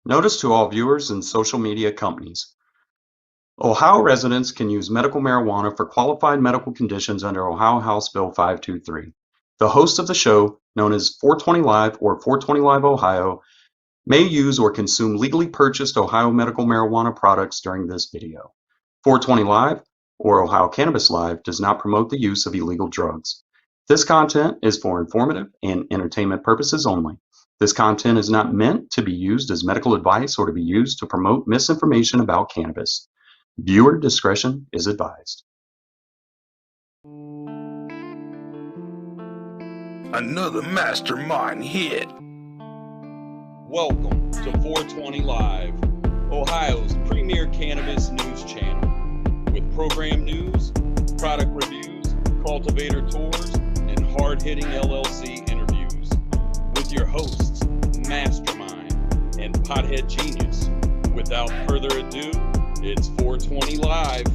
Notice to all viewers and social media companies. Ohio residents can use medical marijuana for qualified medical conditions under Ohio House Bill 523. The host of the show, known as 420 Live or 420 Live Ohio, may use or consume legally purchased Ohio medical marijuana products during this video. 420 Live or Ohio Cannabis Live does not promote the use of illegal drugs. This content is for informative and entertainment purposes only. This content is not meant to be used as medical advice or to be used to promote misinformation about cannabis. Viewer discretion is advised. Another mastermind hit. Welcome to 420 Live, Ohio's premier cannabis news channel, with program news, product reviews, cultivator tours, and hard-hitting LLC interviews. With your hosts, Mastermind and Pothead Genius. Without further ado, it's 420 Live.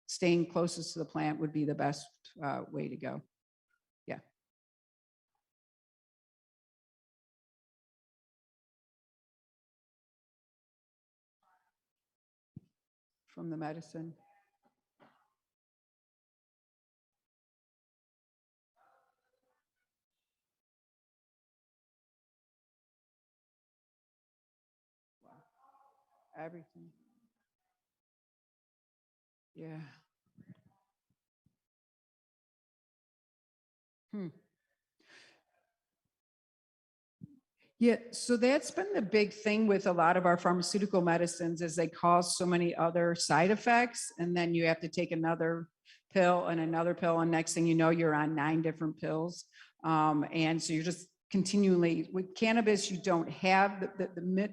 Staying closest to the plant would be the best way to go. Yeah. From the medicine. Wow. Everything. Yeah. Yeah, so that's been the big thing with a lot of our pharmaceutical medicines is they cause so many other side effects, and then you have to take another pill and another pill, and next thing you know, you're on 9 different pills. And so you're just continually, with cannabis, you don't have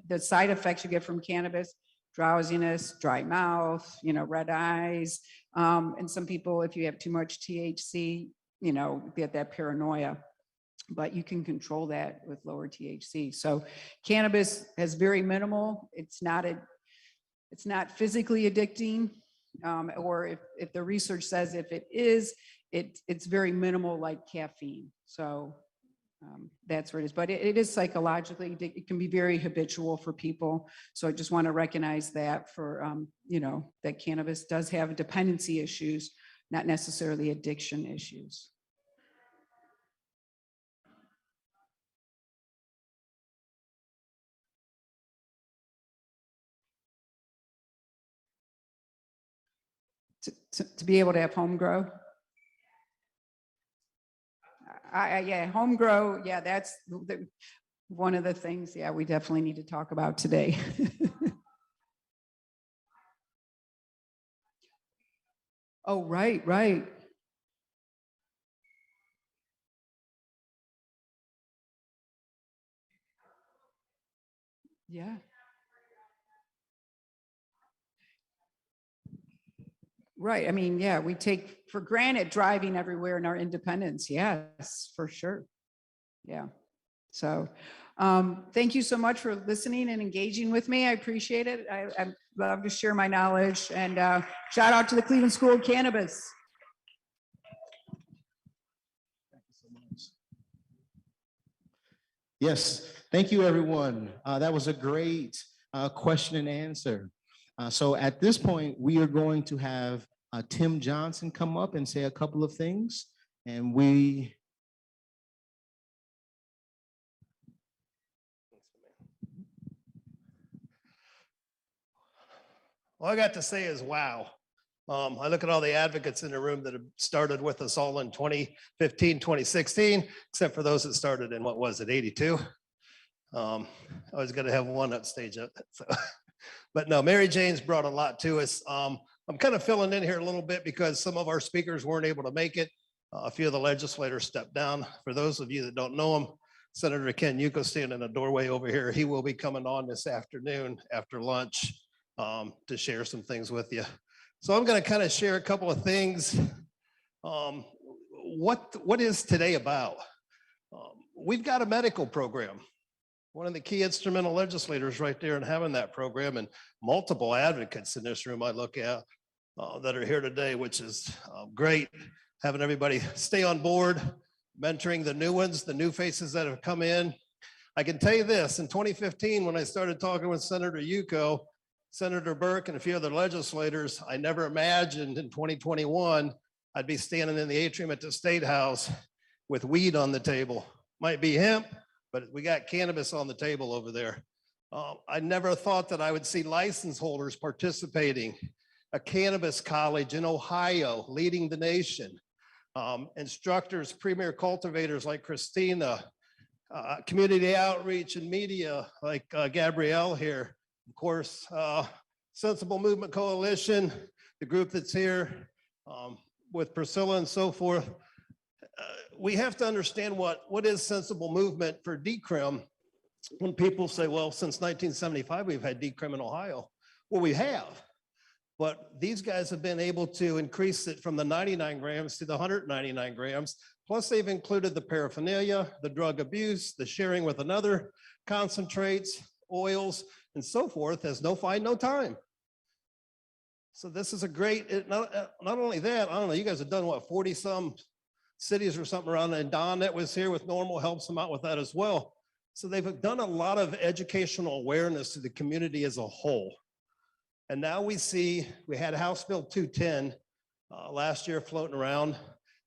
the side effects you get from cannabis, drowsiness, dry mouth, red eyes. And some people, if you have too much THC, get that paranoia. But you can control that with lower THC. So cannabis has very minimal. It's not physically addicting, or if the research says if it is, it's very minimal, like caffeine. So that's where it is. But it is psychologically, it can be very habitual for people. So I just want to recognize that for that cannabis does have dependency issues, not necessarily addiction issues. To be able to have home grow. Yeah, home grow. Yeah, that's one of the things. Yeah, we definitely need to talk about today. Oh, right. Yeah. Right. I mean, yeah, we take for granted driving everywhere in our independence. Yes, for sure. Yeah. So thank you so much for listening and engaging with me. I appreciate it. I love to share my knowledge, and shout out to the Cleveland School of Cannabis. Thank you so much. Yes, thank you, everyone. That was a great question and answer. So at this point, we are going to have Tim Johnson come up and say a couple of things, and we. All I got to say is, wow. I look at all the advocates in the room that have started with us all in 2015, 2016, except for those that started in, what was it, 82? I was going to have one up stage. So. But no, Mary Jane's brought a lot to us. I'm kind of filling in here a little bit because some of our speakers weren't able to make it. A few of the legislators stepped down. For those of you that don't know him, Senator Ken Yuko standing in a doorway over here. He will be coming on this afternoon after lunch to share some things with you. So I'm going to kind of share a couple of things. what is today about? We've got a medical program. One of the key instrumental legislators right there in having that program, and multiple advocates in this room I look at that are here today, which is great. Having everybody stay on board, mentoring the new ones, the new faces that have come in. I can tell you this, in 2015, when I started talking with Senator Yuko, Senator Burke, and a few other legislators, I never imagined in 2021, I'd be standing in the atrium at the State House with weed on the table. Might be hemp, but we got cannabis on the table over there. I never thought that I would see license holders participating, a cannabis college in Ohio leading the nation, instructors, premier cultivators like Christina, community outreach and media like Gabrielle here, of course, Sensible Movement Coalition, the group that's here with Priscilla and so forth. We have to understand what is sensible movement for decrim. When people say, well, since 1975, we've had decrim in Ohio. Well, we have, but these guys have been able to increase it from the 99 grams to the 199 grams. Plus they've included the paraphernalia, the drug abuse, the sharing with another, concentrates, oils, and so forth as no fine, no time. So this is a great, not only that, I don't know, you guys have done what, 40 some cities or something around, and Don that was here with Norml helps them out with that as well. So they've done a lot of educational awareness to the community as a whole. And now we see, we had House Bill 210 last year floating around.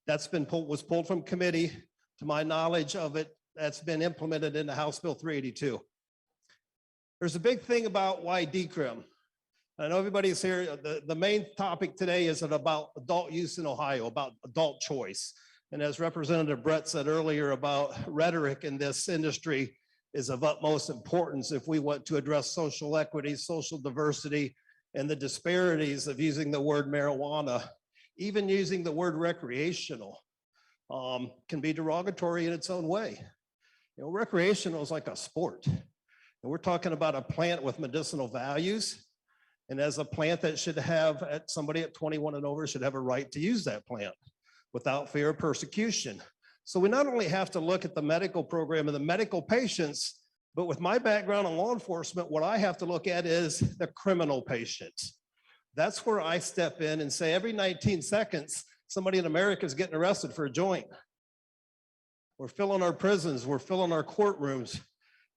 That's been was pulled from committee. To my knowledge of it, that's been implemented into House Bill 382. There's a big thing about why decrim. I know everybody's here. The main topic today is about adult use in Ohio, about adult choice. And as Representative Brent said earlier about rhetoric in this industry is of utmost importance if we want to address social equity, social diversity, and the disparities of using the word marijuana. Even using the word recreational can be derogatory in its own way. You know, recreational is like a sport. And we're talking about a plant with medicinal values. And as a plant that should have, somebody at 21 and over should have a right to use that plant without fear of persecution. So we not only have to look at the medical program and the medical patients, but with my background in law enforcement, what I have to look at is the criminal patient. That's where I step in and say every 19 seconds, somebody in America is getting arrested for a joint. We're filling our prisons, we're filling our courtrooms.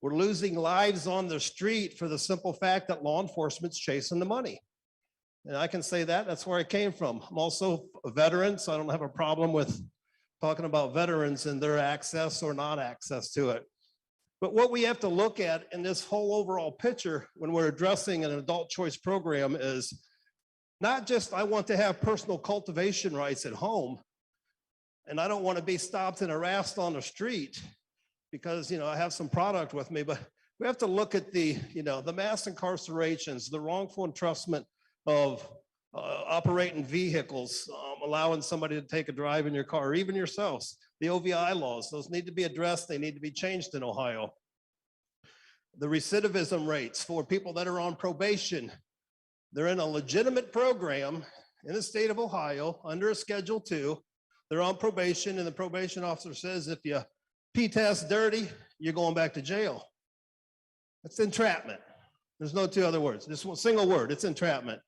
We're losing lives on the street for the simple fact that law enforcement's chasing the money. And I can say that, that's where I came from. I'm also a veteran, so I don't have a problem with talking about veterans and their access or not access to it. But what we have to look at in this whole overall picture when we're addressing an adult choice program is not just I want to have personal cultivation rights at home, and I don't want to be stopped and harassed on the street because, you know, I have some product with me, but we have to look at the, you know, the mass incarcerations, the wrongful entrustment of operating vehicles, allowing somebody to take a drive in your car, or even yourselves, the OVI laws, those need to be addressed. They need to be changed in Ohio. The recidivism rates for people that are on probation, they're in a legitimate program in the state of Ohio under a Schedule 2. They're on probation, and the probation officer says if you P-test dirty, you're going back to jail. That's entrapment. There's no two other words. Just one single word, it's entrapment.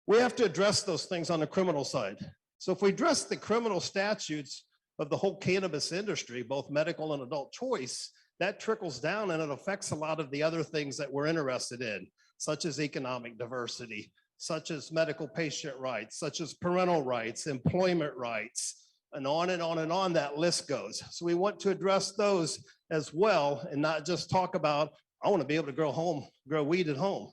We have to address those things on the criminal side. So if we address the criminal statutes of the whole cannabis industry, both medical and adult choice, that trickles down and it affects a lot of the other things that we're interested in, such as economic diversity, such as medical patient rights, such as parental rights, employment rights, and on and on and on that list goes. So we want to address those as well and not just talk about, I want to be able to grow weed at home.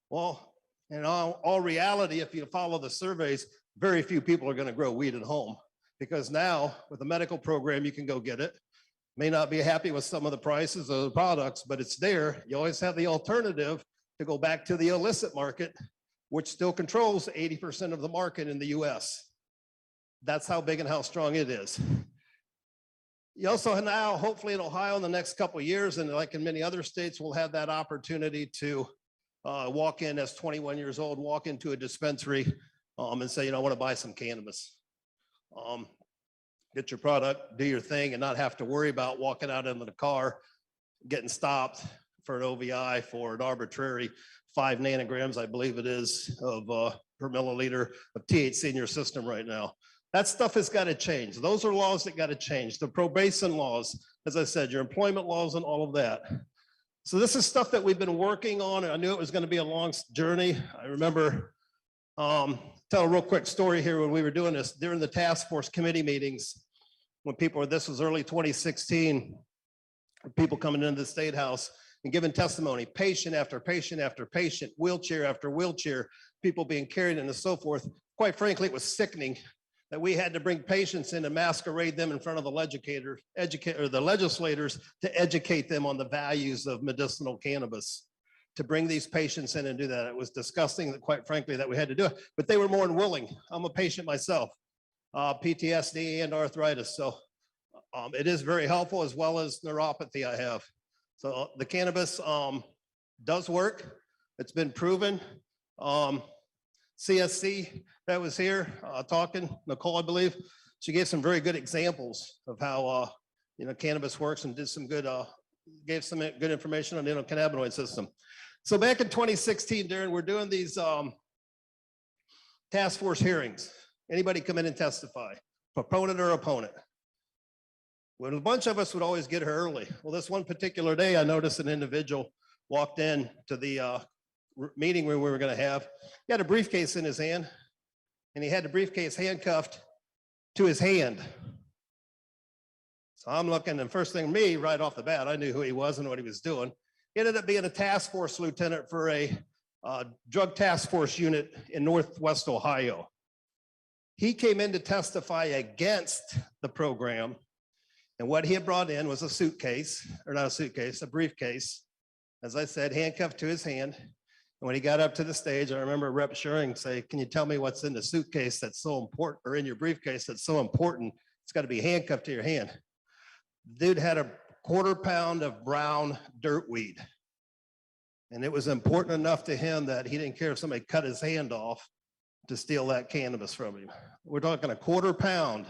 Well, in all reality, if you follow the surveys, very few people are going to grow weed at home because now with the medical program, you can go get it. May not be happy with some of the prices of the products, but it's there. You always have the alternative to go back to the illicit market, which still controls 80% of the market in the US. That's how big and how strong it is. You also now, hopefully in Ohio in the next couple of years, and like in many other states, we'll have that opportunity to walk in as 21 years old, walk into a dispensary and say, you know, I want to buy some cannabis. get your product, do your thing, and not have to worry about walking out into the car, getting stopped for an OVI for an arbitrary 5 nanograms, I believe it is, of per milliliter of THC in your system right now. That stuff has got to change. Those are laws that got to change. The probation laws, as I said, your employment laws and all of that. So this is stuff that we've been working on. I knew it was going to be a long journey. I remember, tell a real quick story here when we were doing this during the task force committee meetings, when people were, this was early 2016, people coming into the State House and giving testimony, patient after patient after patient, wheelchair after wheelchair, people being carried and so forth. Quite frankly, it was sickening that we had to bring patients in and masquerade them in front of the legislators to educate them on the values of medicinal cannabis. To bring these patients in and do that, it was disgusting that, quite frankly, that we had to do it, but they were more than willing. I'm a patient myself, PTSD and arthritis, so it is very helpful, as well as neuropathy I have. So the cannabis does work. It's been proven. CSC that was here talking, Nicole, I believe, she gave some very good examples of how cannabis works, and did some good, gave some good information on the endocannabinoid system. So back in 2016, Darren, we're doing these task force hearings. Anybody come in and testify, proponent or opponent. When a bunch of us would always get here early. Well, this one particular day, I noticed an individual walked in to the meeting we were going to have. He had a briefcase in his hand, and he had the briefcase handcuffed to his hand. So I'm looking, and first thing me, right off the bat, I knew who he was and what he was doing. He ended up being a task force lieutenant for a drug task force unit in Northwest Ohio. He came in to testify against the program, and what he had brought in was a suitcase, or not a suitcase, a briefcase, as I said, handcuffed to his hand. And when he got up to the stage, I remember Rep. Schuring say, "Can you tell me what's in the suitcase that's so important, or in your briefcase that's so important? It's got to be handcuffed to your hand." Dude had a 1/4 pound of brown dirt weed. And it was important enough to him that he didn't care if somebody cut his hand off to steal that cannabis from him. We're talking a 1/4 pound.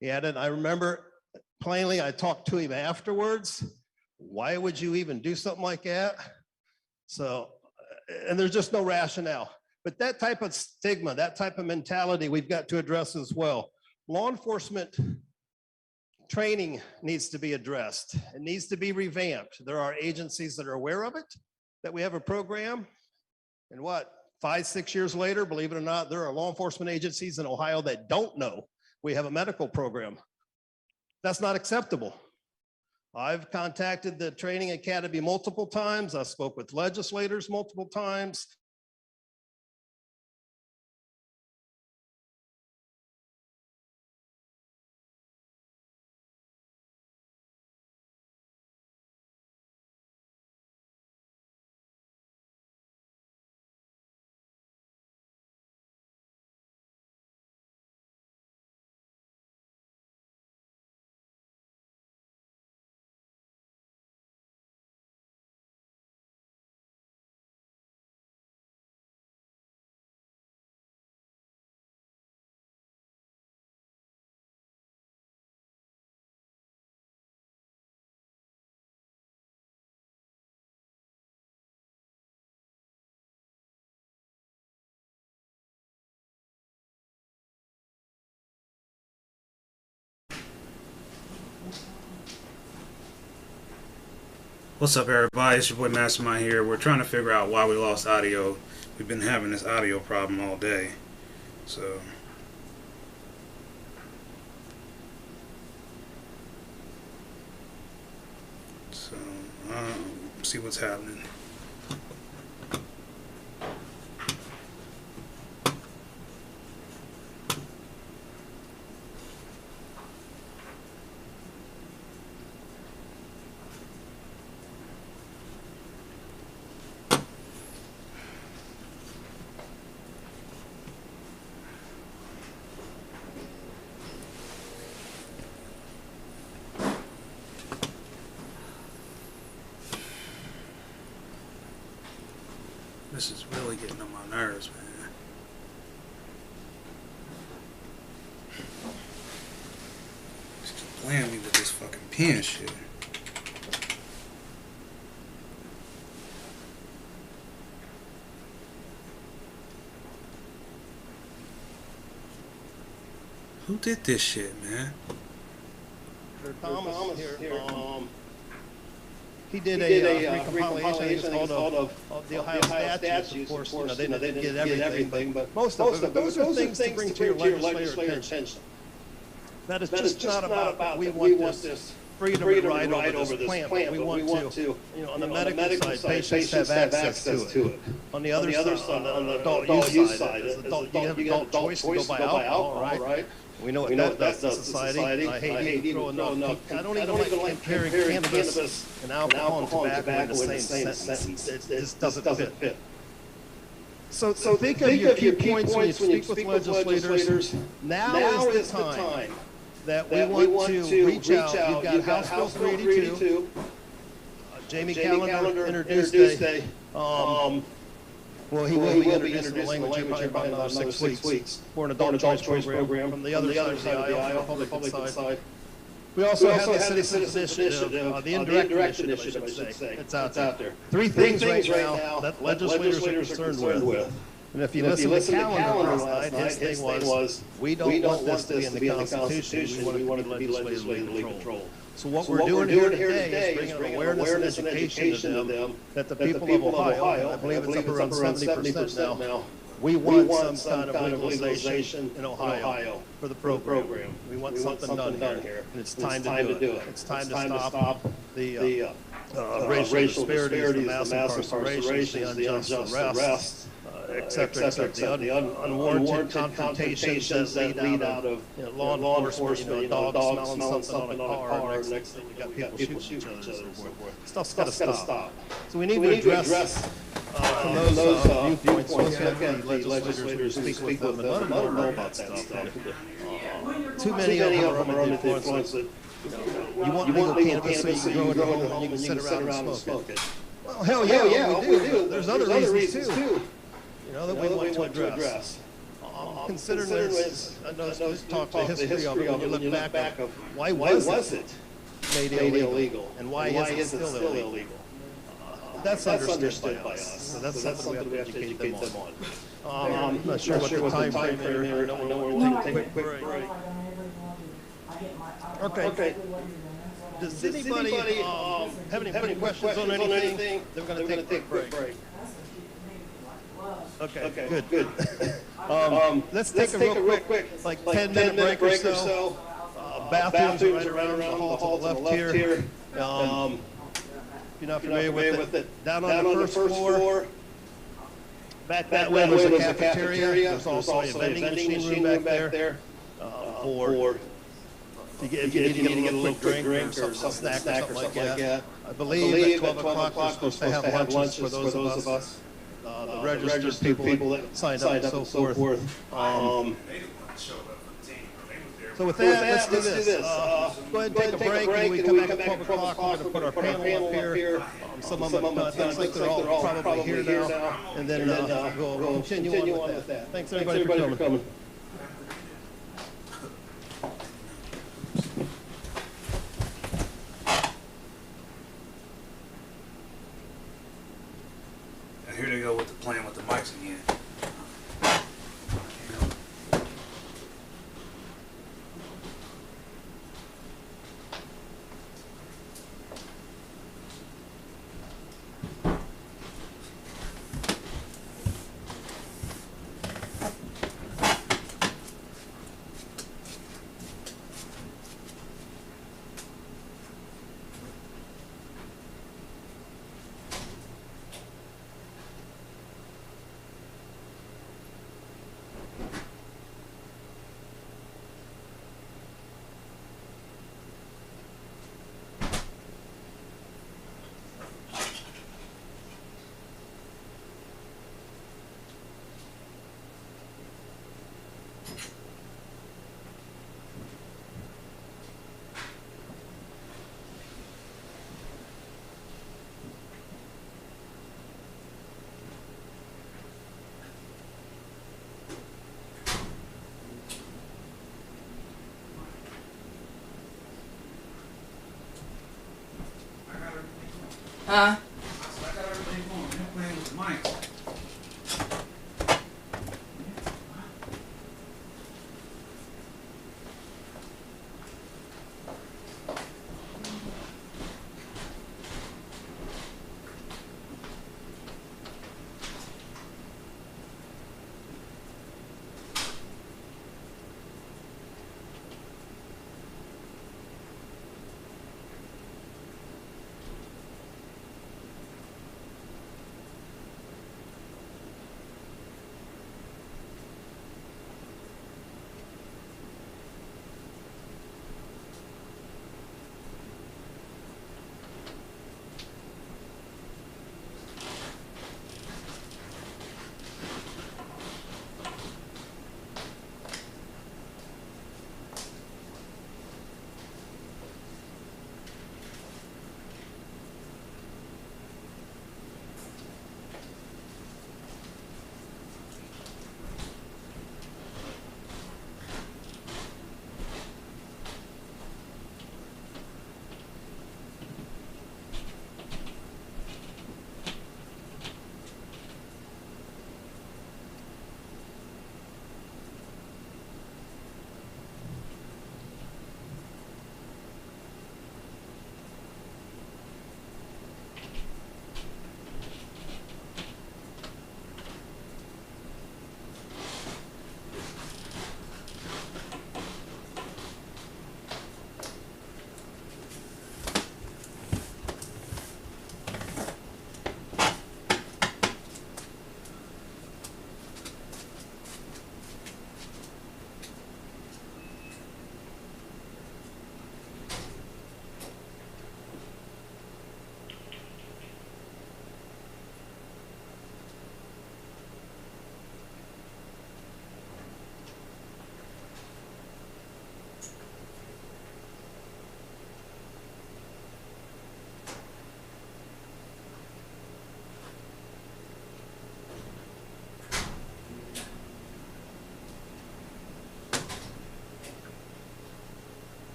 He had it. I remember plainly, I talked to him afterwards. Why would you even do something like that? So, and there's just no rationale. But that type of stigma, that type of mentality, we've got to address as well. Law enforcement training needs to be addressed. It needs to be revamped. There are agencies that are aware of it, that we have a program. And what, 5, 6 years later, believe it or not, there are law enforcement agencies in Ohio that don't know we have a medical program. That's not acceptable. I've contacted the training academy multiple times. I spoke with legislators multiple times. What's up, everybody? It's your boy Mastermind here. We're trying to figure out why we lost audio. We've been having this audio problem all day. So see what's happening. This is really getting on my nerves, man. playing me with this fucking pen shit. Who did this shit, man? Thomas here. He did a recompilation called the Ohio statutes. Of course, they didn't get everything, but most of it. Those are things to bring to your legislative attention. That is just not about we want this freedom to ride over this plant, but we want to, on the medical side, patients have access to it. On the other side, on the adult use side, you have adult choice to go buy alcohol, right? We know what that does to society. I hate even throwing up. I don't even like comparing cannabis and alcohol and tobacco in the same sentence. It just doesn't fit. So think of your key points when you speak with legislators. Now is the time that we want to reach out. You've got House Bill 382. Jamie Callender introduced a, well, he will be introducing the language in about another 6 weeks for an adult choice program from the other side of the aisle, Republican side. We also have the Citizens Initiative, the indirect initiative, I should say. It's out there. Three things right now that legislators are concerned with. And if you listen to Callender last night, his thing was, we don't want this to be in the Constitution. We want it to be legislatively controlled. So what we're doing here today is bringing awareness and education to them that the people of Ohio, I believe it's up around 70% now, we want some kind of legalization in Ohio for the program. We want something done here, and it's time to do it. It's time to stop the racial disparities, the mass incarcerations, the unjust arrests, et cetera, the unwarranted confrontations that lead out of law enforcement, dogs smelling something on a car, and next thing we got people shooting each other and so forth. Stuff's got to stop. So we need to address from those viewpoints, once we have the legislators who speak with them and let them know about that stuff. Too many of them are under the influence that you want legal cannabis so you can grow it at home and you can sit around and smoke it. Well, hell yeah, we do. There's other reasons too. That we want to address. Considering this, I know talk the history of it, when you look back of why was it made illegal and why is it still illegal? That's understood by us. So that's something we have to educate them on. I'm not sure what the time frame here. I know we're going to take a quick break. Okay. Does anybody have any questions on anything? They're going to take a quick break. Okay, good. Let's take a real quick, like 10-minute break or so. Bathrooms are right around the hall to the left here. If you're not familiar with it, down on the first floor. Back that way there's a cafeteria. There's also a vending machine room back there. If you need to get a little quick drink or some snack or something like that. I believe at 12 o'clock we're supposed to have lunches for those of us. The registered people that signed up and so forth. So with that, let's do this. Go ahead and take a break, and we come back at 12 o'clock. We're going to put our panel up here. Some of them, things like they're all probably here now. And then we'll continue on with that. Thanks everybody for coming. Here they go with the playing with the mics again. Huh? I got everything going. You're playing with the mics.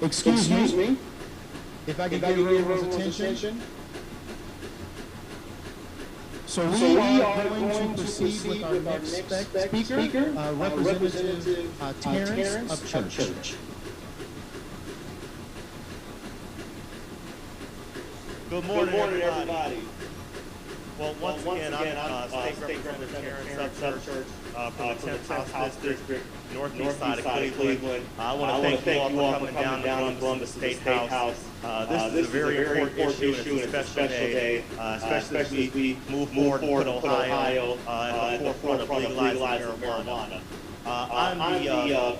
Excuse me. If I could get everyone's attention. So we are going to proceed with our next speaker, Representative Terrence of Church. Good morning, everybody. Well, once again, I'm State Representative Terrence of Church from the 10th House District, northeast side of Cleveland. I want to thank you all for coming down and going to the State House. This is a very important issue and it's a special day, especially as we move forward and put Ohio at the forefront of legalizing marijuana. I'm the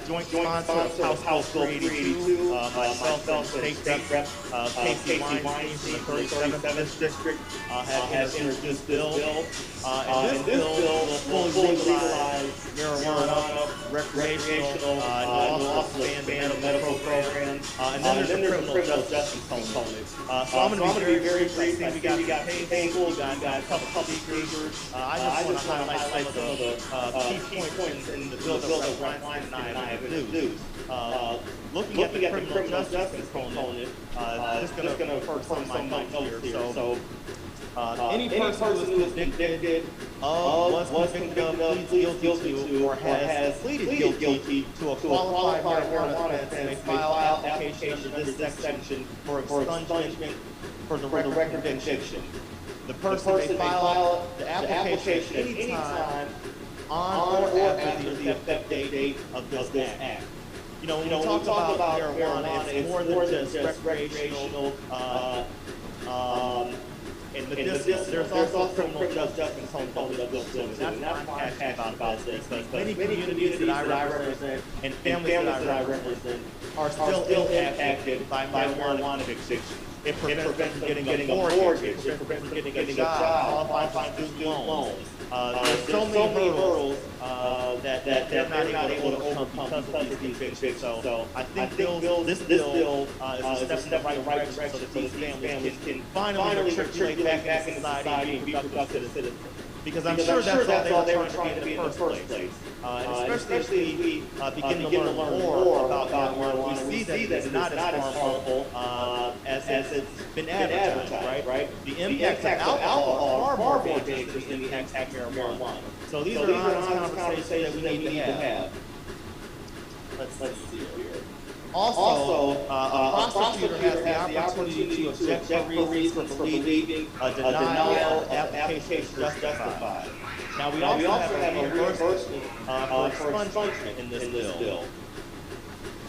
joint sponsor of House Bill 382. Myself and State Rep Casey Weinstein from the 37th District have introduced this bill. And this bill will fully legalize marijuana, recreational, and will also expand the medical programs. And then there's a criminal justice component. So I'm going to be very brief. We got people, we got a couple speakers. I just want to highlight some of the key points in the bill that Weinstein and I have introduced. Looking at the criminal justice component, just going to first some of my notes here. So, any person who is convicted of, was convicted of, pleads guilty to, or has pleaded guilty to a qualified marijuana offense may file application under this section for expungement for the record of conviction. The person may file the application at any time on or after the effective date of this act. You know, when we talk about marijuana, it's more than just recreational, and there's also criminal justice component of this bill. And that's why I'm passionate about this, because many communities that I represent and families that I represent are still impacted by marijuana addiction. It prevents them from getting a mortgage, it prevents them from getting a job, qualifying for student loans. There's so many hurdles that they're not able to overcome because of these convictions. So I think this bill is a step in the right direction so that these families can finally matriculate back into society and be productive citizens. Because I'm sure that's all they were trying to be in the first place. And especially if we begin to learn more about marijuana, we see that it's not as harmful as it's been advertised, right? The impact of alcohol are far more dangerous than the impact of marijuana. So these are honest conversations that we need to have. Let's see here. Also, a prosecutor has the opportunity to object for reasons for believing a denial of application is justified. Now, we also have a reimbursement for expungement in this bill.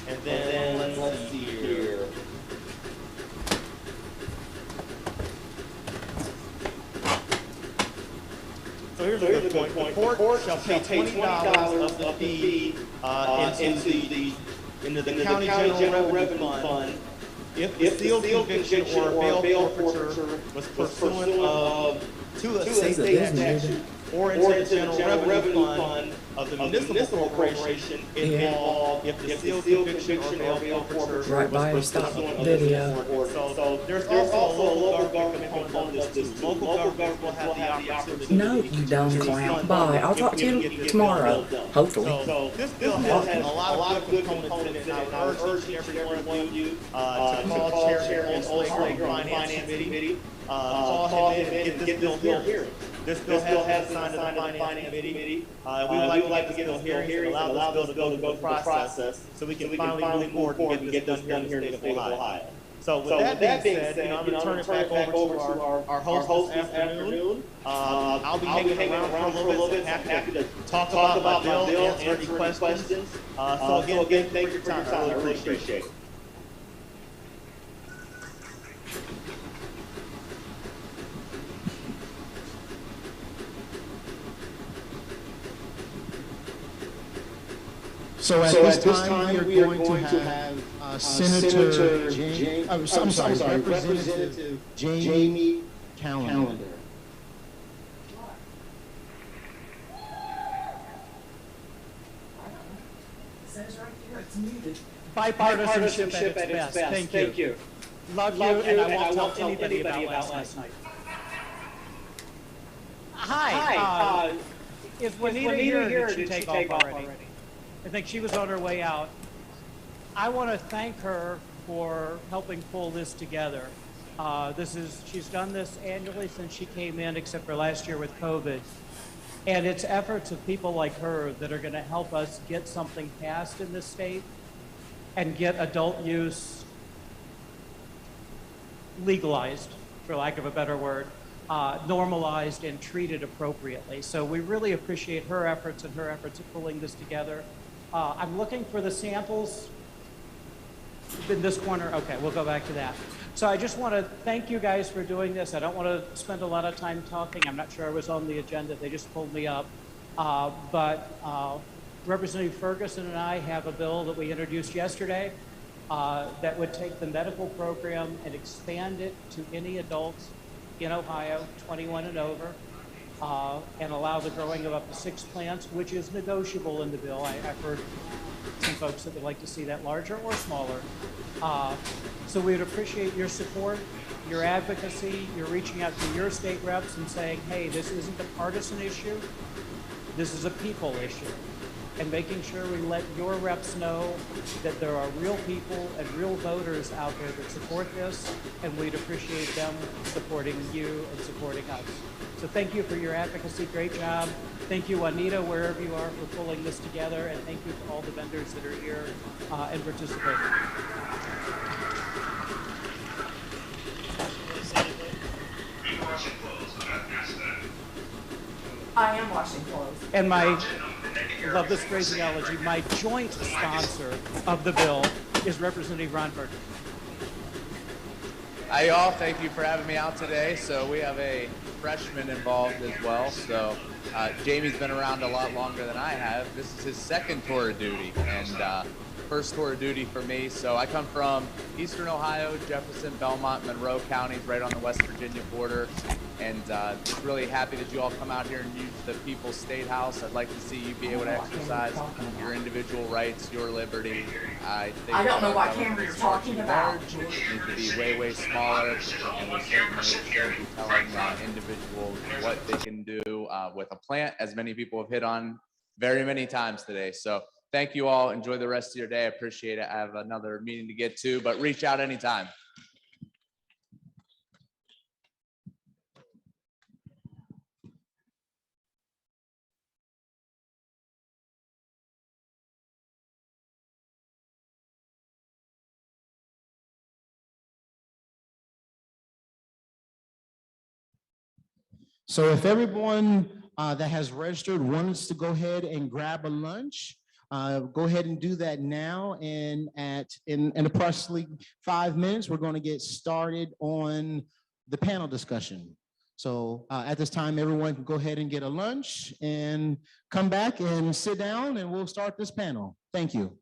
And then let's see here. So here's a good point. The court shall pay $20 of the fee into the county general revenue fund if the sealed conviction or bail forfeiture was pursuant to a state statute or into the general revenue fund of the municipal corporation involved if the sealed conviction or bail forfeiture was pursuant of the video. So there's also a local government component of this too. Local government will have the opportunity. No, you dumb clown. Bye. I'll talk to you tomorrow, hopefully. So this bill has a lot of good components in it, and I would urge every one of you to call Chairman Olson Finance Committee, call him and get this bill here. This bill has been signed to the Finance Committee. We would like to get this bill here and allow this bill to go through the process so we can finally move forward and get this done here in the state of Ohio. So with that being said, I'm going to turn it back over to our host this afternoon. I'll be hanging around for a little bit. Happy to talk about my bill, answer any questions. So again, thank you for your time. I really appreciate it. So at this time, we are going to have Senator Representative Jamie Callender. It says right here, it's muted. Bipartisanship at its best. Thank you. Love you, and I won't tell anybody about last night. Hi. Is Juanita here or did she take off already? I think she was on her way out. I want to thank her for helping pull this together. She's done this annually since she came in, except for last year with COVID. And it's efforts of people like her that are going to help us get something passed in this state and get adult use legalized, for lack of a better word, normalized and treated appropriately. So we really appreciate her efforts and her efforts at pulling this together. I'm looking for the samples in this corner. Okay, we'll go back to that. So I just want to thank you guys for doing this. I don't want to spend a lot of time talking. I'm not sure I was on the agenda. They just pulled me up. But Representative Ferguson and I have a bill that we introduced yesterday that would take the medical program and expand it to any adults in Ohio, 21 and over, and allow the growing of up to 6 plants, which is negotiable in the bill. I've heard some folks that would like to see that larger or smaller. So we would appreciate your support, your advocacy, your reaching out to your state reps and saying, hey, this isn't a partisan issue, this is a people issue. And making sure we let your reps know that there are real people and real voters out there that support this, and we'd appreciate them supporting you and supporting us. So thank you for your advocacy, great job. Thank you, Juanita, wherever you are, for pulling this together, and thank you to all the vendors that are here and participating. I am washing clothes. And I love this phraseology, my joint sponsor of the bill is Representative Ron Berger. Hi, y'all. Thank you for having me out today. So we have a freshman involved as well. So Jamie's been around a lot longer than I have. This is his second tour of duty and first tour of duty for me. So I come from Eastern Ohio, Jefferson, Belmont, Monroe counties, right on the West Virginia border. And just really happy that you all come out here and use the People's State House. I'd like to see you be able to exercise your individual rights, your liberty. I don't know what camera you're talking about. It needs to be way, way smaller. And we certainly should be telling individuals what they can do with a plant, as many people have hit on very many times today. So thank you all. Enjoy the rest of your day. I appreciate it. I have another meeting to get to, but reach out anytime. So if everyone that has registered wants to go ahead and grab a lunch, go ahead and do that now. And in approximately 5 minutes, we're going to get started on the panel discussion. So at this time, everyone can go ahead and get a lunch and come back and sit down, and we'll start this panel. Thank you.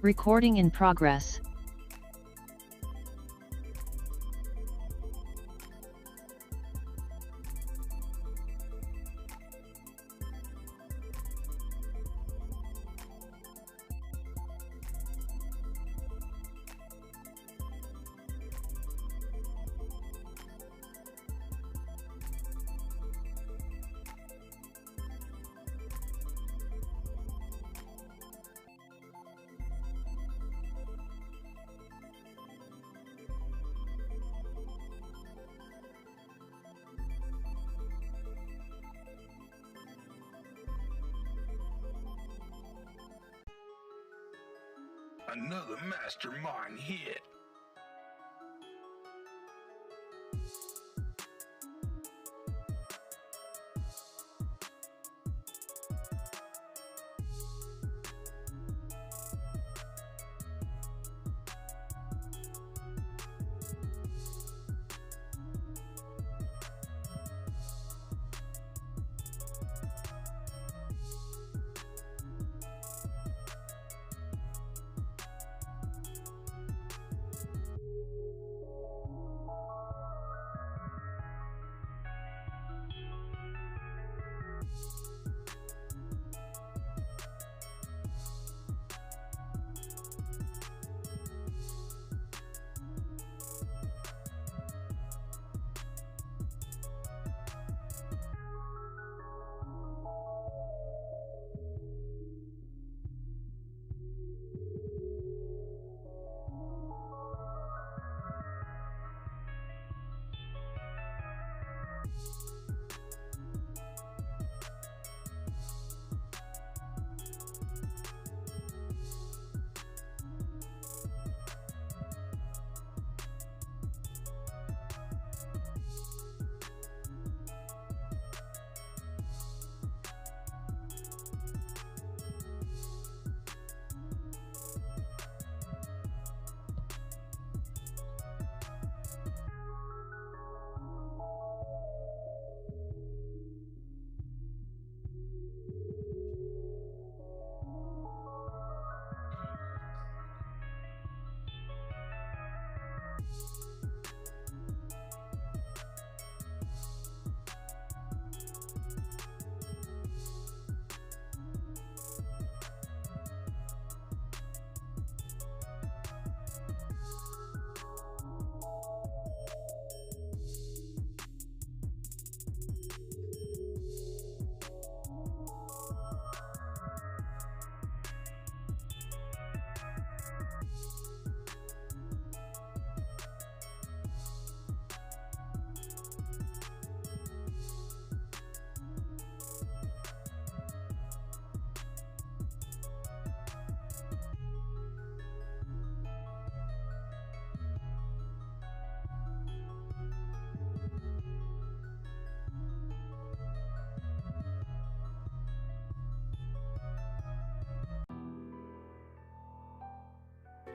Recording in progress. Another mastermind hit.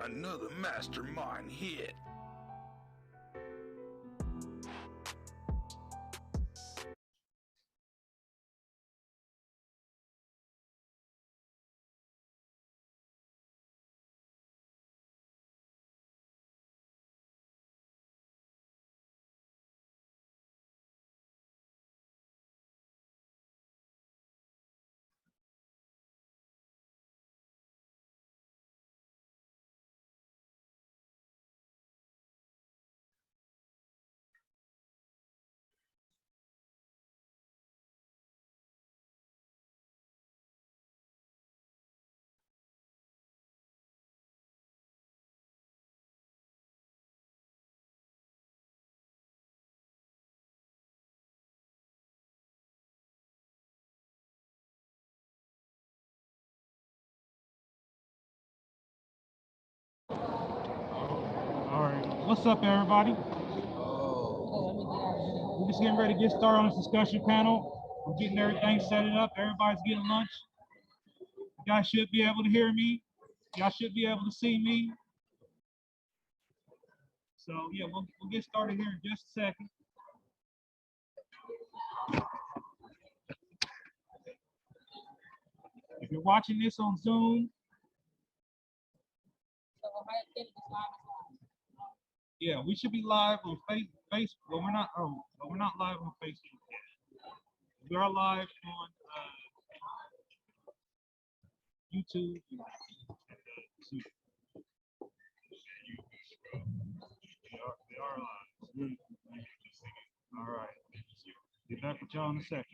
Another mastermind hit. All right, what's up, everybody? We're just getting ready to get started on this discussion panel. We're getting everything set it up. Everybody's getting lunch. You guys should be able to hear me. Y'all should be able to see me. So yeah, we'll get started here in just a second. If you're watching this on Zoom, Yeah, we should be live on Facebook. Well, we're not. Oh, but we're not live on Facebook yet. We are live on YouTube. They are live. All right. Be back with y'all in a second.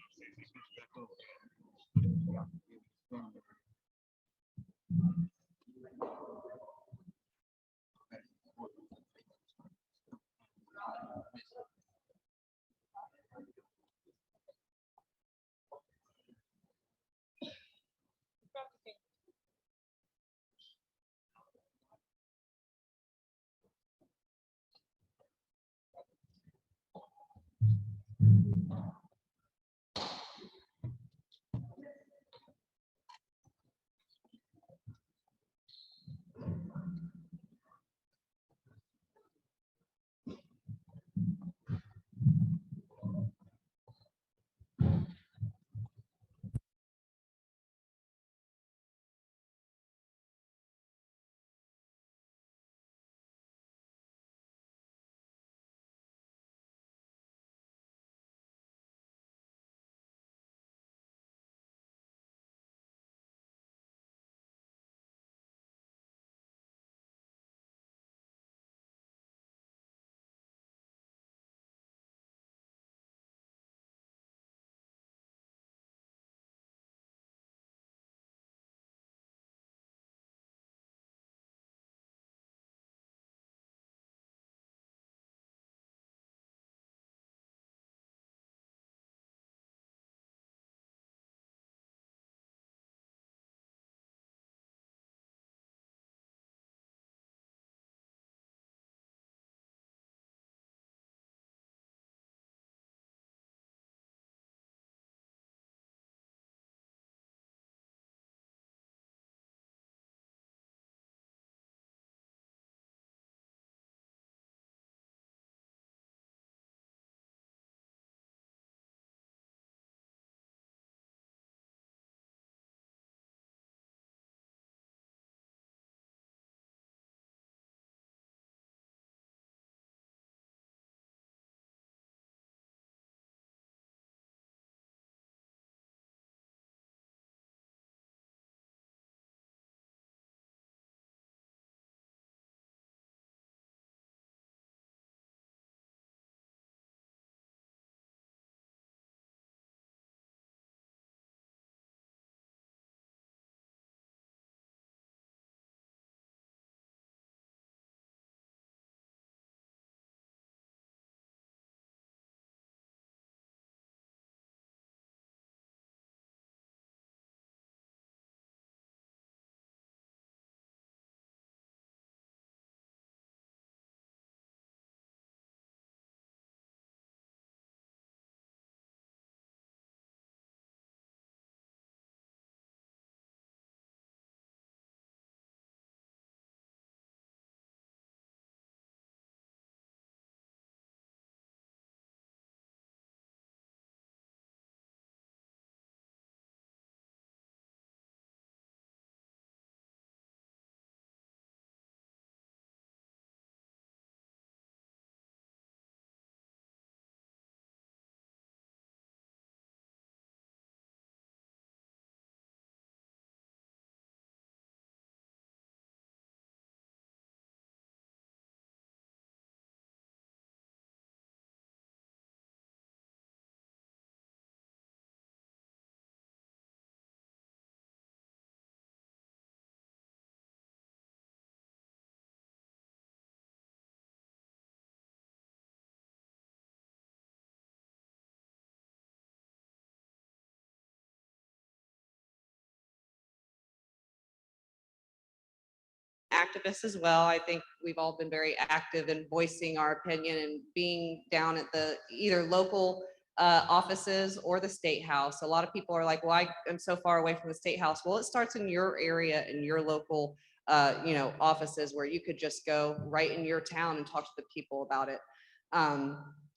Activists as well. I think we've all been very active in voicing our opinion and being down at the either local offices or the state house. A lot of people are like, well, I am so far away from the state house. Well, it starts in your area, in your local offices where you could just go right in your town and talk to the people about it.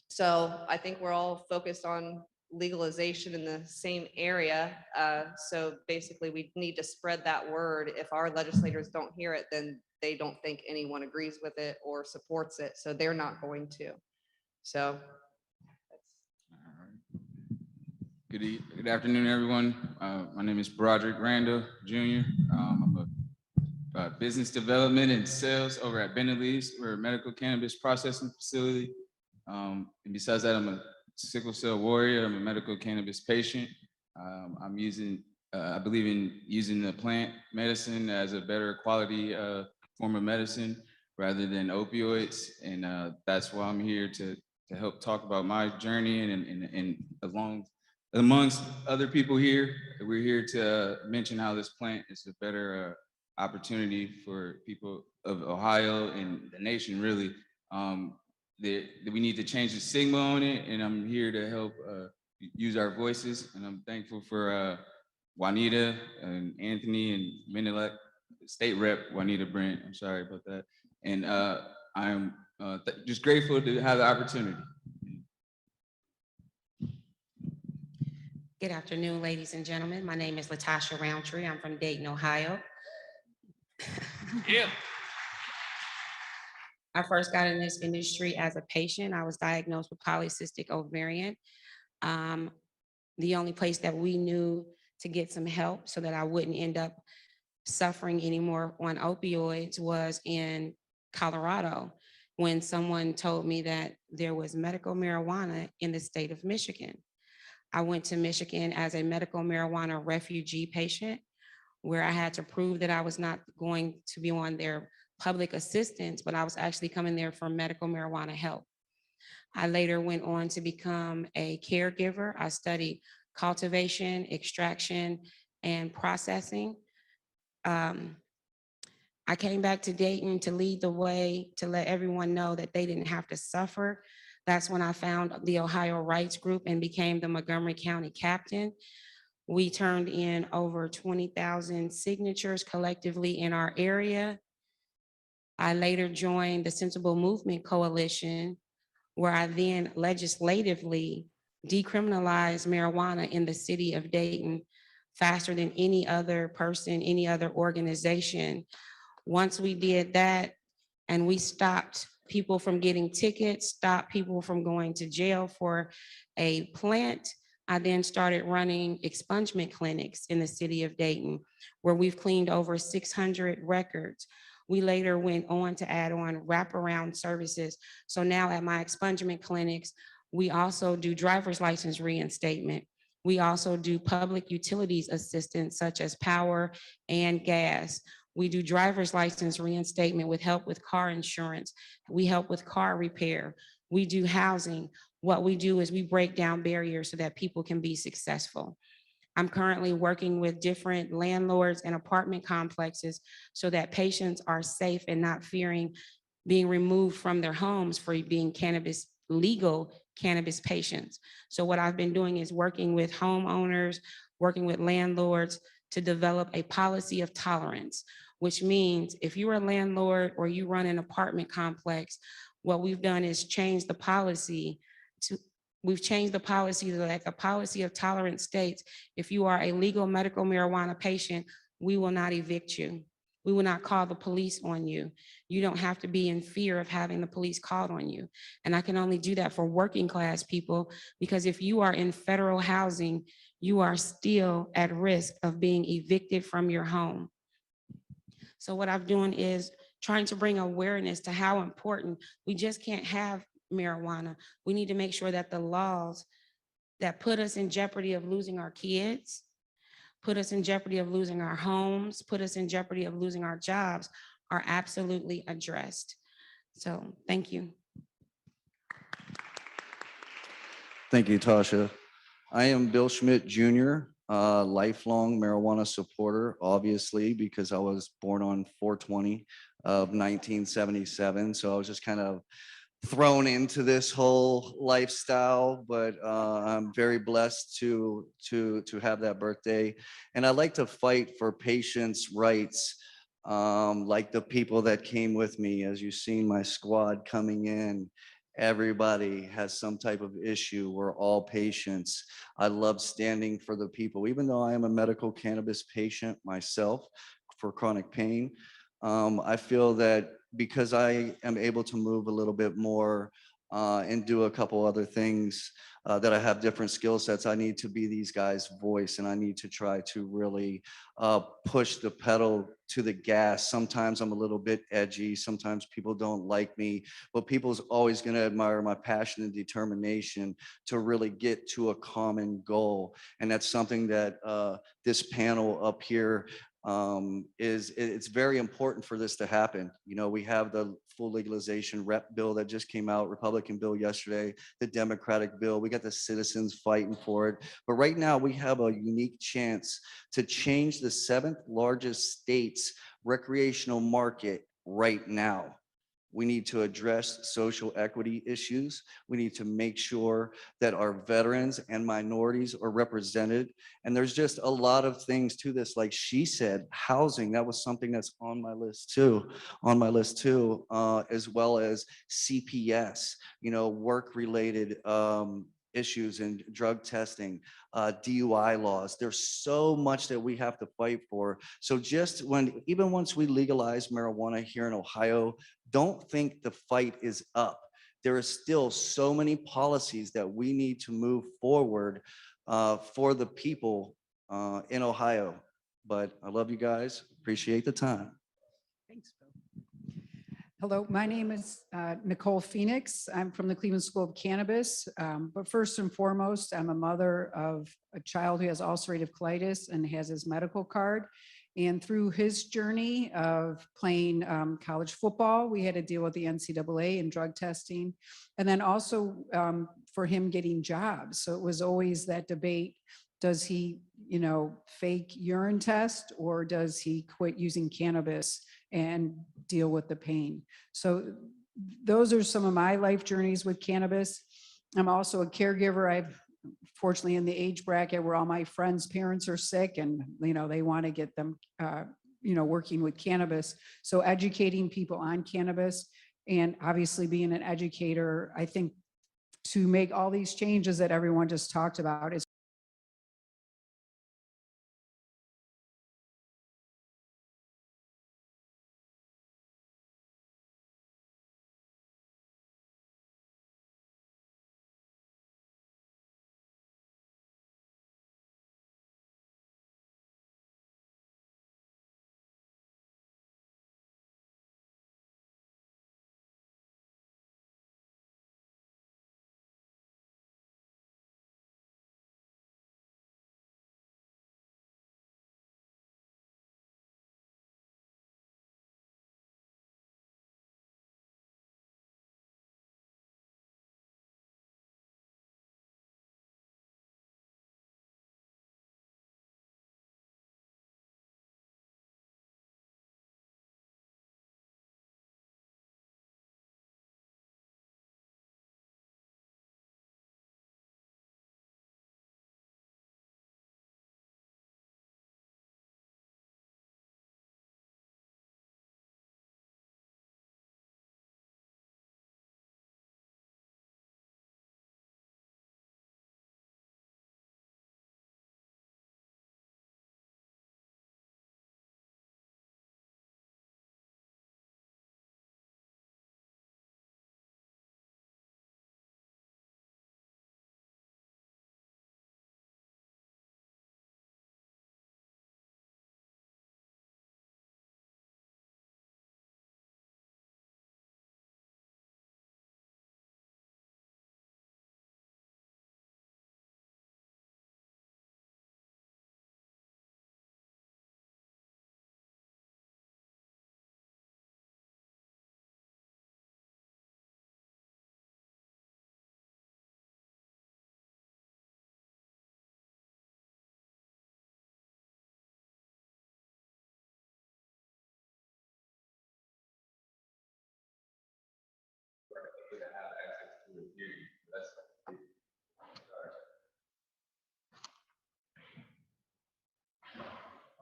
So I think we're all focused on legalization in the same area. So basically we need to spread that word. If our legislators don't hear it, then they don't think anyone agrees with it or supports it. So they're not going to. So. Good afternoon, everyone. My name is Broderick Randle Jr. I'm a business development and sales over at Bennett Leaves. We're a medical cannabis processing facility. And besides that, I'm a sickle cell warrior. I'm a medical cannabis patient. I'm using, I believe in using the plant medicine as a better quality form of medicine rather than opioids. And that's why I'm here to help talk about my journey and amongst other people here. We're here to mention how this plant is a better opportunity for people of Ohio and the nation, really. That we need to change the stigma on it, and I'm here to help use our voices. And I'm thankful for Juanita and Anthony and Menelek, State Rep Juanita Brent. I'm sorry about that. And I'm just grateful to have the opportunity. Good afternoon, ladies and gentlemen. My name is Latasha Rountree. I'm from Dayton, Ohio. Yeah. I first got in this industry as a patient. I was diagnosed with polycystic ovarian. The only place that we knew to get some help so that I wouldn't end up suffering anymore on opioids was in Colorado, when someone told me that there was medical marijuana in the state of Michigan. I went to Michigan as a medical marijuana refugee patient, where I had to prove that I was not going to be on their public assistance, but I was actually coming there for medical marijuana help. I later went on to become a caregiver. I studied cultivation, extraction, and processing. I came back to Dayton to lead the way, to let everyone know that they didn't have to suffer. That's when I found the Ohio Rights Group and became the Montgomery County captain. We turned in over 20,000 signatures collectively in our area. I later joined the Sensible Movement Coalition, where I then legislatively decriminalized marijuana in the city of Dayton faster than any other person, any other organization. Once we did that, and we stopped people from getting tickets, stopped people from going to jail for a plant, I then started running expungement clinics in the city of Dayton, where we've cleaned over 600 records. We later went on to add on wraparound services. So now at my expungement clinics, we also do driver's license reinstatement. We also do public utilities assistance, such as power and gas. We do driver's license reinstatement with help with car insurance. We help with car repair. We do housing. What we do is we break down barriers so that people can be successful. I'm currently working with different landlords and apartment complexes so that patients are safe and not fearing being removed from their homes for being legal cannabis patients. So what I've been doing is working with homeowners, working with landlords to develop a policy of tolerance, which means if you're a landlord or you run an apartment complex, what we've done is change the policy so that the policy of tolerance states, if you are a legal medical marijuana patient, we will not evict you. We will not call the police on you. You don't have to be in fear of having the police called on you. And I can only do that for working class people, because if you are in federal housing, you are still at risk of being evicted from your home. So what I'm doing is trying to bring awareness to how important, we just can't have marijuana. We need to make sure that the laws that put us in jeopardy of losing our kids, put us in jeopardy of losing our homes, put us in jeopardy of losing our jobs are absolutely addressed. So thank you. Thank you, Tasha. I am Bill Schmitt Jr., lifelong marijuana supporter, obviously, because I was born on 4/20 of 1977. So I was just kind of thrown into this whole lifestyle, but I'm very blessed to have that birthday. And I like to fight for patients' rights, like the people that came with me, as you've seen my squad coming in. Everybody has some type of issue. We're all patients. I love standing for the people, even though I am a medical cannabis patient myself for chronic pain. I feel that because I am able to move a little bit more and do a couple other things, that I have different skill sets, I need to be these guys' voice, and I need to try to really push the pedal to the gas. Sometimes I'm a little bit edgy. Sometimes people don't like me, but people's always going to admire my passion and determination to really get to a common goal. And that's something that this panel up here it's very important for this to happen. You know, we have the full legalization rep bill that just came out, Republican bill yesterday, the Democratic bill. We got the citizens fighting for it. But right now we have a unique chance to change the 7th largest state's recreational market right now. We need to address social equity issues. We need to make sure that our veterans and minorities are represented. And there's just a lot of things to this. Like she said, housing, that was something that's on my list too, as well as CPS, you know, work-related issues and drug testing, DUI laws. There's so much that we have to fight for. So just even once we legalize marijuana here in Ohio, don't think the fight is up. There is still so many policies that we need to move forward for the people in Ohio. But I love you guys. Appreciate the time. Thanks, Bill. Hello, my name is Nicole Phoenix. I'm from the Cleveland School of Cannabis. But first and foremost, I'm a mother of a child who has ulcerative colitis and has his medical card. And through his journey of playing college football, we had to deal with the NCAA and drug testing. And then also for him getting jobs. So it was always that debate, does he, you know, fake urine test, or does he quit using cannabis and deal with the pain? So those are some of my life journeys with cannabis. I'm also a caregiver. I've fortunately in the age bracket where all my friends' parents are sick, and you know they want to get them you know, working with cannabis. So educating people on cannabis, and obviously being an educator, I think to make all these changes that everyone just talked about is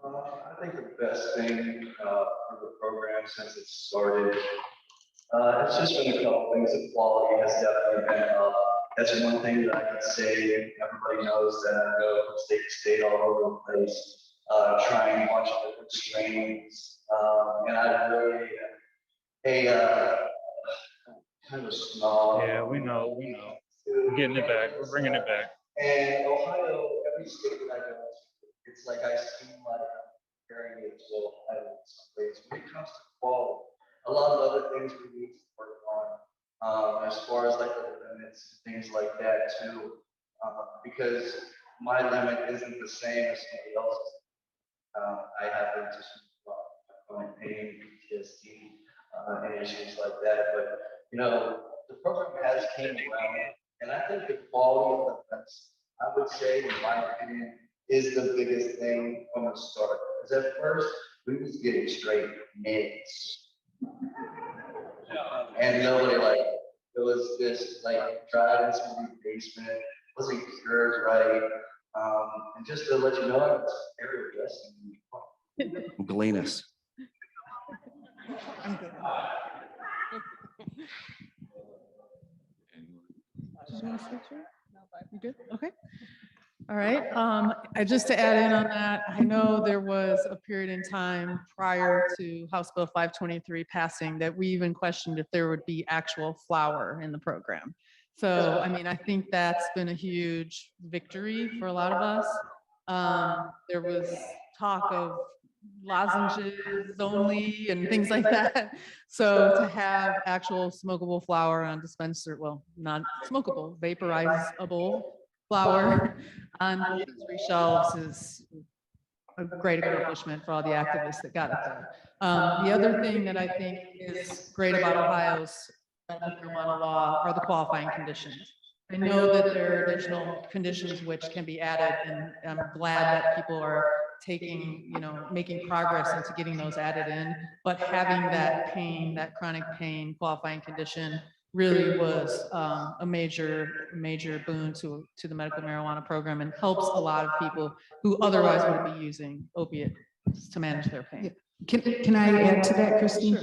I think the best thing for the program since it started It's just been a couple things. The quality has definitely been up. That's one thing that I can say. Everybody knows that I go from state to state all over the place, trying a bunch of different strains. And I really, kind of small. Yeah, we know. We're getting it back. We're bringing it back. And Ohio, every state that I go to, it's like I seem like I'm comparing it to Ohio in some ways. When it comes to quality, a lot of other things we need to work on, as far as like the limits and things like that too, because my limit isn't the same as somebody else's. I have been to some chronic pain, PTSD, and issues like that, but you know, the program has came around, and I think the quality of the events, I would say, in my opinion, is the biggest thing from the start. Because at first, we was getting straight mids. And nobody like, it was just like driving through the basement, wasn't cured right. And just to let you know, it's very blessing. Galenas. I'm good. You good? Okay. All right. Just to add in on that, I know there was a period in time prior to House Bill 523 passing that we even questioned if there would be actual flour in the program. So, I mean, I think that's been a huge victory for a lot of us. There was talk of lozenges only and things like that. So to have actual smokable flour on dispenser, well, not smokable, vaporizable flour on dispensary shelves is a great accomplishment for all the activists that got it there. The other thing that I think is great about Ohio's medical marijuana law are the qualifying conditions. I know that there are additional conditions which can be added, and I'm glad that people are taking, making progress into getting those added in, but having that pain, that chronic pain qualifying condition really was a major boon to the medical marijuana program, and helps a lot of people who otherwise would be using opiates to manage their pain. Can I add to that, Christine?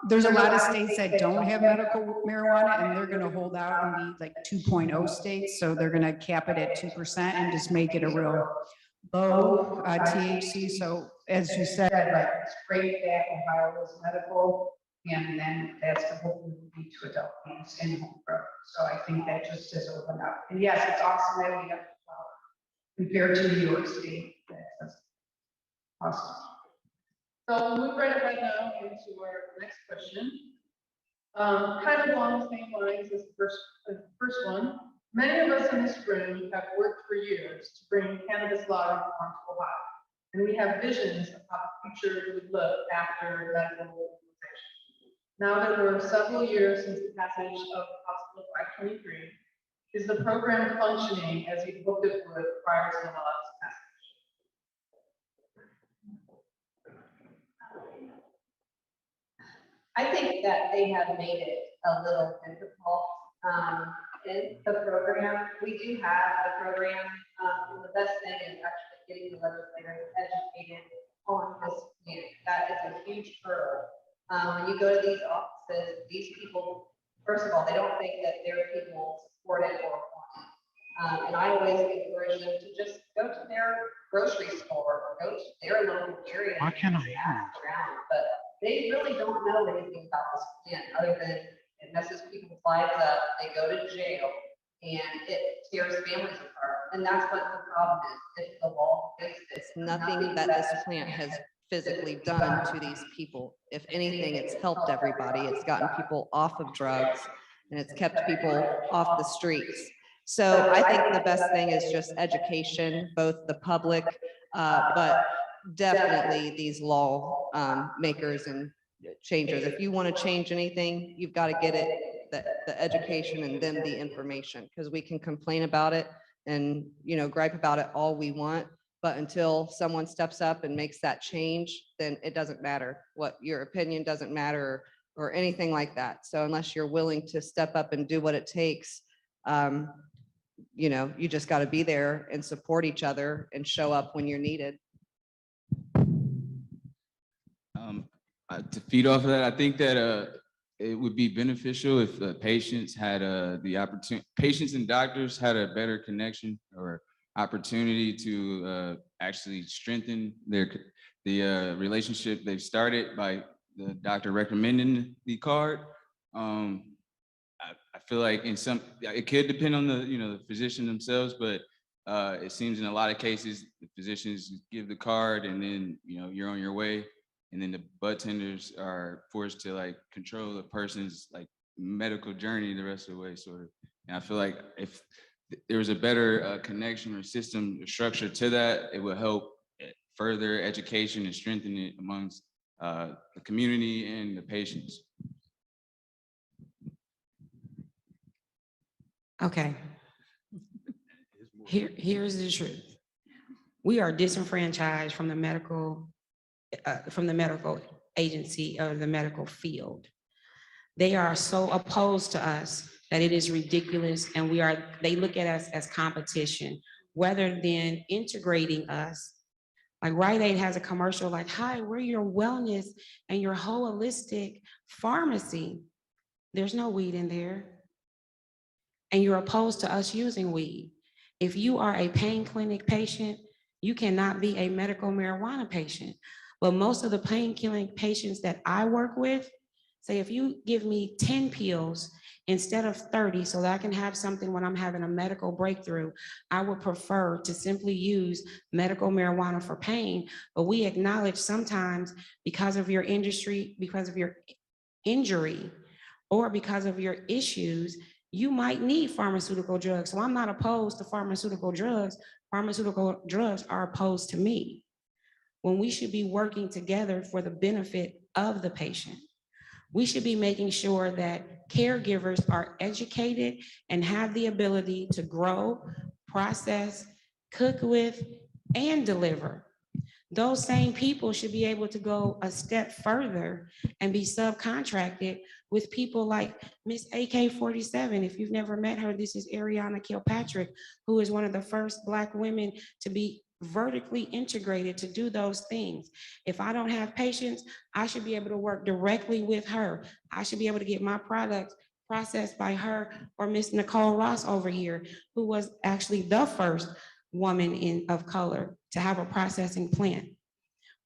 There's a lot of states that don't have medical marijuana, and they're going to hold out and be like 2.0 states. So they're going to cap it at 2% and just make it a real low THC. So as you said, like, it's great that Ohio is medical, and then that's the whole lead to adult use in home grow. So I think that just has opened up. And yes, it's awesome that we have compared to New York State. That's awesome. So we'll move right now into our next question. Kind of along the same lines as the first one. Many of us in this room have worked for years to bring cannabis law reform to Ohio, and we have visions of how the future would look after medical legalization. Now that we're several years since the passage of House Bill 523, is the program functioning as you hoped it would prior to the law's passage? I think that they have made it a little difficult in the program. We do have the program. The best thing is actually getting the legislators educated on this plan. That is a huge hurdle. When you go to these offices, these people, first of all, they don't think that their people support it or want it. And I always encourage them to just go to their grocery store or go to their local area. Why can't I ask around? But they really don't know anything about this plan other than it messes people's lives up. They go to jail and it tears families apart. And that's what the problem is. If the law fixes it, It's nothing that this plant has physically done to these people. If anything, it's helped everybody. It's gotten people off of drugs and it's kept people off the streets. So I think the best thing is just education, both the public, but definitely these law makers and changers. If you want to change anything, you've got to get it, the education and then the information, because we can complain about it and, gripe about it all we want. But until someone steps up and makes that change, then it doesn't matter. What your opinion doesn't matter or anything like that. So unless you're willing to step up and do what it takes, you just got to be there and support each other and show up when you're needed. To feed off of that, I think that it would be beneficial if patients had the opportunity, patients and doctors had a better connection or opportunity to actually strengthen the relationship they've started by the doctor recommending the card. I feel like in some, it could depend on the, the physician themselves, but it seems in a lot of cases, the physicians give the card and then, you're on your way. And then the bud tenders are forced to like control the person's like medical journey the rest of the way, sort of. And I feel like if there was a better connection or system or structure to that, it would help further education and strengthen it amongst the community and the patients. Okay. Here's the truth. We are disenfranchised from the medical agency or the medical field. They are so opposed to us that it is ridiculous, and they look at us as competition rather than integrating us. Like Rite Aid has a commercial like, "Hi, we're your wellness and your holistic pharmacy." There's no weed in there. And you're opposed to us using weed. If you are a pain clinic patient, you cannot be a medical marijuana patient. But most of the pain clinic patients that I work with say, if you give me 10 pills instead of 30 so that I can have something when I'm having a medical breakthrough, I would prefer to simply use medical marijuana for pain. But we acknowledge sometimes because of your industry, because of your injury, or because of your issues, you might need pharmaceutical drugs. So I'm not opposed to pharmaceutical drugs. Pharmaceutical drugs are opposed to me. When we should be working together for the benefit of the patient. We should be making sure that caregivers are educated and have the ability to grow, process, cook with, and deliver. Those same people should be able to go a step further and be subcontracted with people like Miss AK-47. If you've never met her, this is Ariane Kirkpatrick, who is one of the first Black women to be vertically integrated to do those things. If I don't have patients, I should be able to work directly with her. I should be able to get my products processed by her or Miss Nicole Ross over here, who was actually the first woman of color to have a processing plant.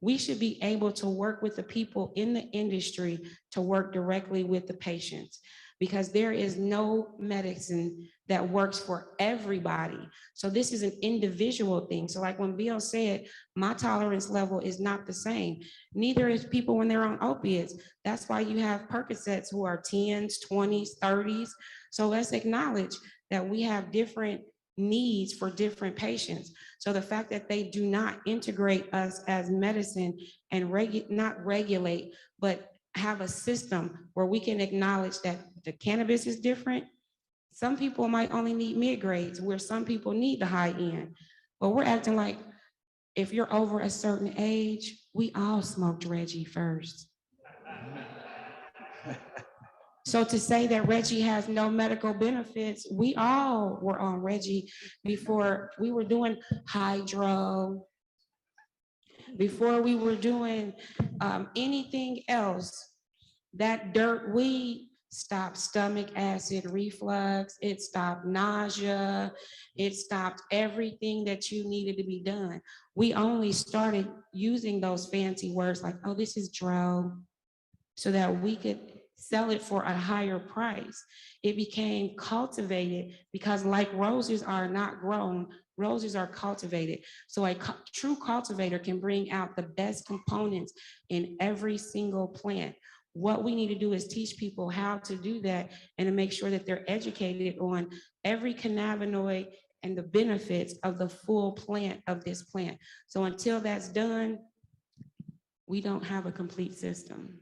We should be able to work with the people in the industry to work directly with the patients, because there is no medicine that works for everybody. So this is an individual thing. So like when Bill said, my tolerance level is not the same. Neither is people when they're on opiates. That's why you have Percocets who are 10s, 20s, 30s. So let's acknowledge that we have different needs for different patients. So the fact that they do not integrate us as medicine and not regulate, but have a system where we can acknowledge that the cannabis is different. Some people might only need mid-grades, where some people need the high end. But we're acting like if you're over a certain age, we all smoked Reggie first. So to say that Reggie has no medical benefits, we all were on Reggie before we were doing hydro, before we were doing anything else. That dirt weed stopped stomach acid reflux, it stopped nausea, it stopped everything that you needed to be done. We only started using those fancy words like, oh, this is dro, so that we could sell it for a higher price. It became cultivated because like roses are not grown, roses are cultivated. So a true cultivator can bring out the best components in every single plant. What we need to do is teach people how to do that and to make sure that they're educated on every cannabinoid and the benefits of the full plant of this plant. So until that's done, we don't have a complete system.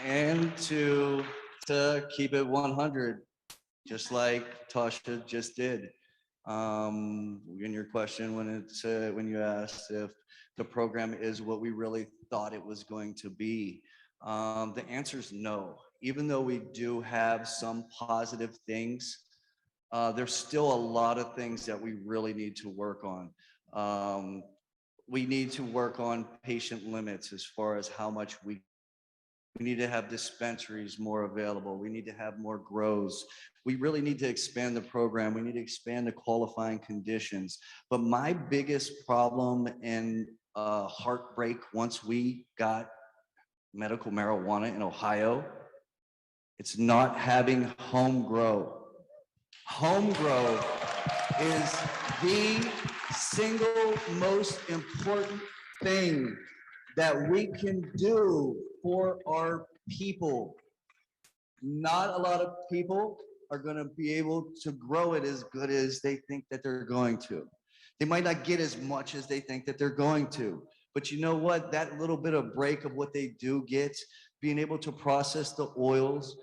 And to keep it 100, just like Tasha just did. In your question, when you asked if the program is what we really thought it was going to be, the answer is no. Even though we do have some positive things, there's still a lot of things that we really need to work on. we need to work on patient limits as far as how much we need to have dispensaries more available. We need to have more grows. We really need to expand the program. We need to expand the qualifying conditions. But my biggest problem and heartbreak once we got medical marijuana in Ohio, it's not having home grow. Home grow is the single most important thing that we can do for our people. Not a lot of people are going to be able to grow it as good as they think that they're going to. They might not get as much as they think that they're going to. But you know what? That little bit of break of what they do get, being able to process the oils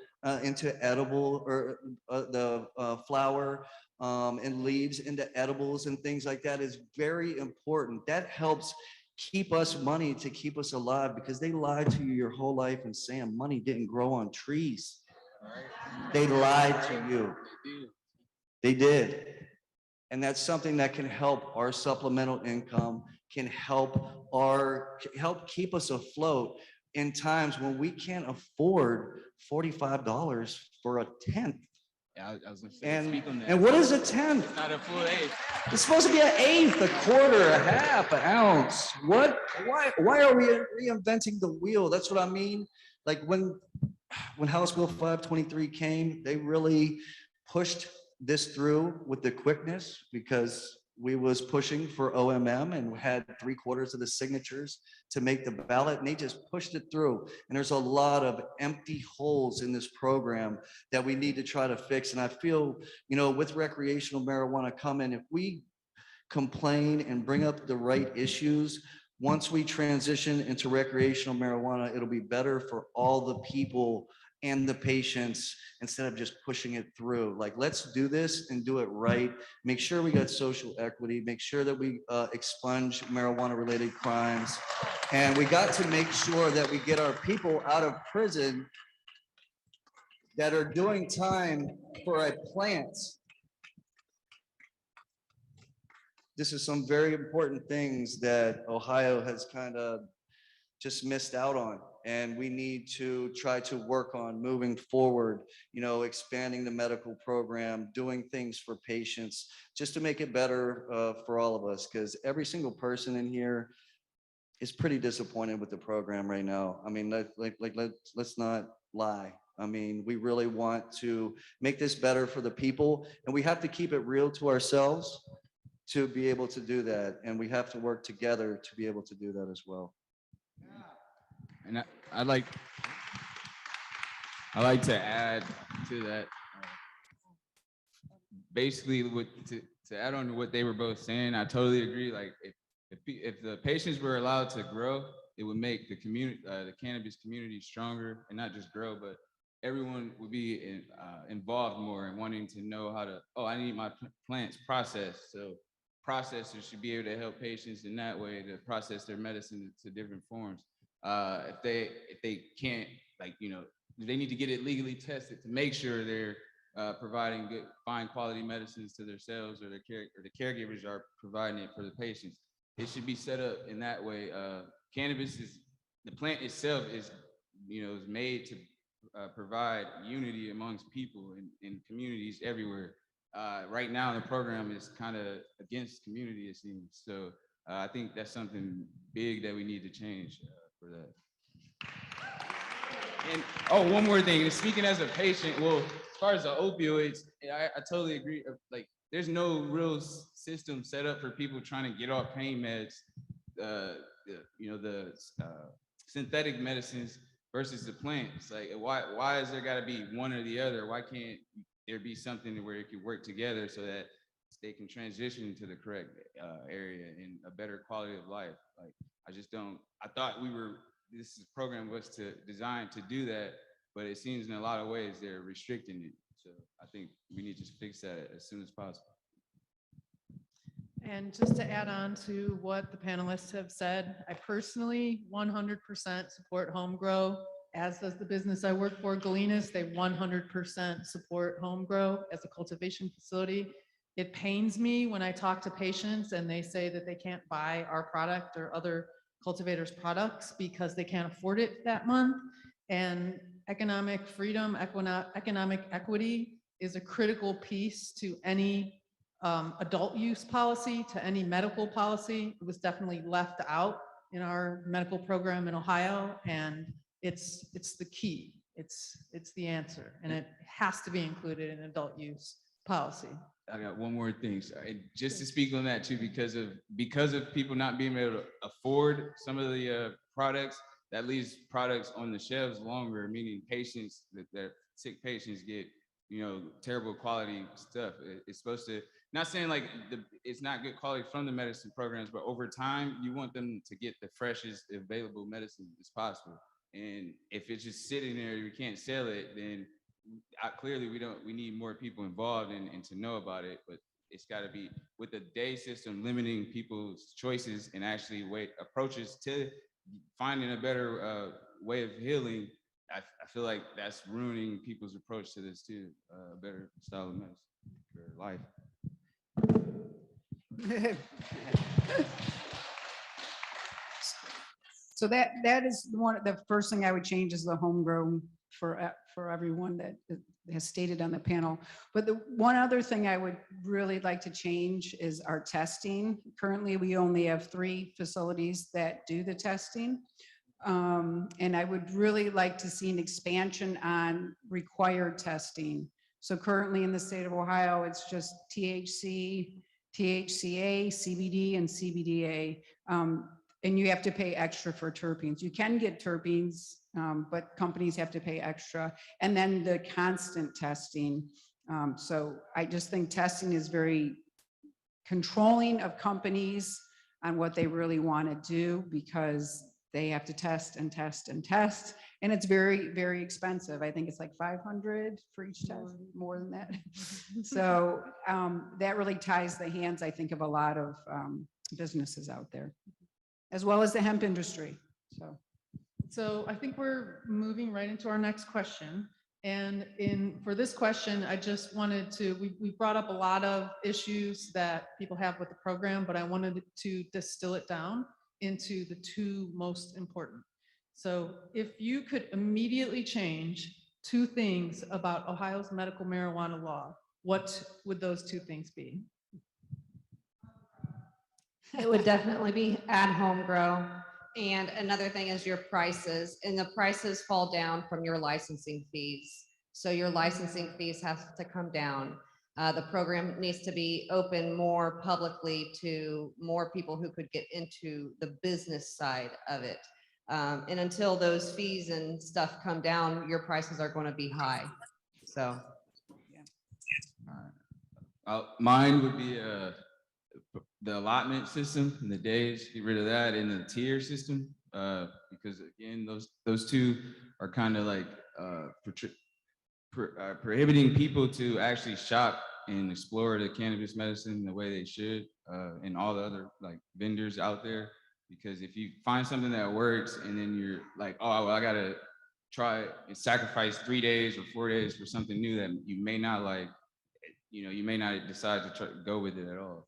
into edible, or the flower and leaves into edibles and things like that is very important. That helps keep us money, to keep us alive, because they lied to you your whole life and saying money didn't grow on trees. They lied to you. They did. And that's something that can help our supplemental income, can help keep us afloat in times when we can't afford $45 for a tenth. Yeah, I was gonna say, speak on that. And what is a tenth? It's not a full eighth. It's supposed to be an eighth, a quarter, a half, an ounce. What? Why are we reinventing the wheel? That's what I mean. Like when House Bill 523 came, they really pushed this through with the quickness, because we was pushing for OMM and had 3/4 of the signatures to make the ballot, and they just pushed it through. And there's a lot of empty holes in this program that we need to try to fix. And I feel, you know, with recreational marijuana coming, if we complain and bring up the right issues, once we transition into recreational marijuana, it'll be better for all the people and the patients, instead of just pushing it through. Like, let's do this and do it right. Make sure we got social equity, make sure that we expunge marijuana related crimes. And we got to make sure that we get our people out of prison that are doing time for a plant. This is some very important things that Ohio has kind of just missed out on, and we need to try to work on moving forward, you know, expanding the medical program, doing things for patients, just to make it better for all of us, because every single person in here is pretty disappointed with the program right now. I mean, let's not lie. I mean, we really want to make this better for the people, and we have to keep it real to ourselves to be able to do that, and we have to work together to be able to do that as well. And I'd like to add to that, basically, to add on to what they were both saying. I totally agree. Like, if the patients were allowed to grow, it would make the community, the cannabis community, stronger, and not just grow, but everyone would be involved more in wanting to know how to. Oh, I need my plants processed. So processors should be able to help patients in that way to process their medicine to different forms. If they can't, like, you know, they need to get it legally tested to make sure they're providing good, fine quality medicines to themselves, or the caregivers are providing it for the patients. It should be set up in that way. Cannabis is, the plant itself is, you know, is made to provide unity amongst people in communities everywhere. Right now, the program is kind of against community, it seems. So I think that's something big that we need to change for that. And oh, one more thing. Speaking as a patient, well, as far as the opioids, I totally agree. Like, there's no real system set up for people trying to get off pain meds. You know, the synthetic medicines versus the plants. Like, why is there got to be one or the other? Why can't there be something where it could work together so that they can transition to the correct area and a better quality of life? Like, I just don't. I thought this program was designed to do that, but it seems in a lot of ways they're restricting it. So I think we need to fix that as soon as possible. And just to add on to what the panelists have said, I personally 100% support home grow, as does the business I work for, Galenas. They 100% support home grow as a cultivation facility. It pains me when I talk to patients and they say that they can't buy our product or other cultivators' products because they can't afford it that month. And economic freedom, economic equity is a critical piece to any adult use policy, to any medical policy. It was definitely left out in our medical program in Ohio, and it's the key. It's the answer, and it has to be included in adult use policy. I got one more thing. So, and just to speak on that too, because of people not being able to afford some of the products, that leaves products on the shelves longer, meaning patients that sick patients get, you know, terrible quality stuff. It's supposed to, not saying like it's not good quality from the medicine programs, but over time you want them to get the freshest available medicine as possible. And if it's just sitting there, we can't sell it, then clearly we need more people involved and to know about it. But it's got to be with the day system limiting people's choices and actually approaches to finding a better way of healing. I feel like that's ruining people's approach to this too, a better style of medicine for life. So that is the first thing I would change is the homegrown for everyone that has stated on the panel. But the one other thing I would really like to change is our testing. Currently, we only have 3 facilities that do the testing. And I would really like to see an expansion on required testing. So currently in the state of Ohio, it's just THC, THCA, CBD, and CBDA. And you have to pay extra for terpenes. You can get terpenes, but companies have to pay extra. And then the constant testing. So I just think testing is very controlling of companies on what they really want to do, because they have to test and test and test. And it's very, very expensive. I think it's like $500 for each test, more than that. So that really ties the hands, I think, of a lot of businesses out there, as well as the hemp industry. So I think we're moving right into our next question. And for this question, I just wanted to, we brought up a lot of issues that people have with the program, but I wanted to distill it down into the 2 most important. So if you could immediately change 2 things about Ohio's medical marijuana law, what would those 2 things be? It would definitely be at home grow. And another thing is your prices, and the prices fall down from your licensing fees. So your licensing fees have to come down. The program needs to be open more publicly to more people who could get into the business side of it. And until those fees and stuff come down, your prices are going to be high. So. Mine would be the allotment system and the days, get rid of that, and the tier system, because again, those 2 are kind of like prohibiting people to actually shop and explore the cannabis medicine the way they should, and all the other like vendors out there. Because if you find something that works and then you're like, oh, well, I gotta try and sacrifice 3 days or 4 days for something new that you may not like, you know, you may not decide to go with it at all.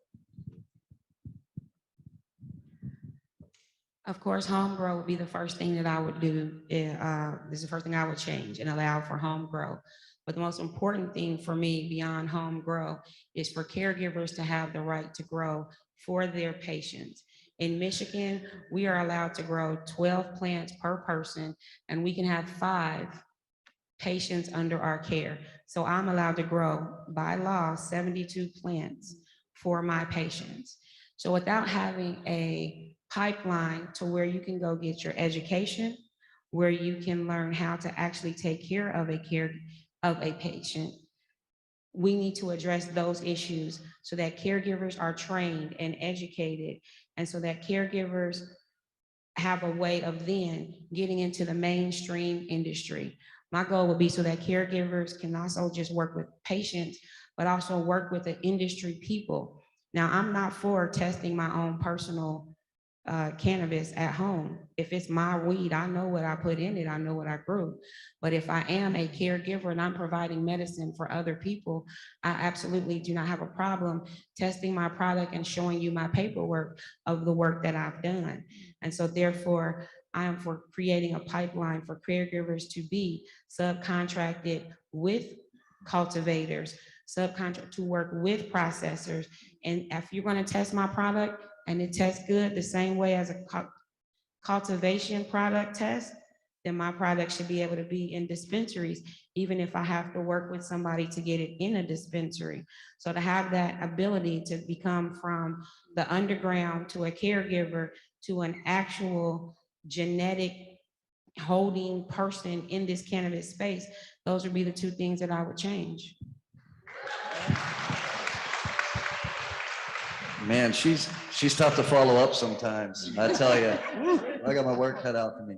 Of course, home grow would be the first thing that I would do. This is the first thing I would change and allow for home grow. But the most important thing for me beyond home grow is for caregivers to have the right to grow for their patients. In Michigan, we are allowed to grow 12 plants per person, and we can have 5 patients under our care. So I'm allowed to grow by law 72 plants for my patients. So without having a pipeline to where you can go get your education, where you can learn how to actually take care of a patient, we need to address those issues so that caregivers are trained and educated, and so that caregivers have a way of then getting into the mainstream industry. My goal would be so that caregivers can also just work with patients, but also work with the industry people. Now, I'm not for testing my own personal cannabis at home. If it's my weed, I know what I put in it, I know what I grew. But if I am a caregiver and I'm providing medicine for other people, I absolutely do not have a problem testing my product and showing you my paperwork of the work that I've done. And so therefore, I am for creating a pipeline for caregivers to be subcontracted with cultivators, subcontract to work with processors. And if you're going to test my product and it tests good the same way as a cultivation product test, then my product should be able to be in dispensaries, even if I have to work with somebody to get it in a dispensary. So to have that ability to become from the underground to a caregiver to an actual genetic holding person in this cannabis space, those would be the two things that I would change. Man, she's tough to follow up sometimes. I tell you, I got my work cut out for me.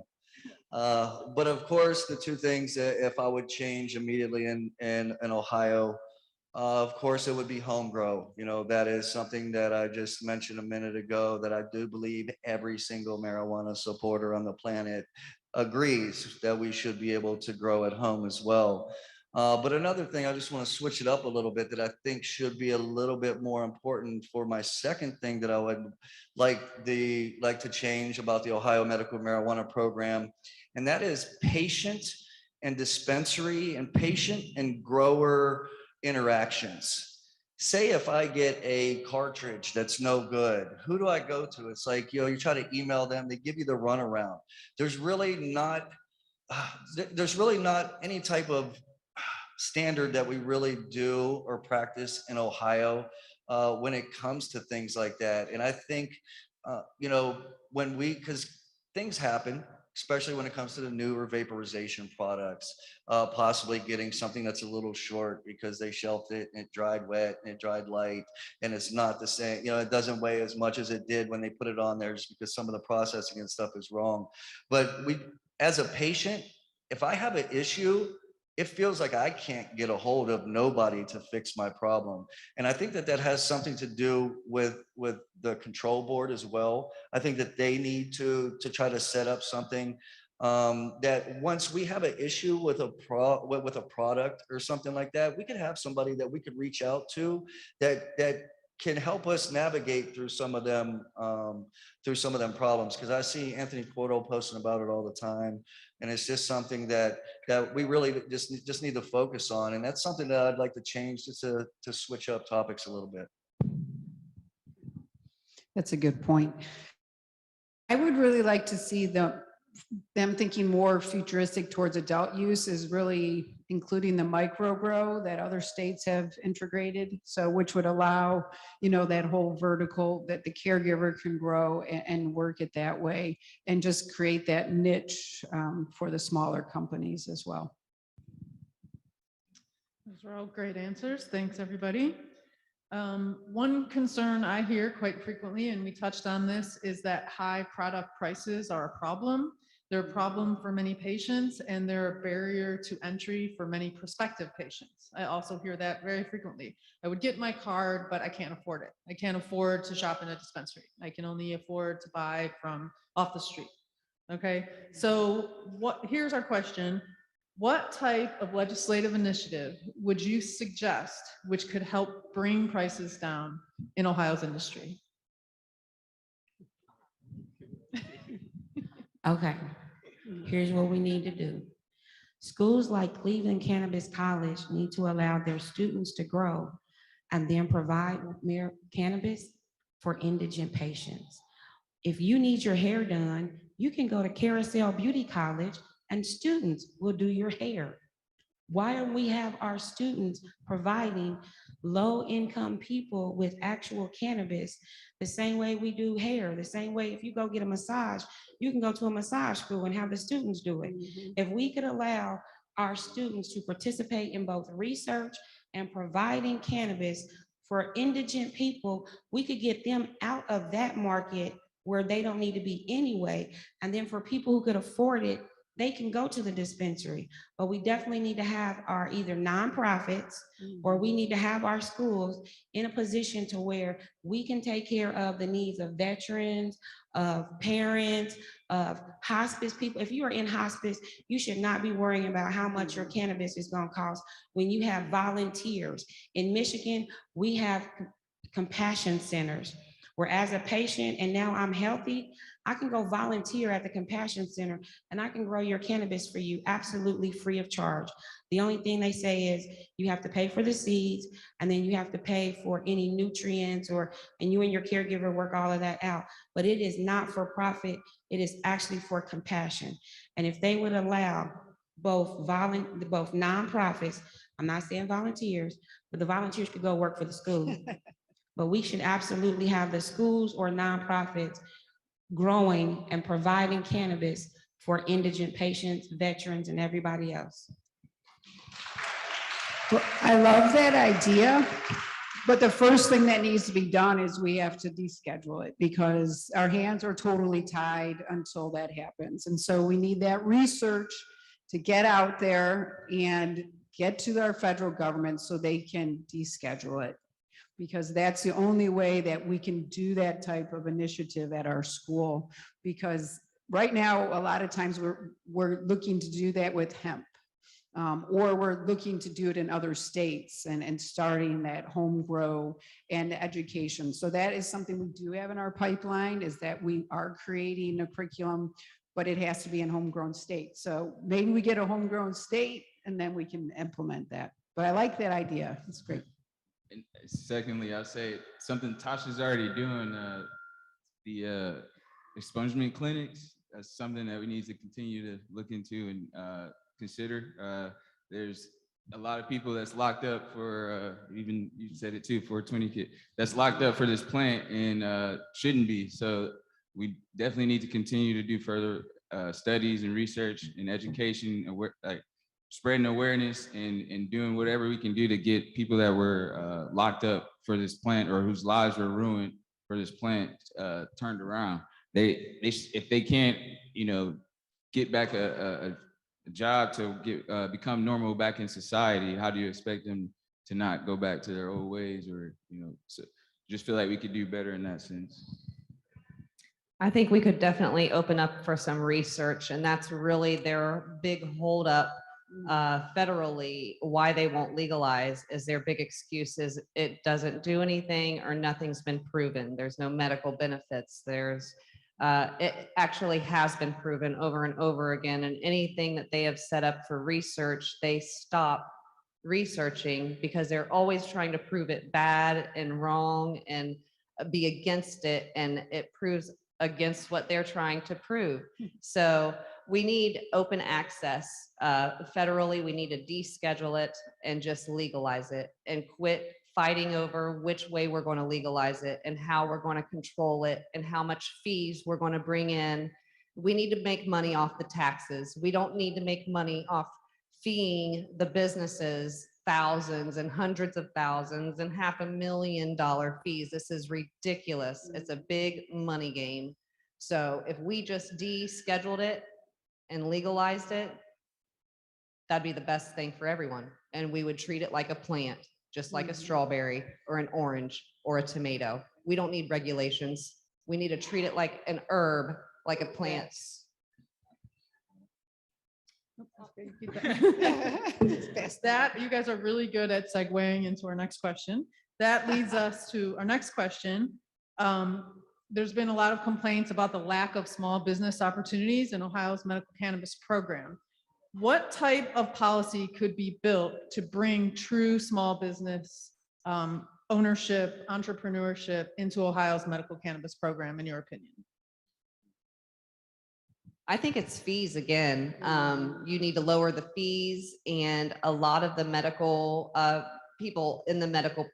But of course, the two things that if I would change immediately in Ohio, of course, it would be home grow. You know, that is something that I just mentioned a minute ago, that I do believe every single marijuana supporter on the planet agrees that we should be able to grow at home as well. But another thing, I just want to switch it up a little bit that I think should be a little bit more important for my second thing that I would like to change about the Ohio Medical Marijuana Program, and that is patient and dispensary and patient and grower interactions. Say if I get a cartridge that's no good, who do I go to? It's like, you know, you try to email them, they give you the runaround. There's really not any type of standard that we really do or practice in Ohio when it comes to things like that. And I think, you know, because things happen, especially when it comes to the newer vaporization products, possibly getting something that's a little short because they shelved it and it dried wet and it dried light and it's not the same, you know, it doesn't weigh as much as it did when they put it on there just because some of the processing and stuff is wrong. But as a patient, if I have an issue, it feels like I can't get a hold of nobody to fix my problem. And I think that that has something to do with the control board as well. I think that they need to try to set up something that once we have an issue with a product or something like that, we could have somebody that we could reach out to that can help us navigate through some of them problems. Because I see Anthony Porto posting about it all the time, and it's just something that we really just need to focus on, and that's something that I'd like to change just to switch up topics a little bit. That's a good point. I would really like to see them thinking more futuristic towards adult use, is really including the micro grow that other states have integrated. So which would allow, you know, that whole vertical that the caregiver can grow and work it that way, and just create that niche for the smaller companies as well. Those are all great answers. Thanks, everybody. One concern I hear quite frequently, and we touched on this, is that high product prices are a problem. They're a problem for many patients, and they're a barrier to entry for many prospective patients. I also hear that very frequently. I would get my card, but I can't afford it. I can't afford to shop in a dispensary. I can only afford to buy from off the street. Okay, so here's our question. What type of legislative initiative would you suggest which could help bring prices down in Ohio's industry? Okay, here's what we need to do. Schools like Cleveland Cannabis College need to allow their students to grow and then provide cannabis for indigent patients. If you need your hair done, you can go to Carousel Beauty College and students will do your hair. Why don't we have our students providing low-income people with actual cannabis the same way we do hair, the same way if you go get a massage, you can go to a massage school and have the students do it. If we could allow our students to participate in both research and providing cannabis for indigent people, we could get them out of that market where they don't need to be anyway. And then for people who could afford it, they can go to the dispensary, but we definitely need to have our either nonprofits or we need to have our schools in a position to where we can take care of the needs of veterans, of parents, of hospice people. If you are in hospice, you should not be worrying about how much your cannabis is going to cost when you have volunteers. In Michigan, we have compassion centers where as a patient and now I'm healthy, I can go volunteer at the compassion center and I can grow your cannabis for you absolutely free of charge. The only thing they say is you have to pay for the seeds and then you have to pay for any nutrients and you and your caregiver work all of that out. But it is not for profit. It is actually for compassion. And if they would allow both nonprofits, I'm not saying volunteers, but the volunteers could go work for the school. But we should absolutely have the schools or nonprofits growing and providing cannabis for indigent patients, veterans, and everybody else. Well, I love that idea, but the first thing that needs to be done is we have to deschedule it because our hands are totally tied until that happens. And so we need that research to get out there and get to our federal government so they can deschedule it, because that's the only way that we can do that type of initiative at our school. Because right now, a lot of times we're looking to do that with hemp, or we're looking to do it in other states and starting that home grow and education. So that is something we do have in our pipeline, is that we are creating a curriculum, but it has to be in homegrown state. So maybe we get a homegrown state and then we can implement that. But I like that idea. It's great. And secondly, I'll say something Tasha's already doing, the expungement clinics. That's something that we need to continue to look into and consider. There's a lot of people that's locked up for, even you said it too, 420 kid, that's locked up for this plant and shouldn't be. So we definitely need to continue to do further studies and research and education, and like spreading awareness and doing whatever we can do to get people that were locked up for this plant or whose lives were ruined for this plant turned around. If they can't, get back a job to become normal back in society, how do you expect them to not go back to their old ways? Or so just feel like we could do better in that sense. I think we could definitely open up for some research, and that's really their big holdup federally. Why they won't legalize is their big excuse is it doesn't do anything or nothing's been proven. There's no medical benefits. It actually has been proven over and over again, and anything that they have set up for research, they stop researching because they're always trying to prove it bad and wrong and be against it, and it proves against what they're trying to prove. So we need open access federally. We need to deschedule it and just legalize it and quit fighting over which way we're going to legalize it and how we're going to control it and how much fees we're going to bring in. We need to make money off the taxes. We don't need to make money off feeing the businesses thousands and hundreds of thousands and $500,000 fees. This is ridiculous. It's a big money game. So if we just descheduled it and legalized it, that'd be the best thing for everyone. And we would treat it like a plant, just like a strawberry or an orange or a tomato. We don't need regulations. We need to treat it like an herb, like a plant. That, you guys are really good at segueing into our next question. That leads us to our next question. There's been a lot of complaints about the lack of small business opportunities in Ohio's medical cannabis program. What type of policy could be built to bring true small business ownership, entrepreneurship into Ohio's medical cannabis program, in your opinion? I think it's fees again. You need to lower the fees, and a lot of the medical people in the medical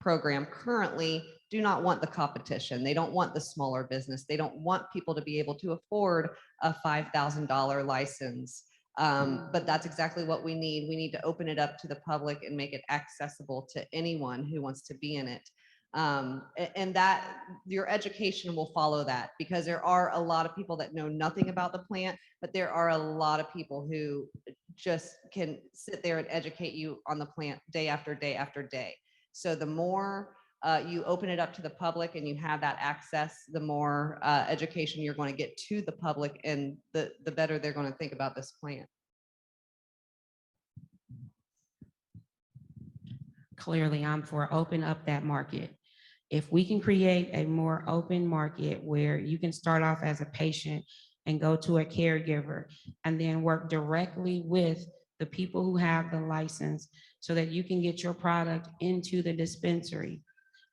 program currently do not want the competition. They don't want the smaller business. They don't want people to be able to afford a $5,000 license. But that's exactly what we need. We need to open it up to the public and make it accessible to anyone who wants to be in it. And that your education will follow that, because there are a lot of people that know nothing about the plant, but there are a lot of people who just can sit there and educate you on the plant day after day after day. So the more you open it up to the public and you have that access, the more education you're going to get to the public, and the better they're going to think about this plant. Clearly, I'm for open up that market. If we can create a more open market where you can start off as a patient and go to a caregiver and then work directly with the people who have the license so that you can get your product into the dispensary.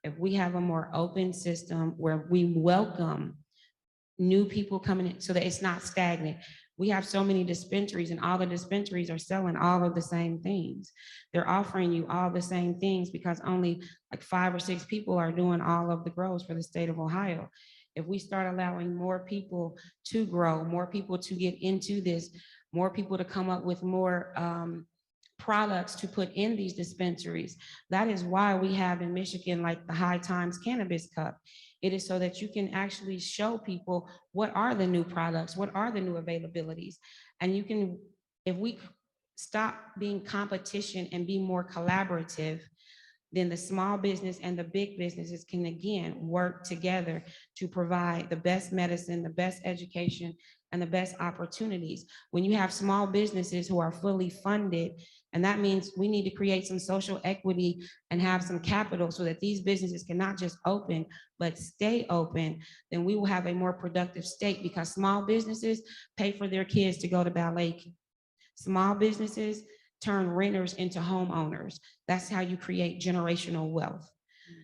If we have a more open system where we welcome new people coming in so that it's not stagnant. We have so many dispensaries, and all the dispensaries are selling all of the same things. They're offering you all the same things because only like 5 or 6 people are doing all of the grows for the state of Ohio. If we start allowing more people to grow, more people to get into this, more people to come up with more products to put in these dispensaries. That is why we have in Michigan like the High Times Cannabis Cup. It is so that you can actually show people what are the new products, what are the new availabilities. And you can, if we stop being competition and be more collaborative, then the small business and the big businesses can again work together to provide the best medicine, the best education, and the best opportunities. When you have small businesses who are fully funded, and that means we need to create some social equity and have some capital so that these businesses can not just open, but stay open, then we will have a more productive state, because small businesses pay for their kids to go to ballet. Small businesses turn renters into homeowners. That's how you create generational wealth.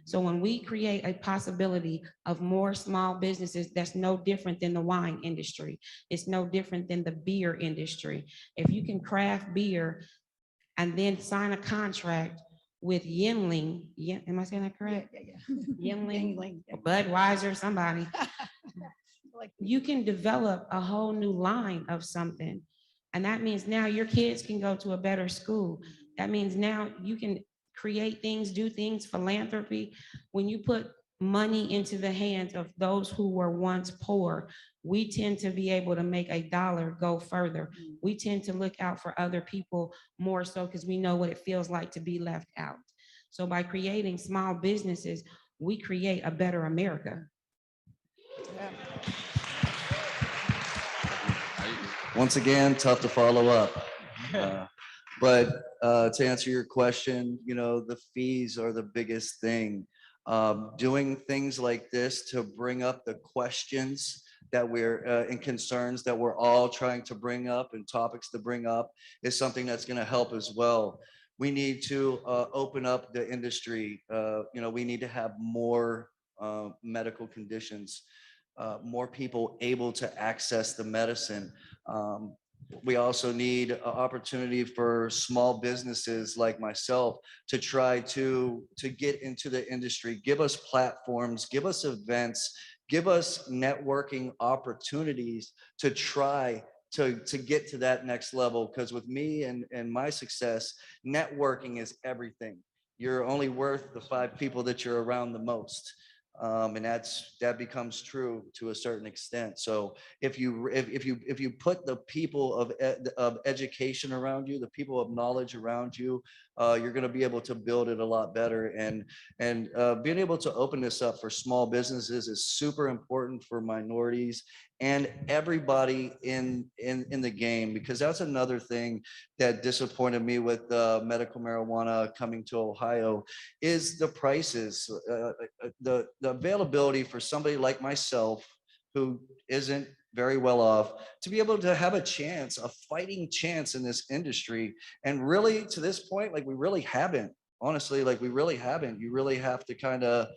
So when we create a possibility of more small businesses, that's no different than the wine industry. It's no different than the beer industry. If you can craft beer and then sign a contract with Yuengling, am I saying that correct? Yeah. Yuengling, Budweiser, somebody. You can develop a whole new line of something. And that means now your kids can go to a better school. That means now you can create things, do things, philanthropy. When you put money into the hands of those who were once poor, we tend to be able to make a dollar go further. We tend to look out for other people more so because we know what it feels like to be left out. So by creating small businesses, we create a better America. Yeah. Once again, tough to follow up. But to answer your question, you know, the fees are the biggest thing. Doing things like this to bring up the questions that we're and concerns that we're all trying to bring up and topics to bring up is something that's going to help as well. We need to open up the industry. You know, we need to have more medical conditions, more people able to access the medicine. We also need an opportunity for small businesses like myself to try to get into the industry, give us platforms, give us events, give us networking opportunities to try to get to that next level. Because with me and my success, networking is everything. You're only worth the 5 people that you're around the most. And that becomes true to a certain extent. So if you put the people of education around you, the people of knowledge around you, you're going to be able to build it a lot better. And being able to open this up for small businesses is super important for minorities and everybody in the game, because that's another thing that disappointed me with medical marijuana coming to Ohio is the prices, the availability for somebody like myself who isn't very well off to be able to have a chance, a fighting chance in this industry. And really to this point, like we really haven't, honestly, like we really haven't. You really have to kind of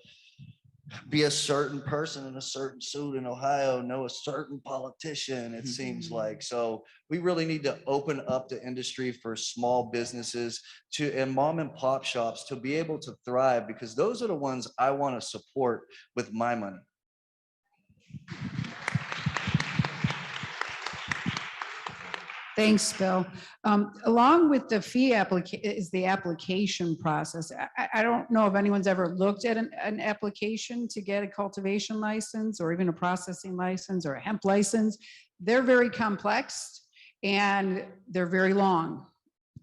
be a certain person in a certain suit in Ohio, know a certain politician, it seems like. So we really need to open up the industry for small businesses and mom and pop shops to be able to thrive, because those are the ones I want to support with my money. Thanks, Bill. Along with the fee application is the application process. I don't know if anyone's ever looked at an application to get a cultivation license or even a processing license or a hemp license. They're very complex and they're very long.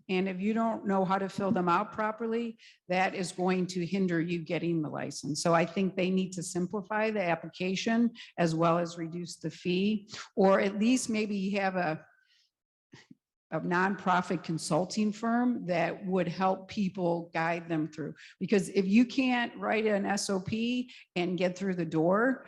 And if you don't know how to fill them out properly, that is going to hinder you getting the license. So I think they need to simplify the application as well as reduce the fee, or at least maybe have a nonprofit consulting firm that would help people guide them through. Because if you can't write an SOP and get through the door,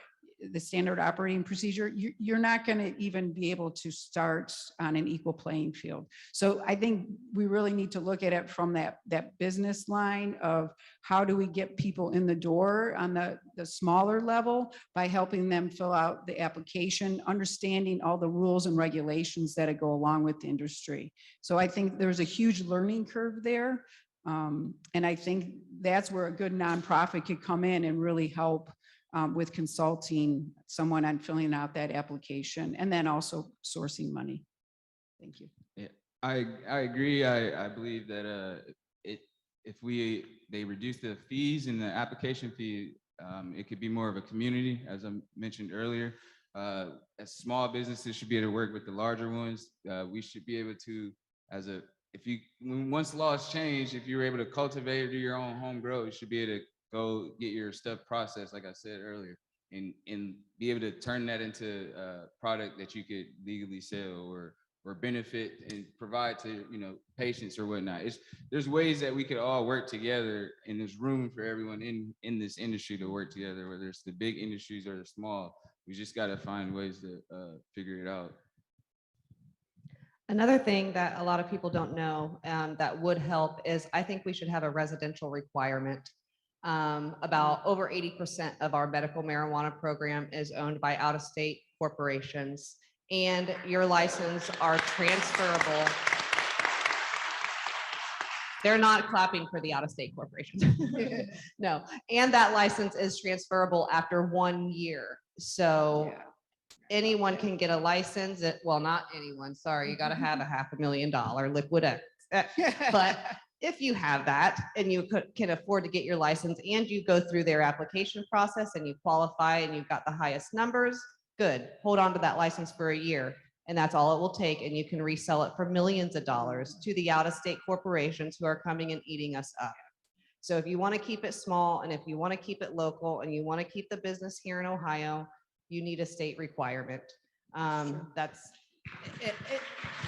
the standard operating procedure, you're not going to even be able to start on an equal playing field. So I think we really need to look at it from that business line of how do we get people in the door on the smaller level by helping them fill out the application, understanding all the rules and regulations that go along with the industry. So I think there's a huge learning curve there. And I think that's where a good nonprofit could come in and really help with consulting someone on filling out that application and then also sourcing money. Thank you. Yeah, I agree. I believe that if they reduce the fees and the application fee, it could be more of a community, as I mentioned earlier. As small businesses should be able to work with the larger ones. We should be able to, once laws change, if you're able to cultivate or do your own home grow, you should be able to go get your stuff processed, like I said earlier, and be able to turn that into a product that you could legally sell or benefit and provide to patients or whatnot. There's ways that we could all work together, and there's room for everyone in this industry to work together, whether it's the big industries or the small. We just got to find ways to figure it out. Another thing that a lot of people don't know that would help is I think we should have a residential requirement. About over 80% of our medical marijuana program is owned by out-of-state corporations, and your license are transferable. They're not clapping for the out-of-state corporations. No, and that license is transferable after 1 year. So anyone can get a license. Well, not anyone, sorry, you got to have a $500,000 liquid X. But if you have that and you can afford to get your license and you go through their application process and you qualify and you've got the highest numbers, good. Hold on to that license for a year, and that's all it will take, and you can resell it for millions of dollars to the out-of-state corporations who are coming and eating us up. So if you want to keep it small and if you want to keep it local and you want to keep the business here in Ohio, you need a state requirement. That's it.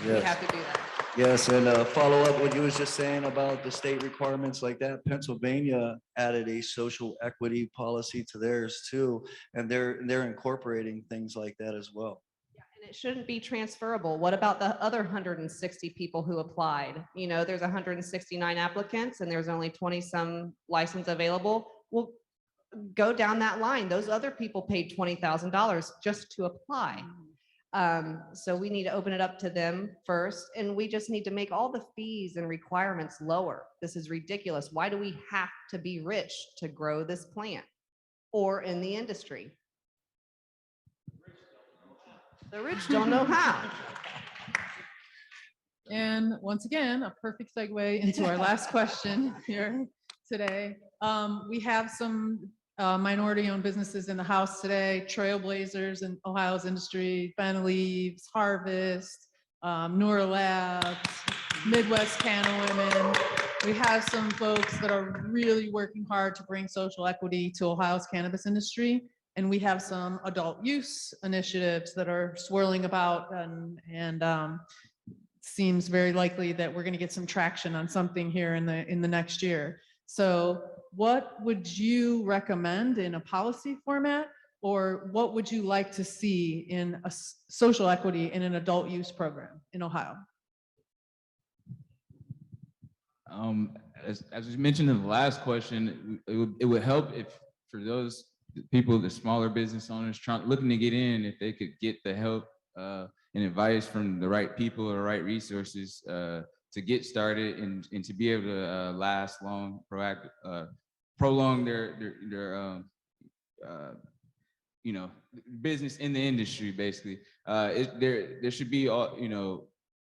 We have to do that. Yes, and follow up what you was just saying about the state requirements like that. Pennsylvania added a social equity policy to theirs too, and they're incorporating things like that as well. Yeah, and it shouldn't be transferable. What about the other 160 people who applied? There's 169 applicants and there's only 20-some license available. Well, go down that line. Those other people paid $20,000 just to apply. So we need to open it up to them first, and we just need to make all the fees and requirements lower. This is ridiculous. Why do we have to be rich to grow this plant or in the industry? The rich don't know how. And once again, a perfect segue into our last question here today. We have some minority-owned businesses in the house today: Trailblazers in Ohio's industry, Beneleaves, Harvest, Neura Labs, Midwest Canna Women. We have some folks that are really working hard to bring social equity to Ohio's cannabis industry, and we have some adult use initiatives that are swirling about, and seems very likely that we're going to get some traction on something here in the next year. So what would you recommend in a policy format, or what would you like to see in a social equity in an adult use program in Ohio? As was mentioned in the last question, it would help if for those people, the smaller business owners looking to get in, if they could get the help and advice from the right people or the right resources to get started and to be able to last long, prolong their business in the industry. Basically, there should be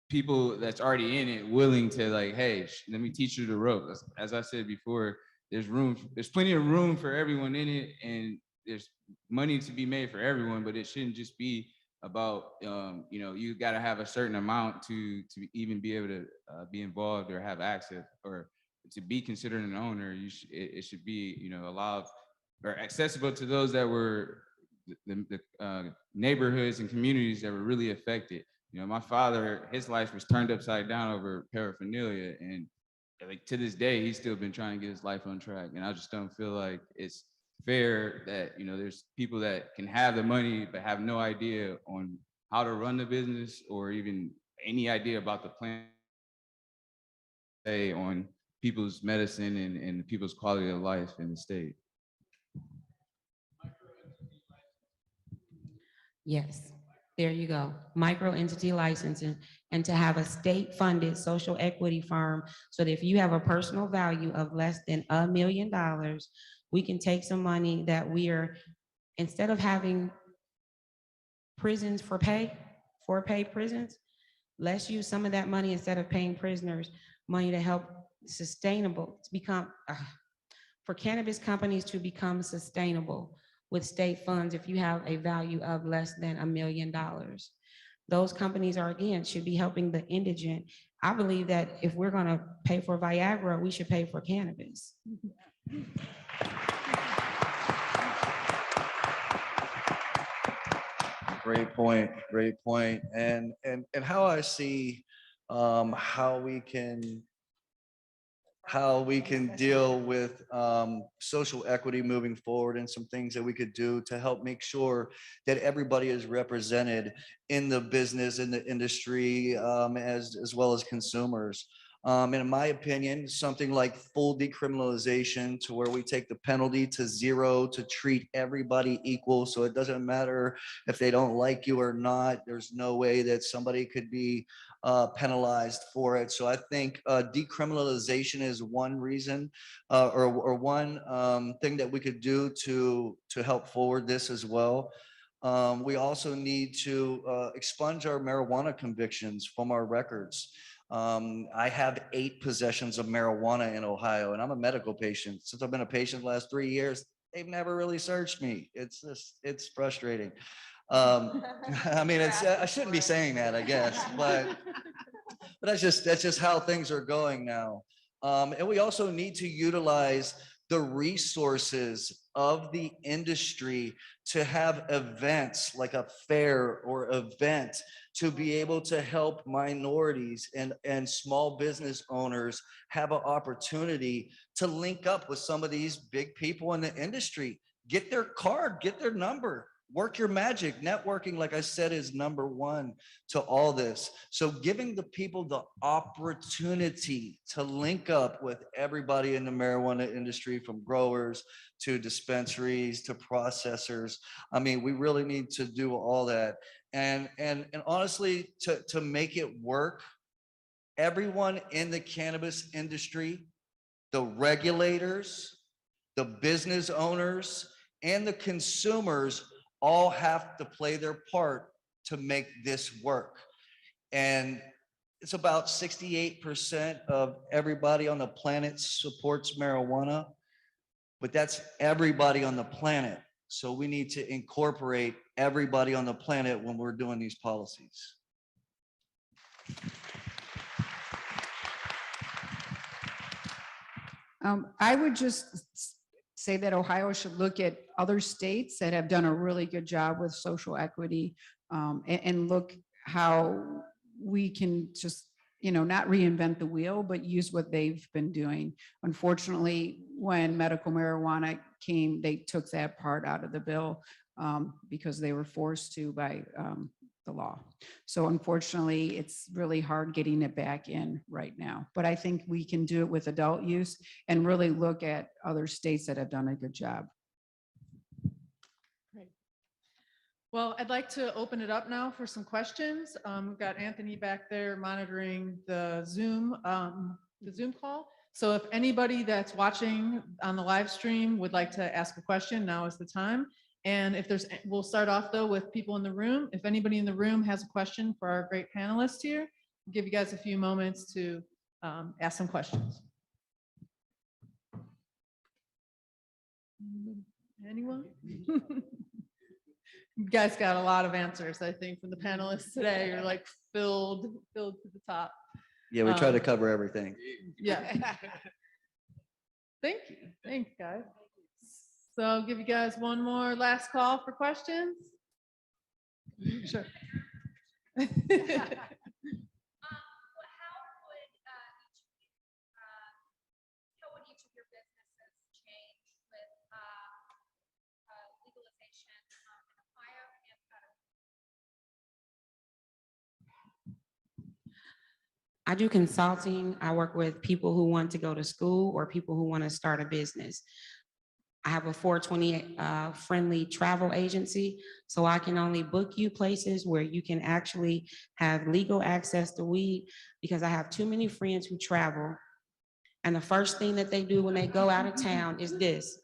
people that's already in it willing to like, hey, let me teach you the ropes. As I said before, there's plenty of room for everyone in it, and there's money to be made for everyone, but it shouldn't just be about, you got to have a certain amount to even be able to be involved or have access or to be considered an owner. It should be, allowed or accessible to those that were the neighborhoods and communities that were really affected. My father, his life was turned upside down over paraphernalia, and like to this day, he's still been trying to get his life on track. And I just don't feel like it's fair that, there's people that can have the money but have no idea on how to run the business or even any idea about the plan on people's medicine and people's quality of life in the state. Yes, there you go. Micro entity licensing, and to have a state-funded social equity firm so that if you have a personal value of less than $1 million, we can take some money that we are, instead of having prisons for pay prisons, let's use some of that money instead of paying prisoners, money to help sustainable, to become, for cannabis companies to become sustainable with state funds if you have a value of less than $1 million. Those companies are, again, should be helping the indigent. I believe that if we're gonna pay for Viagra, we should pay for cannabis. Great point, great point. And how I see how we can deal with social equity moving forward, and some things that we could do to help make sure that everybody is represented in the business, in the industry, as well as consumers. And in my opinion, something like full decriminalization, to where we take the penalty to zero, to treat everybody equal. So it doesn't matter if they don't like you or not. There's no way that somebody could be penalized for it. So I think decriminalization is one reason or one thing that we could do to help forward this as well. We also need to expunge our marijuana convictions from our records. I have 8 possessions of marijuana in Ohio, and I'm a medical patient. Since I've been a patient the last 3 years, they've never really searched me. It's frustrating. I mean, I shouldn't be saying that, I guess, but that's just how things are going now. And we also need to utilize the resources of the industry to have events like a fair or event to be able to help minorities and small business owners have an opportunity to link up with some of these big people in the industry. Get their card, get their number, work your magic. Networking, like I said, is number one to all this. So giving the people the opportunity to link up with everybody in the marijuana industry, from growers to dispensaries to processors. I mean, we really need to do all that. And honestly, to make it work, everyone in the cannabis industry, the regulators, the business owners, and the consumers all have to play their part to make this work. And it's about 68% of everybody on the planet supports marijuana, but that's everybody on the planet. So we need to incorporate everybody on the planet when we're doing these policies. I would just say that Ohio should look at other states that have done a really good job with social equity, and look how we can just, not reinvent the wheel, but use what they've been doing. Unfortunately, when medical marijuana came, they took that part out of the bill because they were forced to by the law. So unfortunately, it's really hard getting it back in right now. But I think we can do it with adult use and really look at other states that have done a good job. Great. Well, I'd like to open it up now for some questions. We've got Anthony back there monitoring the Zoom call. So if anybody that's watching on the live stream would like to ask a question, now is the time. And if we'll start off though with people in the room. If anybody in the room has a question for our great panelists here, give you guys a few moments to ask some questions. Anyone? You guys got a lot of answers, I think, from the panelists today. You're like filled to the top. Yeah, we try to Um, cover everything. Yeah. Thank you, guys. So I'll give you guys one more last call for questions. Sure. I do consulting. I work with people who want to go to school or people who want to start a business. I have a 420 friendly travel agency, so I can only book you places where you can actually have legal access to weed, because I have too many friends who travel. And the first thing that they do when they go out of town is this.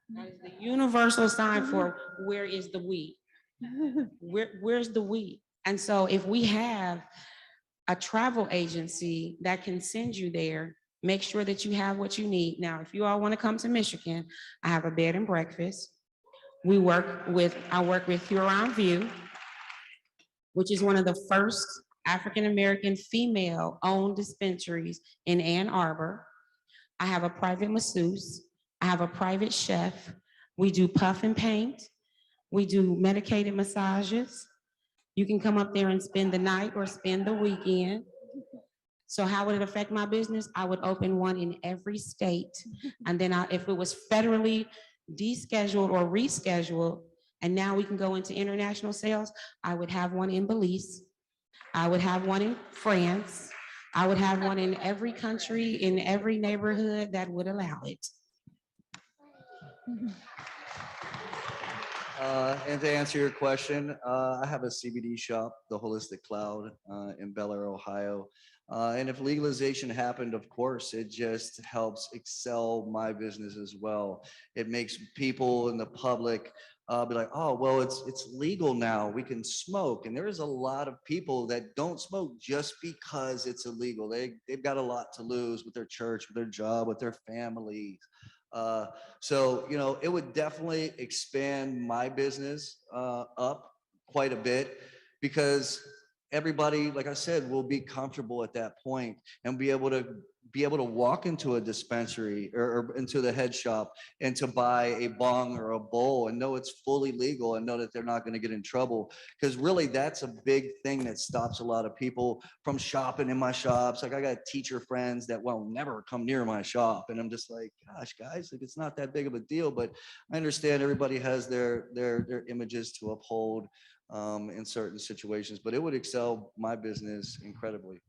That is the universal sign for where is the weed? Where's the weed? And so if we have a travel agency that can send you there, make sure that you have what you need. Now, if you all want to come to Michigan, I have a bed and breakfast. I work with Huron View, which is one of the first African-American female-owned dispensaries in Ann Arbor. I have a private masseuse. I have a private chef. We do puff and paint. We do medicated massages. You can come up there and spend the night or spend the weekend. So how would it affect my business? I would open one in every state. And then if it was federally descheduled or rescheduled, and now we can go into international sales, I would have one in Belize. I would have one in France. I would have one in every country, in every neighborhood that would allow it. And to answer your question, I have a CBD shop, the Holistic Cloud, in Bel Air, Ohio. And if legalization happened, of course, it just helps excel my business as well. It makes people in the public be like, oh, well, it's legal now. We can smoke. And there is a lot of people that don't smoke just because it's illegal. They've got a lot to lose with their church, with their job, with their families. So, you know, it would definitely expand my business up quite a bit, because everybody, like I said, will be comfortable at that point and be able to walk into a dispensary or into the head shop and to buy a bong or a bowl and know it's fully legal and know that they're not going to get in trouble. Because really, that's a big thing that stops a lot of people from shopping in my shops. Like, I got teacher friends that will never come near my shop, and I'm just like, gosh, guys, like, it's not that big of a deal. But I understand everybody has their images to uphold in certain situations, but it would excel my business incredibly.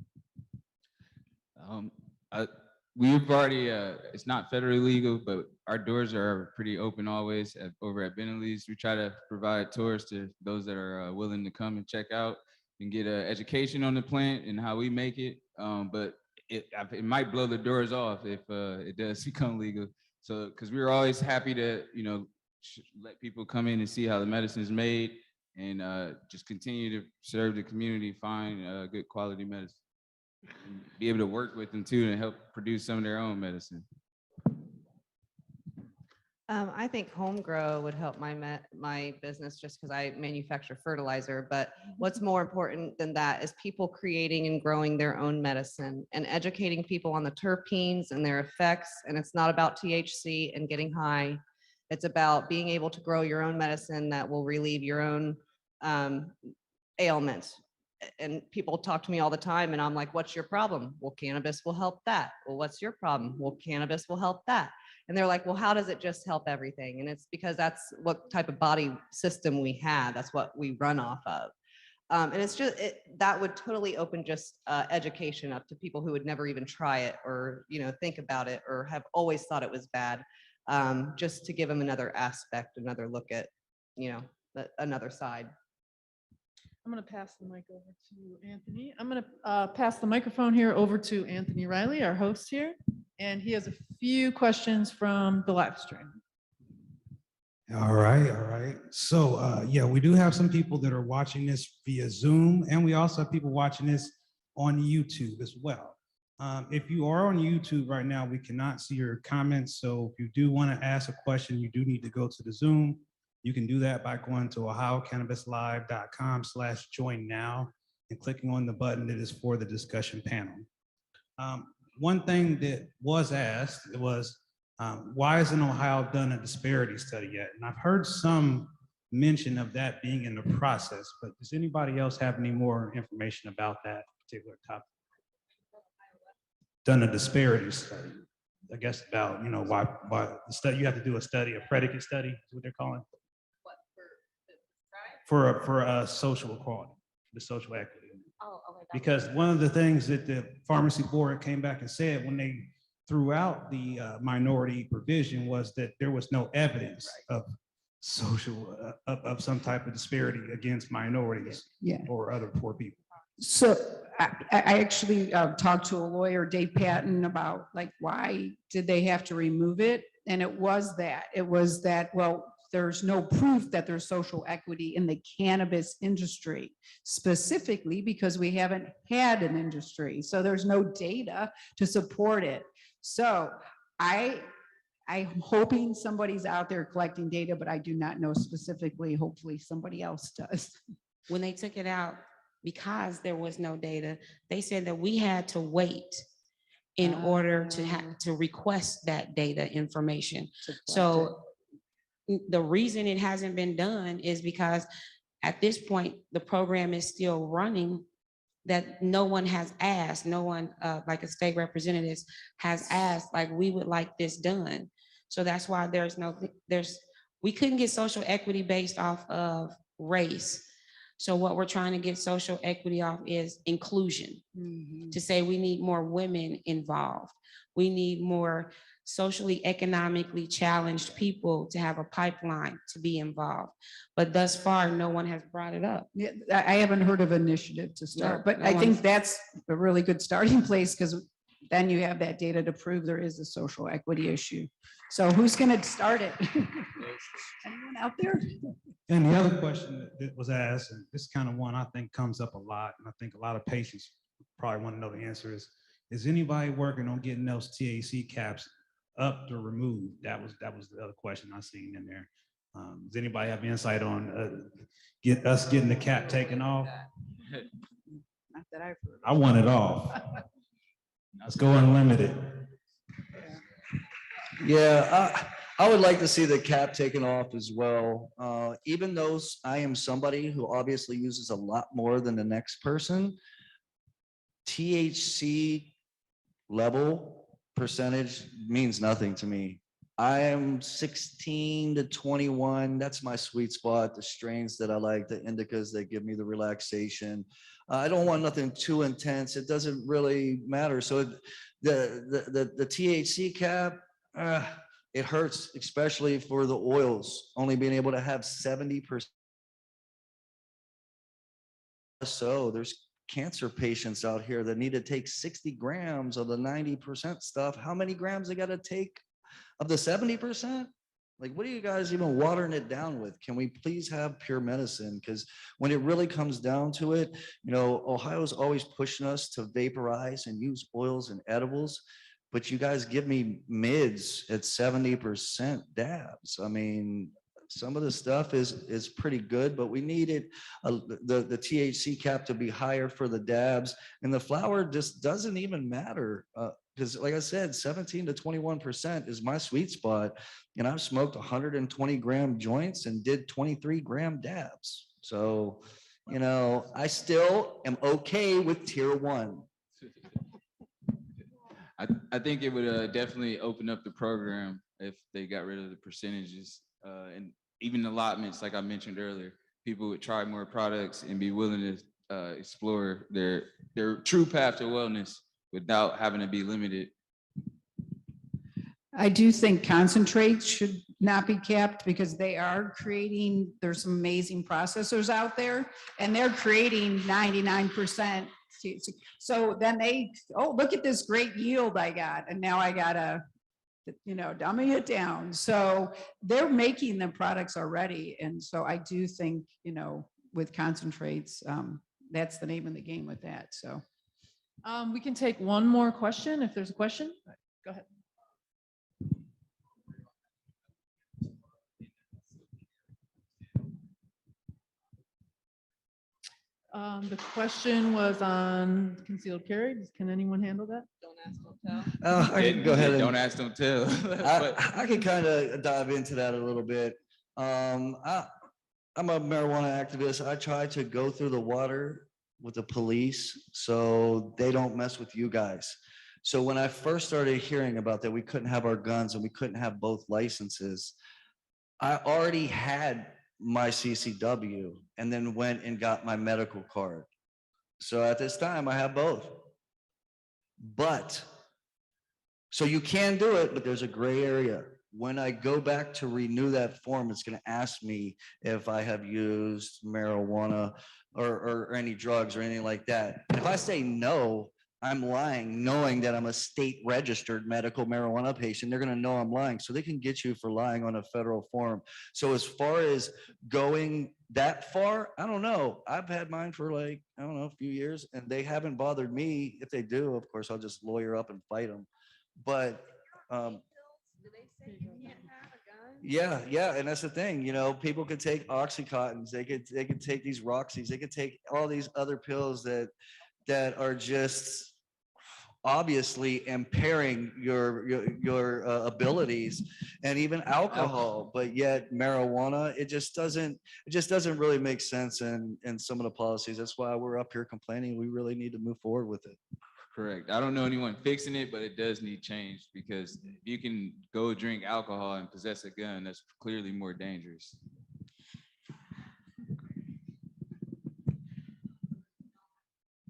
We've already, it's not federally legal, but our doors are pretty open always over at Bennett Leaves. We try to provide tours to those that are willing to come and check out and get an education on the plant and how we make it. But it might blow the doors off if it does become legal. So, because we're always happy to, you know, let people come in and see how the medicine is made, and just continue to serve the community, find good quality medicine. And be able to work with them too and help produce some of their own medicine. I think home grow would help my business just because I manufacture fertilizer. But what's more important than that is people creating and growing their own medicine and educating people on the terpenes and their effects. And it's not about THC and getting high. It's about being able to grow your own medicine that will relieve your own ailments. And people talk to me all the time and I'm like, what's your problem? Well, cannabis will help that. Well, what's your problem? Well, cannabis will help that. And they're like, well, how does it just help everything? And it's because that's what type of body system we have. That's what we run off of. And it's just, that would totally open just education up to people who would never even try it or, you know, think about it or have always thought it was bad, just to give them another aspect, another look at, you know, another side. I'm going to pass the mic over to Anthony. I'm going to pass the microphone here over to Anthony Riley, our host here, and he has a few questions from the live stream. All right. So, yeah, we do have some people that are watching this via Zoom, and we also have people watching this on YouTube as well. If you are on YouTube right now, we cannot see your comments. So if you do want to ask a question, you do need to go to the Zoom. You can do that by going to ohiocannabislive.com/join now and clicking on the button that is for the discussion panel. One thing that was asked was, why hasn't Ohio done a disparity study yet? And I've heard some mention of that being in the process, but does anybody else have any more information about that particular topic? Done a disparity study, I guess, about, why the study, you have to do a study, a predicate study, is what they're calling. For social equality, the social equity. Oh, okay. Because one of the things that the pharmacy board came back and said when they threw out the minority provision was that there was no evidence of social, of some type of disparity against minorities or other poor people. So I actually talked to a lawyer, Dave Patton, about like, why did they have to remove it? And it was that, well, there's no proof that there's social equity in the cannabis industry, specifically because we haven't had an industry. So there's no data to support it. So I'm hoping somebody's out there collecting data, but I do not know specifically. Hopefully somebody else does. When they took it out, because there was no data, they said that we had to wait in order to request that data information. So the reason it hasn't been done is because at this point, the program is still running, that no one has asked, no one, like a state representative has asked, like, we would like this done. So that's why we couldn't get social equity based off of race. So what we're trying to get social equity off is inclusion, to say we need more women involved. We need more socially, economically challenged people to have a pipeline to be involved. But thus far, no one has brought it up. Yeah, I haven't heard of initiative to start, but I think that's a really good starting place, because then you have that data to prove there is a social equity issue. So who's going to start it? Anyone out there? And the other question that was asked, and this kind of one I think comes up a lot, and I think a lot of patients probably want to know the answer is anybody working on getting those THC caps up or removed? That was the other question I seen in there. Does anybody have insight on us getting the cap taken off? Not that I've heard. I want it off. Let's go unlimited. Yeah, I would like to see the cap taken off as well. Even though I am somebody who obviously uses a lot more than the next person, THC level percentage means nothing to me. I am 16 to 21. That's my sweet spot. The strains that I like, the indicas that give me the relaxation. I don't want nothing too intense. It doesn't really matter. So the THC cap, it hurts, especially for the oils, only being able to have 70%. So there's cancer patients out here that need to take 60 grams of the 90% stuff. How many grams they got to take of the 70%? Like, what are you guys even watering it down with? Can we please have pure medicine? Because when it really comes down to it, Ohio's always pushing us to vaporize and use oils and edibles, but you guys give me mids at 70% dabs. I mean, some of the stuff is pretty good, but we needed the THC cap to be higher for the dabs, and the flower just doesn't even matter. Because like I said, 17 to 21% is my sweet spot. And I've smoked 120 gram joints and did 23 gram dabs. So, I still am okay with tier 1. I think it would definitely open up the program if they got rid of the percentages and even allotments, like I mentioned earlier. People would try more products and be willing to explore their true path to wellness without having to be limited. I do think concentrates should not be capped, because they are creating, there's some amazing processors out there, and they're creating 99%. So then look at this great yield I got, and now I gotta dumbing it down. So they're making the products already. And so I do think, with concentrates, that's the name of the game with that. So. We can take one more question if there's a question. Go ahead. The question was on concealed carry. Can anyone handle that? Don't ask, don't tell. I can go ahead. Don't ask, don't tell. I can kind of dive into that a little bit. I'm a marijuana activist. I try to go through the water with the police so they don't mess with you guys. So when I first started hearing about that, we couldn't have our guns and we couldn't have both licenses, I already had my CCW and then went and got my medical card. So at this time I have both. But, so you can do it, but there's a gray area. When I go back to renew that form, it's gonna ask me if I have used marijuana or any drugs or anything like that. If I say no, I'm lying, knowing that I'm a state registered medical marijuana patient. They're gonna know I'm lying. So they can get you for lying on a federal form. So as far as going that far, I don't know. I've had mine for a few years and they haven't bothered me. If they do, of course, I'll just lawyer up and fight them. But yeah, and that's the thing, people could take Oxycontins, they could take these Roxys, they could take all these other pills that are just obviously impairing your abilities, and even alcohol, but yet marijuana, it just doesn't really make sense in some of the policies. That's why we're up here complaining. We really need to move forward with it. Correct. I don't know anyone fixing it, but it does need change, because if you can go drink alcohol and possess a gun, that's clearly more dangerous.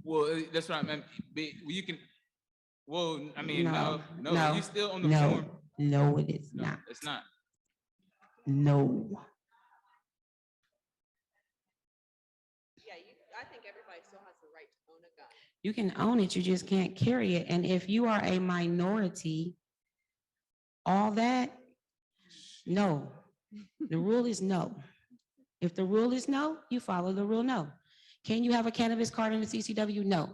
Well, that's what I meant. You can. Well, I mean, no, you still on the form. No, it is not. It's not. No. Yeah, I think everybody still has the right to own a gun. You can own it, you just can't carry it. And if you are a minority, all that, no. The rule is no. If the rule is no, you follow the rule no. Can you have a cannabis card in the CCW? No.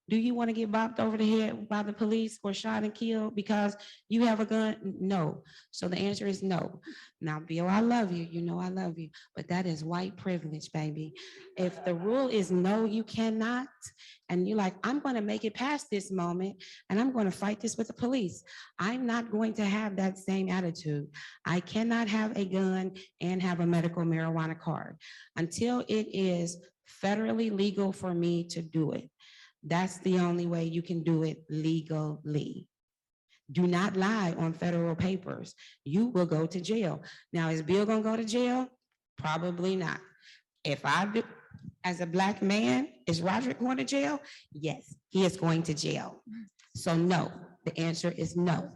Do you want to get bopped over the head by the police or shot and killed because you have a gun? No. So the answer is no. Now, Bill, I love you. You know I love you. But that is white privilege, baby. If the rule is no, you cannot, and you're like, I'm going to make it past this moment, and I'm going to fight this with the police. I'm not going to have that same attitude. I cannot have a gun and have a medical marijuana card until it is federally legal for me to do it. That's the only way you can do it legally. Do not lie on federal papers. You will go to jail. Now, is Bill gonna go to jail? Probably not. If I do, as a Black man, is Roderick going to jail? Yes, he is going to jail. So no, the answer is no.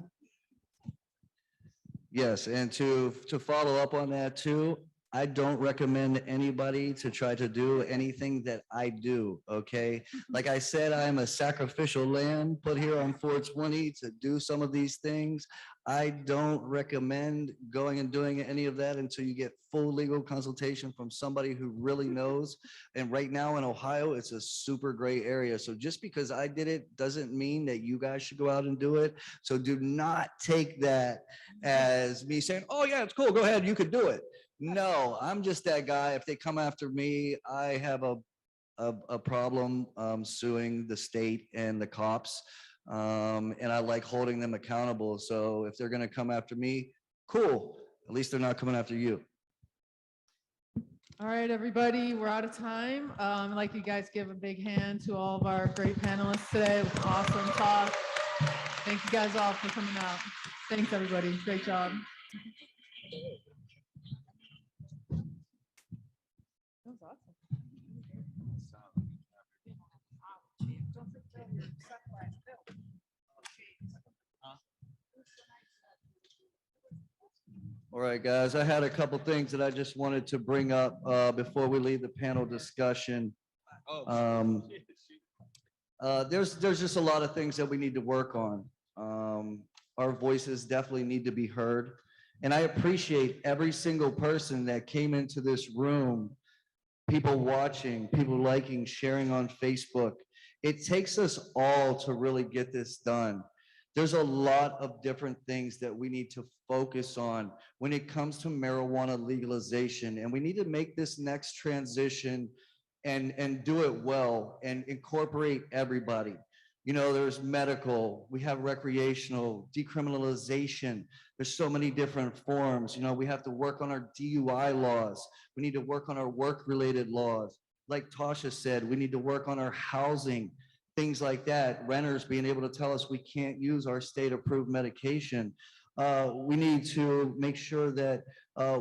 Yes, and to follow up on that too, I don't recommend anybody to try to do anything that I do, okay? Like I said, I'm a sacrificial lamb put here on 420 to do some of these things. I don't recommend going and doing any of that until you get full legal consultation from somebody who really knows. And right now in Ohio, it's a super gray area. So just because I did it doesn't mean that you guys should go out and do it. So do not take that as me saying, oh yeah, it's cool, go ahead, you could do it. No, I'm just that guy. If they come after me, I have a problem suing the state and the cops. And I like holding them accountable. So if they're gonna come after me, cool. At least they're not coming after you. All right, everybody, we're out of time. I'd like you guys give a big hand to all of our great panelists today. It was an awesome talk. Thank you guys all for coming out. Thanks, everybody. Great job. That was awesome. All right, guys, I had a couple things that I just wanted to bring up before we leave the panel discussion. There's just a lot of things that we need to work on. Our voices definitely need to be heard. And I appreciate every single person that came into this room, people watching, people liking, sharing on Facebook. It takes us all to really get this done. There's a lot of different things that we need to focus on when it comes to marijuana legalization. And we need to make this next transition and do it well and incorporate everybody. You know, there's medical, we have recreational, decriminalization. There's so many different forms. You know, we have to work on our DUI laws. We need to work on our work-related laws. Like Tasha said, we need to work on our housing, things like that. Renters being able to tell us we can't use our state-approved medication. We need to make sure that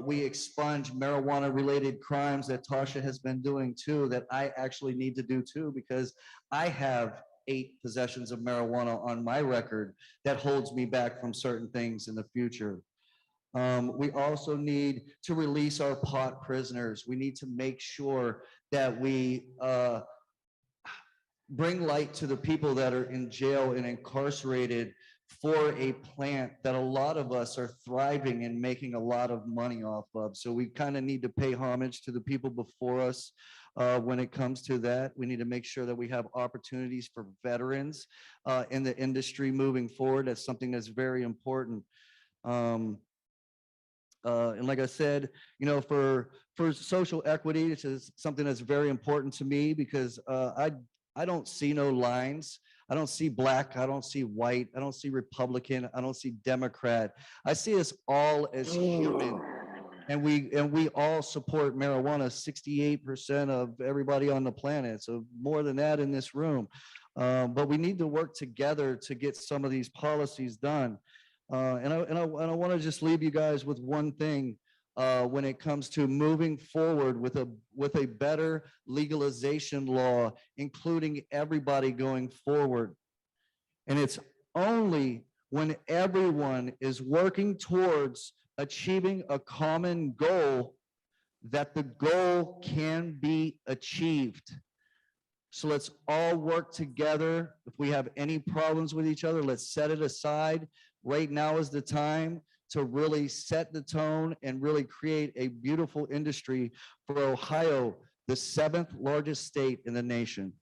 we expunge marijuana-related crimes that Tasha has been doing too, that I actually need to do too, because I have 8 possessions of marijuana on my record that holds me back from certain things in the future. We also need to release our pot prisoners. We need to make sure that we bring light to the people that are in jail and incarcerated for a plant that a lot of us are thriving and making a lot of money off of. So we kind of need to pay homage to the people before us when it comes to that. We need to make sure that we have opportunities for veterans in the industry moving forward. That's something that's very important. And like I said, you know, for social equity, this is something that's very important to me because I don't see no lines. I don't see black, I don't see white, I don't see Republican, I don't see Democrat. I see us all as human. And we all support marijuana, 68% of everybody on the planet. So more than that in this room. But we need to work together to get some of these policies done. And I want to just leave you guys with one thing. When it comes to moving forward with a better legalization law, including everybody going forward. And it's only when everyone is working towards achieving a common goal that the goal can be achieved. So let's all work together. If we have any problems with each other, let's set it aside. Right now is the time to really set the tone and really create a beautiful industry for Ohio, the 7th largest state in the nation.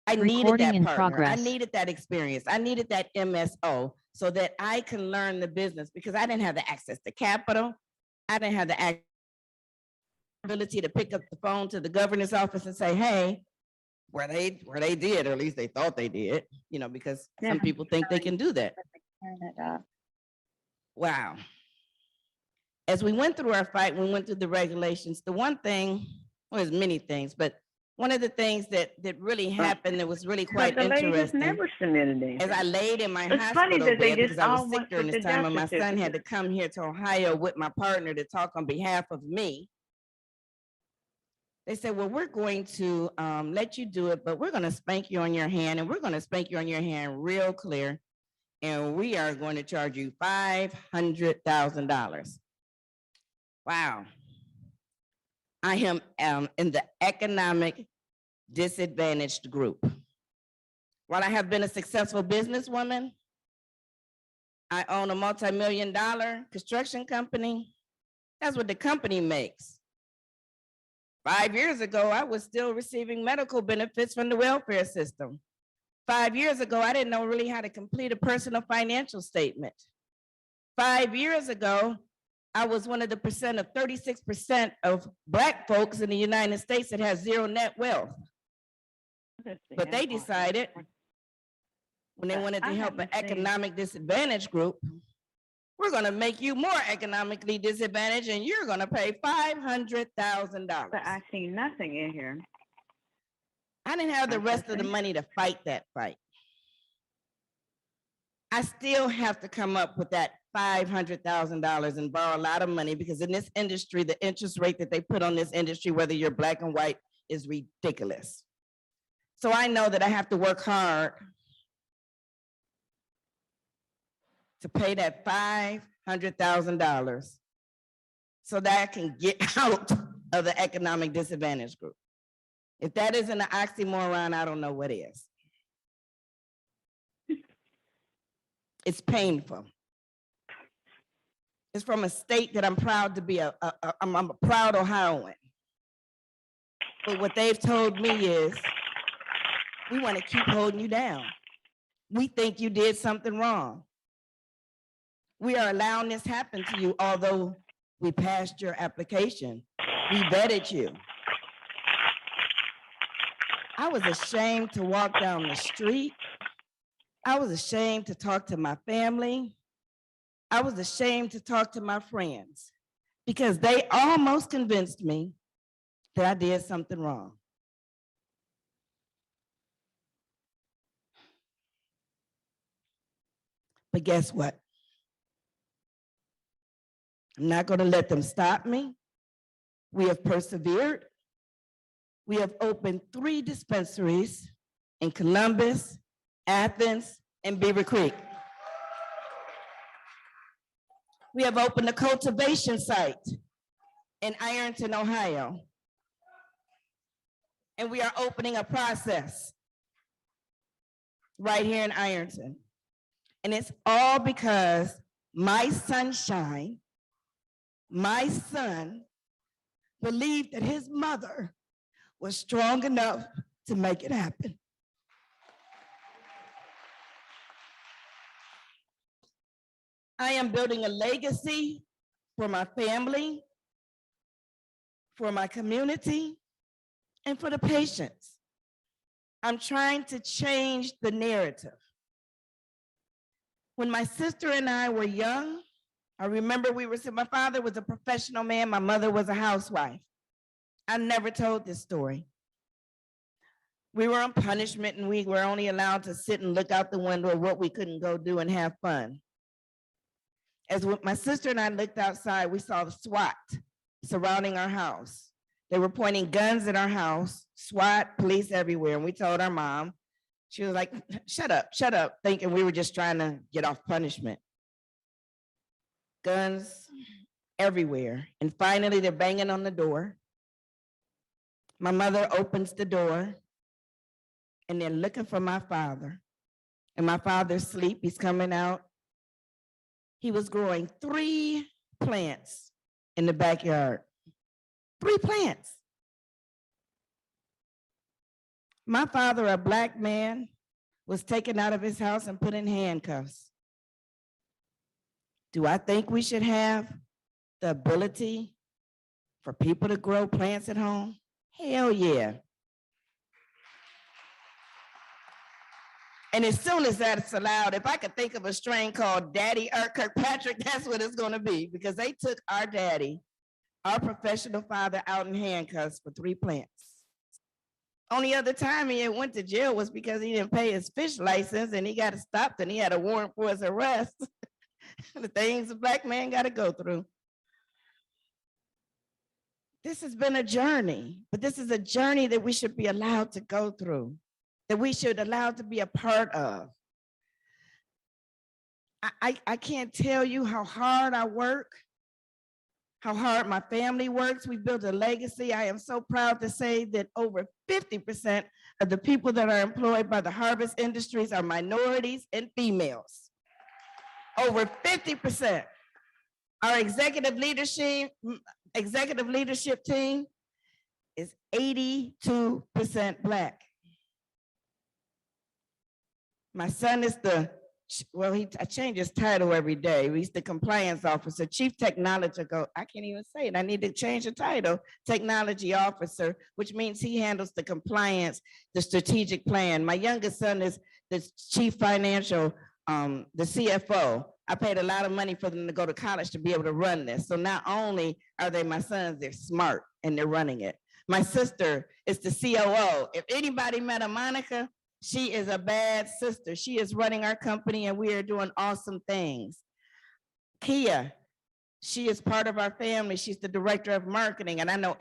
I needed Recording that in partner. I progress. needed that experience. I needed that MSO so that I can learn the business because I didn't have the access to capital. I didn't have the ability to pick up the phone to the governor's office and say, hey, where they did, or at least they thought they did, you know, because some people think they can do that. Wow. As we went through our fight, we went through the regulations. The one thing, well, there's many things, but one of the things that really happened that was really quite interesting. Never submitted anything. As I laid in my It's funny hospital that they bed just because I was all sick went during with this the time, and my death son had to certificate. come here to Ohio with my partner to talk on behalf of me. They said, well, we're going to let you do it, but we're going to spank you on your hand, and we're going to spank you on your hand real clear, and we are going to charge you $500,000. Wow. I am in the economic disadvantaged group. While I have been a successful businesswoman, I own a multi-million-dollar construction company. That's what the company makes. 5 years ago, I was still receiving medical benefits from the welfare system. 5 years ago, I didn't know really how to complete a personal financial statement. 5 years ago, I was one of the 36% of Black folks in the United States that has zero net wealth. But they decided when they wanted to help an economic disadvantaged group, we're going to make you more economically disadvantaged and you're going to pay $500,000. But I see nothing in here. I didn't have the rest of the money to fight that fight. I still have to come up with that $500,000 and borrow a lot of money because in this industry, the interest rate that they put on this industry, whether you're Black and white, is ridiculous. So I know that I have to work hard to pay that $500,000 so that I can get out of the economic disadvantage group. If that isn't an oxymoron, I don't know what is. It's painful. It's from a state that I'm proud to be I'm a proud Ohioan. But what they've told me is, we want to keep holding you down. We think you did something wrong. We are allowing this happen to you, although we passed your application. We vetted you. I was ashamed to walk down the street. I was ashamed to talk to my family. I was ashamed to talk to my friends because they almost convinced me that I did something wrong. But guess what? I'm not going to let them stop me. We have persevered. We have opened 3 dispensaries in Columbus, Athens, and Beaver Creek. We have opened a cultivation site in Ironton, Ohio. And we are opening a process right here in Ironton. And it's all because my sunshine, my son, believed that his mother was strong enough to make it happen. I am building a legacy for my family, for my community, and for the patients. I'm trying to change the narrative. When my sister and I were young, I remember my father was a professional man, my mother was a housewife. I never told this story. We were on punishment and we were only allowed to sit and look out the window of what we couldn't go do and have fun. As my sister and I looked outside, we saw the SWAT surrounding our house. They were pointing guns at our house, SWAT, police everywhere. And we told our mom, she was like, shut up, thinking we were just trying to get off punishment. Guns everywhere. And finally, they're banging on the door. My mother opens the door and they're looking for my father. And my father's asleep, he's coming out. He was growing 3 plants in the backyard. 3 plants. My father, a Black man, was taken out of his house and put in handcuffs. Do I think we should have the ability for people to grow plants at home? Hell yeah. And as soon as that's allowed, if I could think of a strain called Daddy Kirkpatrick, that's what it's gonna be, because they took our daddy, our professional father, out in handcuffs for 3 plants. Only other time he went to jail was because he didn't pay his fish license and he got stopped and he had a warrant for his arrest. The things a Black man got to go through. This has been a journey, but this is a journey that we should be allowed to go through, that we should allow to be a part of. I can't tell you how hard I work, how hard my family works. We built a legacy. I am so proud to say that over 50% of the people that are employed by the harvest industries are minorities and females. Over 50%. Our executive leadership team is 82% Black. My son is I change his title every day. He's the compliance officer, chief technology, I can't even say it. I need to change the title, technology officer, which means he handles the compliance, the strategic plan. My youngest son is the chief financial, the CFO. I paid a lot of money for them to go to college to be able to run this. So not only are they my sons, they're smart and they're running it. My sister is the COO. If anybody met a Monica, she is a bad sister. She is running our company and we are doing awesome things. Kia, she is part of our family. She's the director of marketing. And I know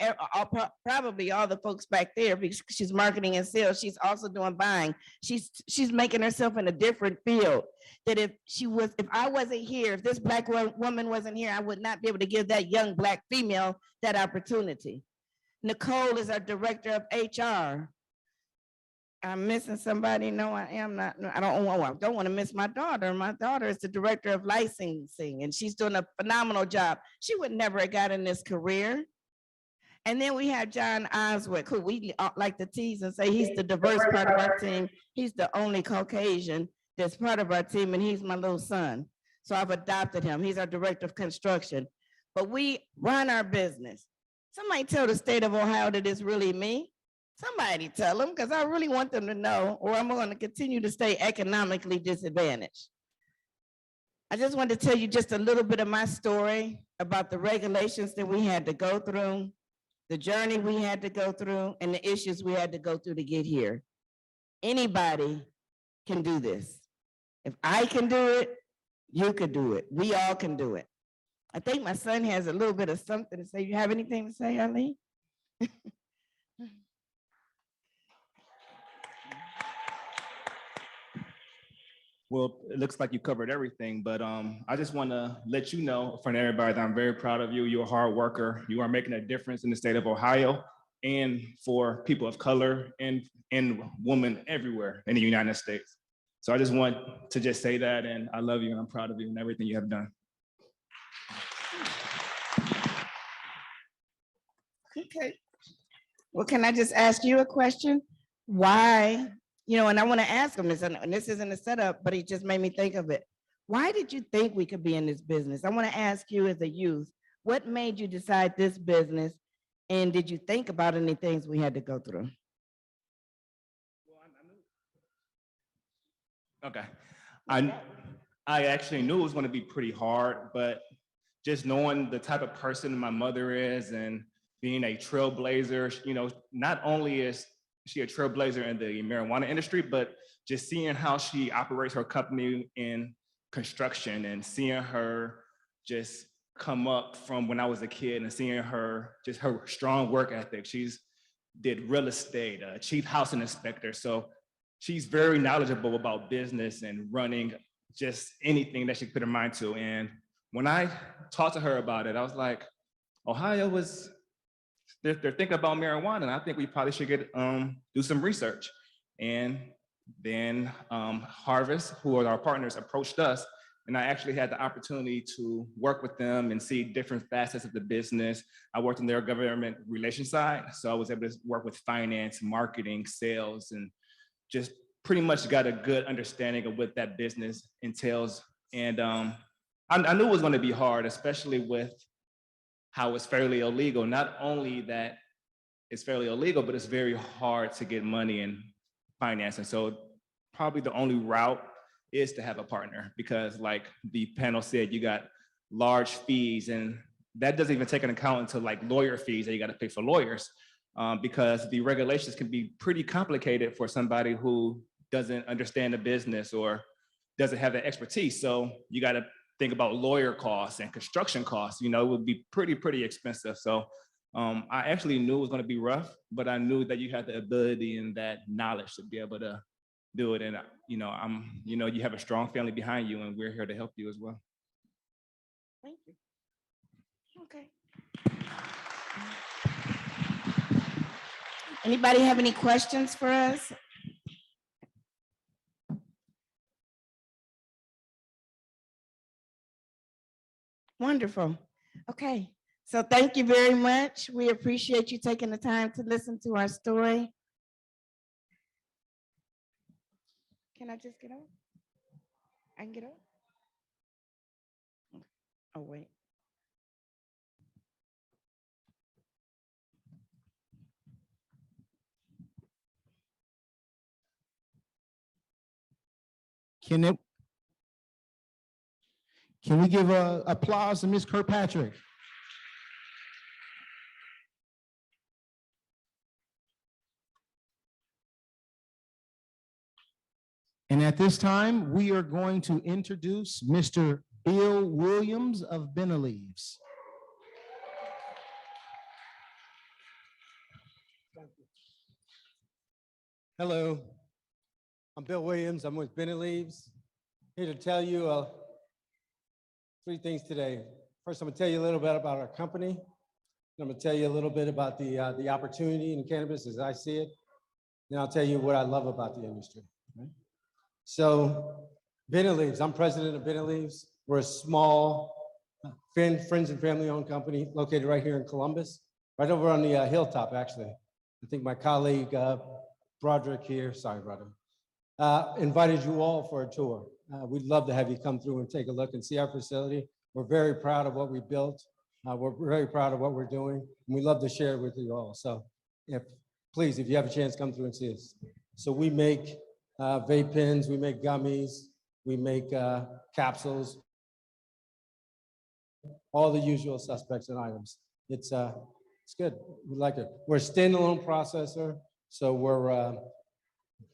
probably all the folks back there because she's marketing and sales. She's also doing buying. She's making herself in a different field. That if I wasn't here, if this Black woman wasn't here, I would not be able to give that young Black female that opportunity. Nicole is our director of HR. I'm missing somebody. No, I am not. No, I don't want to miss my daughter. My daughter is the director of licensing and she's doing a phenomenal job. She would never have gotten this career. And then we have John Oswick, who we like to tease and say he's the diverse part of our team. He's the only Caucasian that's part of our team and he's my little son. So I've adopted him. He's our director of construction. But we run our business. Somebody tell the state of Ohio that it's really me. Somebody tell them, because I really want them to know, or I'm going to continue to stay economically disadvantaged. I just wanted to tell you just a little bit of my story about the regulations that we had to go through, the journey we had to go through, and the issues we had to go through to get here. Anybody can do this. If I can do it, you could do it. We all can do it. I think my son has a little bit of something to say. You have anything to say, Arlene? Well, it looks like you covered everything, but I just want to let you know from everybody that I'm very proud of you. You're a hard worker. You are making a difference in the state of Ohio and for people of color and women everywhere in the United States. So I just want to just say that, and I love you and I'm proud of you and everything you have done. Okay. Well, can I just ask you a question? Why? And I want to ask him this, and this isn't a setup, but it just made me think of it. Why did you think we could be in this business? I want to ask you as a youth, what made you decide this business? And did you think about any things we had to go through? Okay. I actually knew it was going to be pretty hard, but just knowing the type of person my mother is and being a trailblazer, not only is she a trailblazer in the marijuana industry, but just seeing how she operates her company in construction and seeing her just come up from when I was a kid and seeing her, just her strong work ethic. She's did real estate, chief housing inspector. So she's very knowledgeable about business and running just anything that she put her mind to. And when I talked to her about it, I was like, Ohio they're thinking about marijuana, and I think we probably should do some research. And then Harvest, who are our partners, approached us And I actually had the opportunity to work with them and see different facets of the business. I worked on their government relations side. So I was able to work with finance, marketing, sales, and just pretty much got a good understanding of what that business entails. And I knew it was going to be hard, especially with how it's fairly illegal. Not only that it's fairly illegal, but it's very hard to get money and financing. So probably the only route is to have a partner, because like the panel said, you got large fees, and that doesn't even take into account into like lawyer fees that you got to pay for lawyers, because the regulations can be pretty complicated for somebody who doesn't understand the business or doesn't have that expertise. So you got to think about lawyer costs and construction costs. You know, it would be pretty expensive. So I actually knew it was going to be rough, but I knew that you had the ability and that knowledge to be able to do it. And you know, you have a strong family behind you, and we're here to help you as well. Thank you. Okay. Anybody have any questions for us? Wonderful. Okay. So thank you very much. We appreciate you taking the time to listen to our story. Can I just get up? I can get up? Oh, wait. Can we give applause to Ms. Kirkpatrick? And at this time, we are going to introduce Mr. Bill Williams of Beneleaves. Hello, I'm Bill Williams. I'm with Beneleaves. Here to tell you 3 things today. First, I'm going to tell you a little bit about our company. I'm going to tell you a little bit about the opportunity in cannabis as I see it. Then I'll tell you what I love about the industry. Right? So, Beneleaves. I'm president of Beneleaves. We're a small friends and family-owned company located right here in Columbus, right over on the hilltop. Actually, I think my colleague Broderick here. Sorry, Broderick. Invited you all for a tour. We'd love to have you come through and take a look and see our facility. We're very proud of what we built. We're very proud of what we're doing, and we love to share it with you all. So please, if you have a chance, come through and see us. So we make vape pens, we make gummies, we make capsules, all the usual suspects and items. It's good, we like it. We're a standalone processor, so we're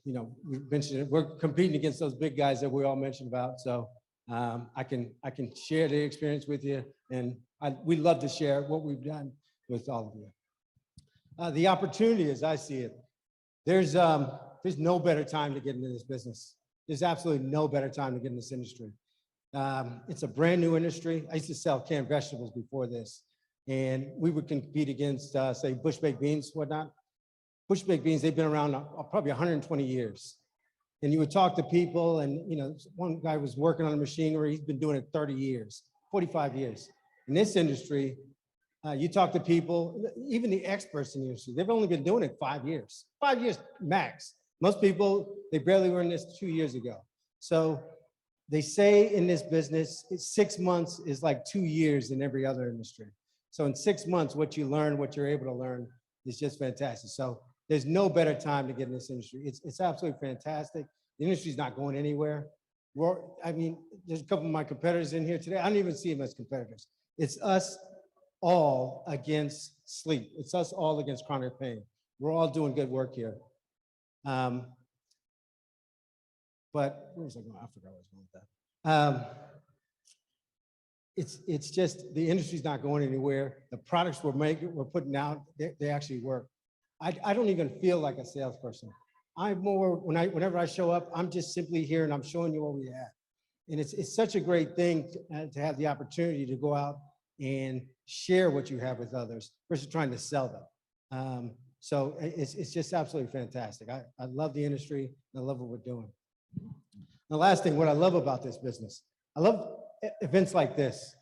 we mentioned it. We're competing against those big guys that we all mentioned about. So I can share the experience with you, and we love to share what we've done with all of you. The opportunity, as I see it, there's no better time to get into this business. There's absolutely no better time to get in this industry. It's a brand new industry. I used to sell canned vegetables before this, and we would compete against, say, bush baked beans, whatnot. Bush baked beans, they've been around probably 120 years. And you would talk to people, and one guy was working on a machinery. He's been doing it 30 years, 45 years. In this industry, you talk to people, even the experts in the industry, they've only been doing it 5 years max. Most people, they barely were in this 2 years ago. So they say in this business, 6 months is like 2 years in every other industry. So in 6 months, what you learn, what you're able to learn is just fantastic. So there's no better time to get in this industry. It's absolutely fantastic. The industry's not going anywhere. There's a couple of my competitors in here today. I don't even see them as competitors. It's us all against sleep. It's us all against chronic pain. We're all doing good work here. But where was I going? I forgot where I was going with that. It's just the industry's not going anywhere. The products we're putting out, they actually work. I don't even feel like a salesperson. I'm more, whenever I show up, I'm just simply here and I'm showing you what we have. And it's such a great thing to have the opportunity to go out and share what you have with others versus trying to sell them. So it's just absolutely fantastic. I love the industry and I love what we're doing. The last thing, what I love about this business, I love events like this.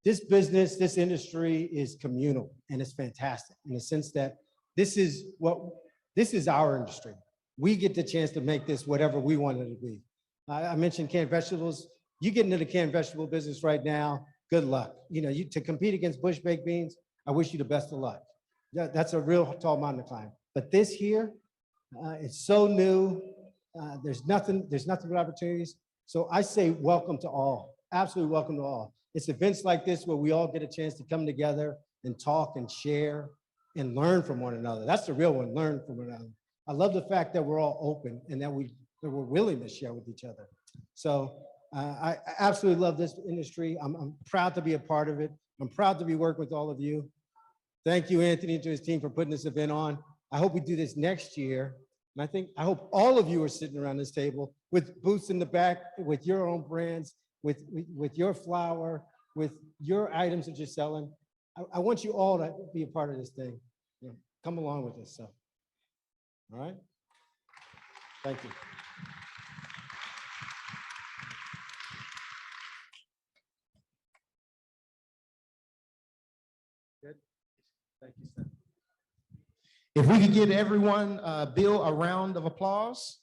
This business, this industry is communal, and it's fantastic in the sense that this is our industry. We get the chance to make this whatever we want it to be. I mentioned canned vegetables. You get into the canned vegetable business right now, good luck. You know, to compete against bush baked beans, I wish you the best of luck. That's a real tall mountain to climb. But this here, it's so new. There's nothing but opportunities. So I say welcome to all, absolutely welcome to all. It's events like this where we all get a chance to come together and talk and share and learn from one another. That's the real one, learn from one another. I love the fact that we're all open and that we're willing to share with each other. So I absolutely love this industry. I'm proud to be a part of it. I'm proud to be working with all of you. Thank you, Anthony, and to his team for putting this event on. I hope we do this next year. And I hope all of you are sitting around this table with booths in the back, with your own brands, with your flour, with your items that you're selling. I want you all to be a part of this thing. You know, come along with us. So, all right. Thank you. Good. Thank you, sir. If we could give everyone, Bill, a round of applause.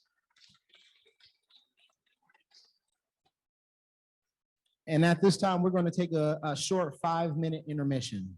And at this time, we're going to take a short 5-minute intermission.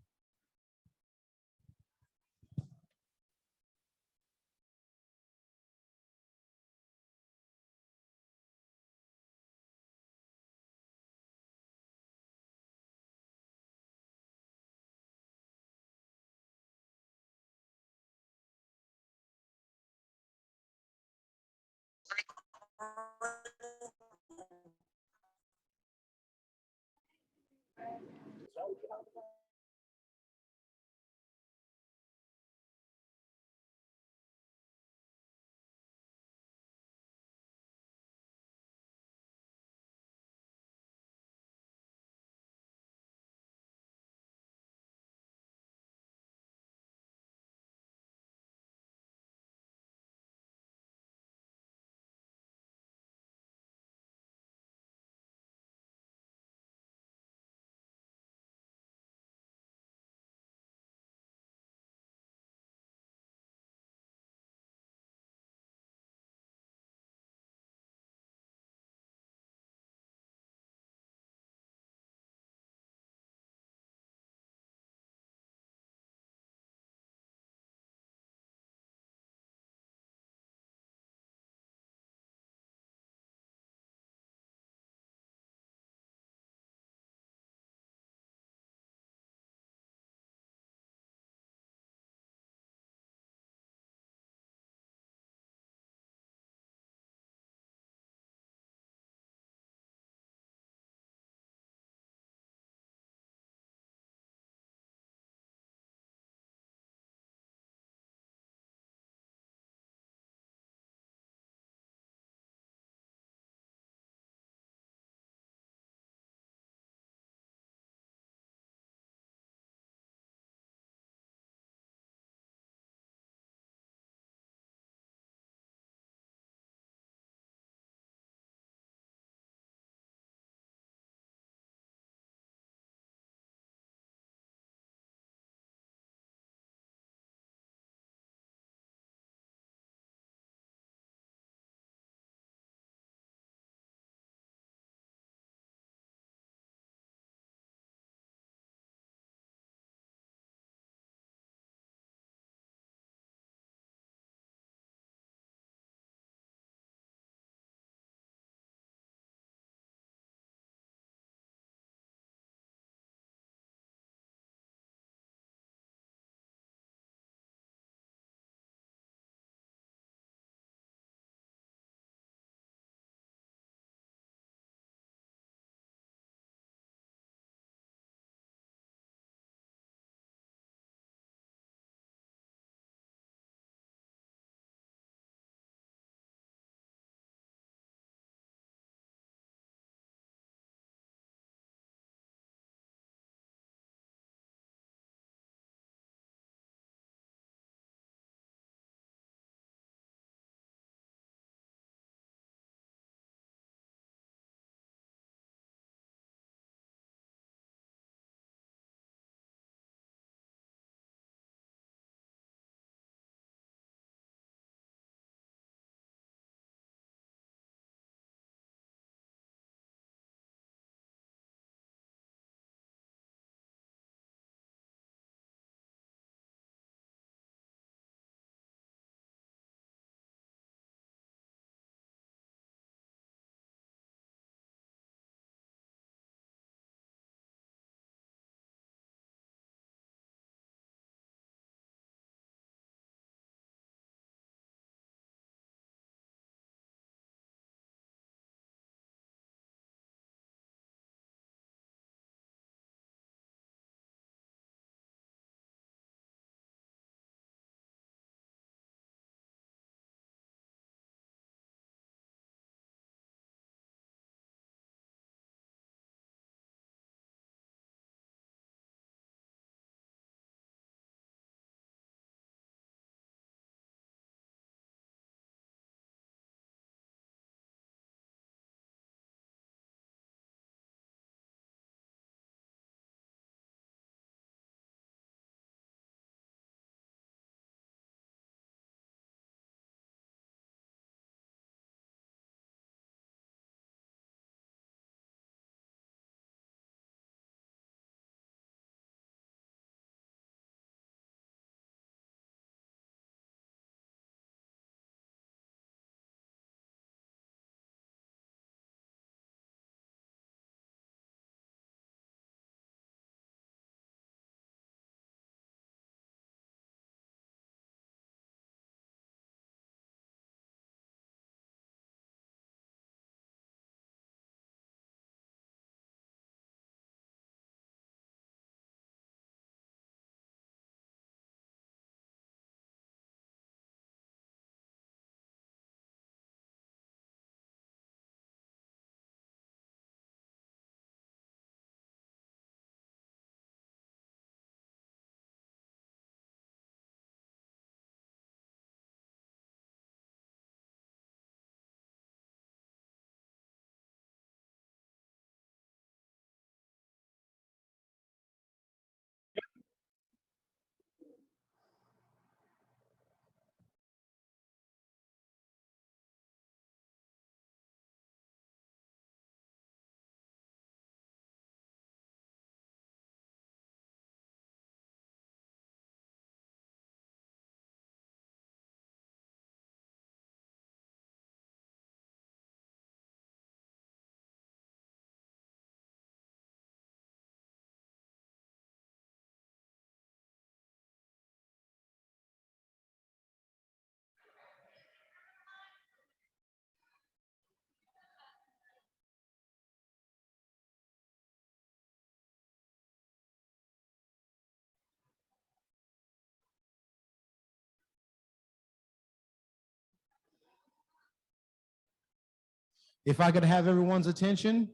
If I could have everyone's attention.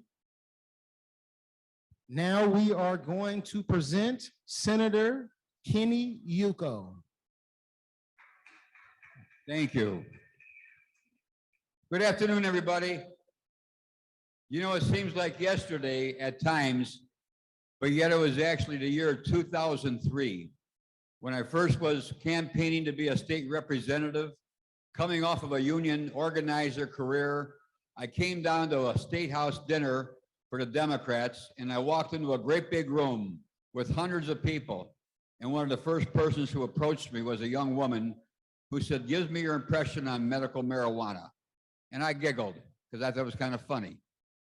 Now we are going to present Senator Kenney Yuko. Thank you. Good afternoon, everybody. You know, it seems like yesterday at times, but yet it was actually the year 2003 when I first was campaigning to be a state representative, coming off of a union organizer career. I came down to a state house dinner for the Democrats, and I walked into a great big room with hundreds of people. And one of the first persons who approached me was a young woman who said, "Give me your impression on medical marijuana." And I giggled because I thought it was kind of funny.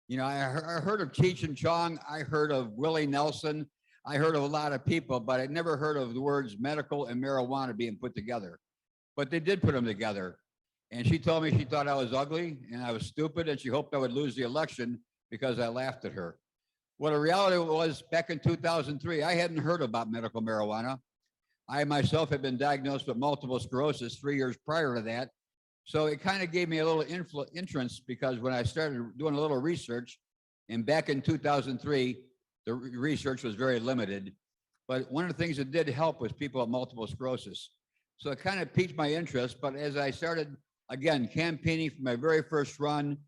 You know, I heard of Cheech and Chong, I heard of Willie Nelson, I heard of a lot of people, but I never heard of the words medical and marijuana being put together. But they did put them together. And she told me she thought I was ugly and I was stupid, and she hoped I would lose the election because I laughed at her. Well, the reality was back in 2003, I hadn't heard about medical marijuana. I myself had been diagnosed with multiple sclerosis 3 years prior to that. So it kind of gave me a little entrance, because when I started doing a little research, and back in 2003, the research was very limited. But one of the things that did help was people with multiple sclerosis. So it kind of piqued my interest. But as I started, again, campaigning for my very first run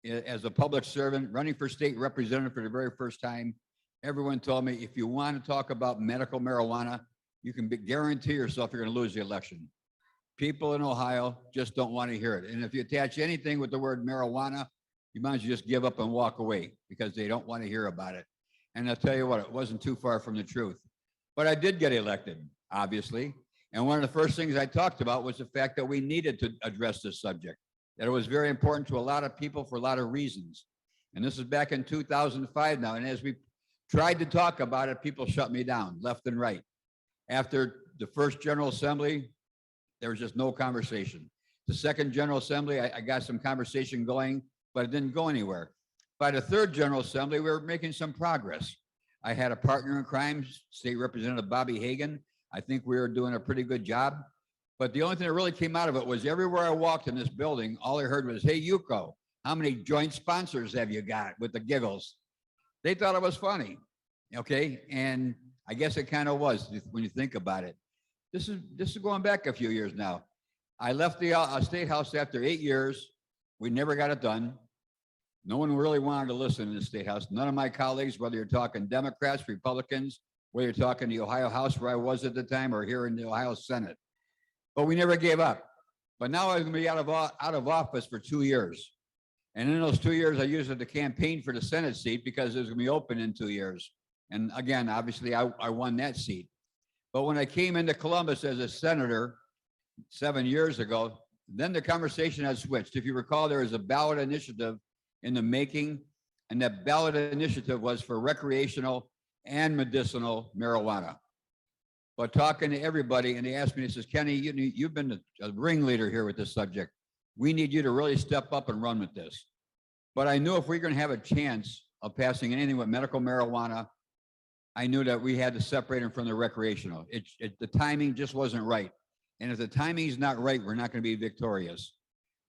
as a public servant, running for state representative for the very first time, everyone told me, if you want to talk about medical marijuana, you can guarantee yourself you're going to lose the election. People in Ohio just don't want to hear it. And if you attach anything with the word marijuana, you might as well just give up and walk away, because they don't want to hear about it. And I'll tell you what, it wasn't too far from the truth. But I did get elected, obviously. And one of the first things I talked about was the fact that we needed to address this subject, that it was very important to a lot of people for a lot of reasons. And this is back in 2005 now. And as we tried to talk about it, people shut me down left and right. After the first General Assembly, there was just no conversation. The second General Assembly, I got some conversation going, but it didn't go anywhere. By the third General Assembly, we were making some progress. I had a partner in crime, State Representative Bobby Hagan. I think we were doing a pretty good job. But the only thing that really came out of it was everywhere I walked in this building, all I heard was, "Hey, Yuko, how many joint sponsors have you got?" with the giggles. They thought it was funny, okay? And I guess it kind of was when you think about it. This is going back a few years now. I left the State House after 8 years. We never got it done. No one really wanted to listen in the State House. None of my colleagues, whether you're talking Democrats, Republicans, whether you're talking the Ohio House where I was at the time, or here in the Ohio Senate. But we never gave up. But now I'm going to be out of office for 2 years. And in those 2 years, I used it to campaign for the Senate seat, because it was going to be open in 2 years. And again, obviously, I won that seat. But when I came into Columbus as a senator 7 years ago, then the conversation had switched. If you recall, there was a ballot initiative in the making, and that ballot initiative was for recreational and medicinal marijuana. But talking to everybody, and they asked me, he says, "Kenney, you've been a ringleader here with this subject. We need you to really step up and run with this." But I knew if we were going to have a chance of passing anything with medical marijuana, I knew that we had to separate them from the recreational. The timing just wasn't right. And if the timing is not right, we're not going to be victorious.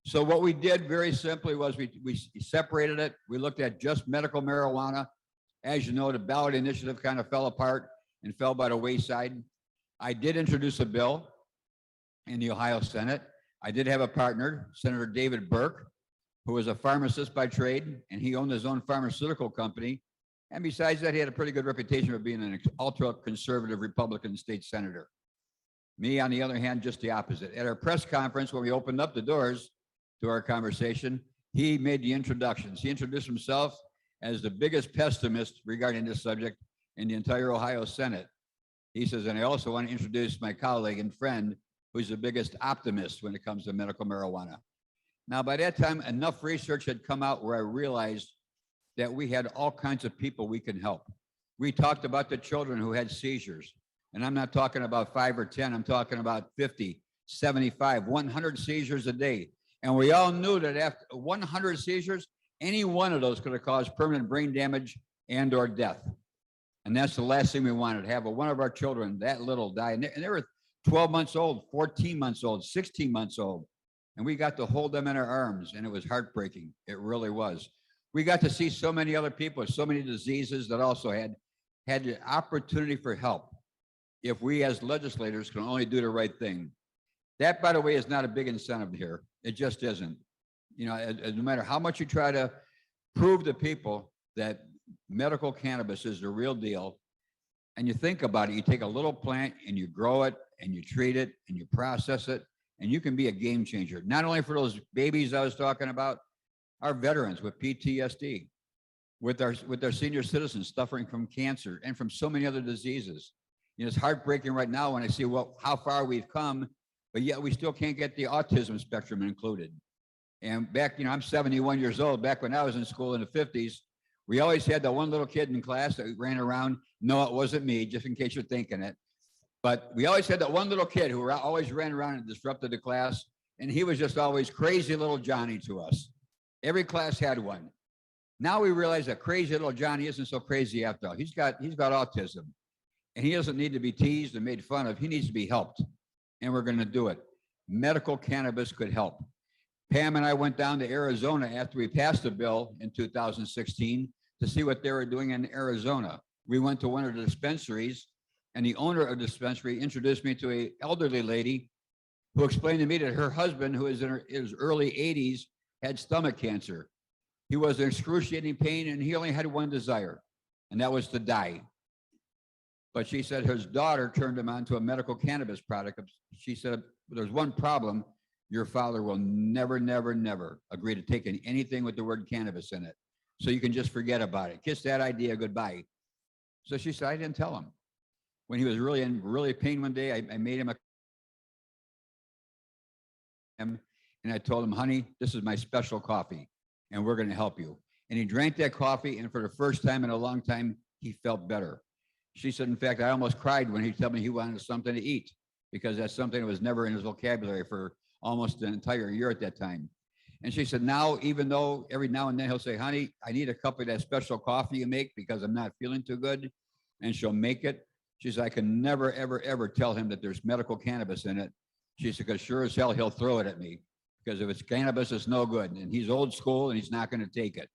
So what we did very simply was we separated it. We looked at just medical marijuana. As you know, the ballot initiative kind of fell apart and fell by the wayside. I did introduce a bill in the Ohio Senate. I did have a partner, Senator David Burke, who was a pharmacist by trade, and he owned his own pharmaceutical company. And besides that, he had a pretty good reputation of being an ultra-conservative Republican state senator. Me, on the other hand, just the opposite. At our press conference, when we opened up the doors to our conversation, he made the introductions. He introduced himself as the biggest pessimist regarding this subject in the entire Ohio Senate. He says, and I also want to introduce my colleague and friend, who's the biggest optimist when it comes to medical marijuana. Now, by that time, enough research had come out where I realized that we had all kinds of people we can help. We talked about the children who had seizures. And I'm not talking about 5 or 10, I'm talking about 50, 75, 100 seizures a day. And we all knew that after 100 seizures, any one of those could have caused permanent brain damage and or death. And that's the last thing we wanted, to have one of our children that little die. And they were 12 months old, 14 months old, 16 months old. And we got to hold them in our arms, and it was heartbreaking. It really was. We got to see so many other people with so many diseases that also had the opportunity for help. If we as legislators can only do the right thing. That, by the way, is not a big incentive here. It just isn't. You know, no matter how much you try to prove to people that medical cannabis is the real deal, and you think about it, you take a little plant and you grow it and you treat it and you process it, and you can be a game changer. Not only for those babies I was talking about, our veterans with PTSD, with our senior citizens suffering from cancer and from so many other diseases. You know, it's heartbreaking right now when I see how far we've come, but yet we still can't get the autism spectrum included. And back, you know, I'm 71 years old. Back when I was in school in the 50s, we always had that one little kid in class that ran around. No, it wasn't me, just in case you're thinking it. But we always had that one little kid who always ran around and disrupted the class. And he was just always crazy little Johnny to us. Every class had one. Now we realize that crazy little Johnny isn't so crazy after all. He's got autism. And he doesn't need to be teased and made fun of. He needs to be helped. And we're going to do it. Medical cannabis could help. Pam and I went down to Arizona after we passed the bill in 2016 to see what they were doing in Arizona. We went to one of the dispensaries, and the owner of the dispensary introduced me to an elderly lady who explained to me that her husband, who is in his early 80s, had stomach cancer. He was in excruciating pain, and he only had one desire, and that was to die. But she said his daughter turned him on to a medical cannabis product. She said, there's one problem. Your father will never, never, never agree to taking anything with the word cannabis in it. So you can just forget about it. Kiss that idea goodbye. So she said, I didn't tell him. When he was really in pain one day, I made him and I told him, honey, this is my special coffee, and we're going to help you. And he drank that coffee, and for the first time in a long time, he felt better. She said, in fact, I almost cried when he told me he wanted something to eat, because that's something that was never in his vocabulary for almost an entire year at that time. And she said, now, even though every now and then he'll say, honey, I need a cup of that special coffee you make because I'm not feeling too good, and she'll make it. She said, I can never, ever, ever tell him that there's medical cannabis in it. She said, because sure as hell he'll throw it at me, because if it's cannabis, it's no good. And he's old school and he's not going to take it.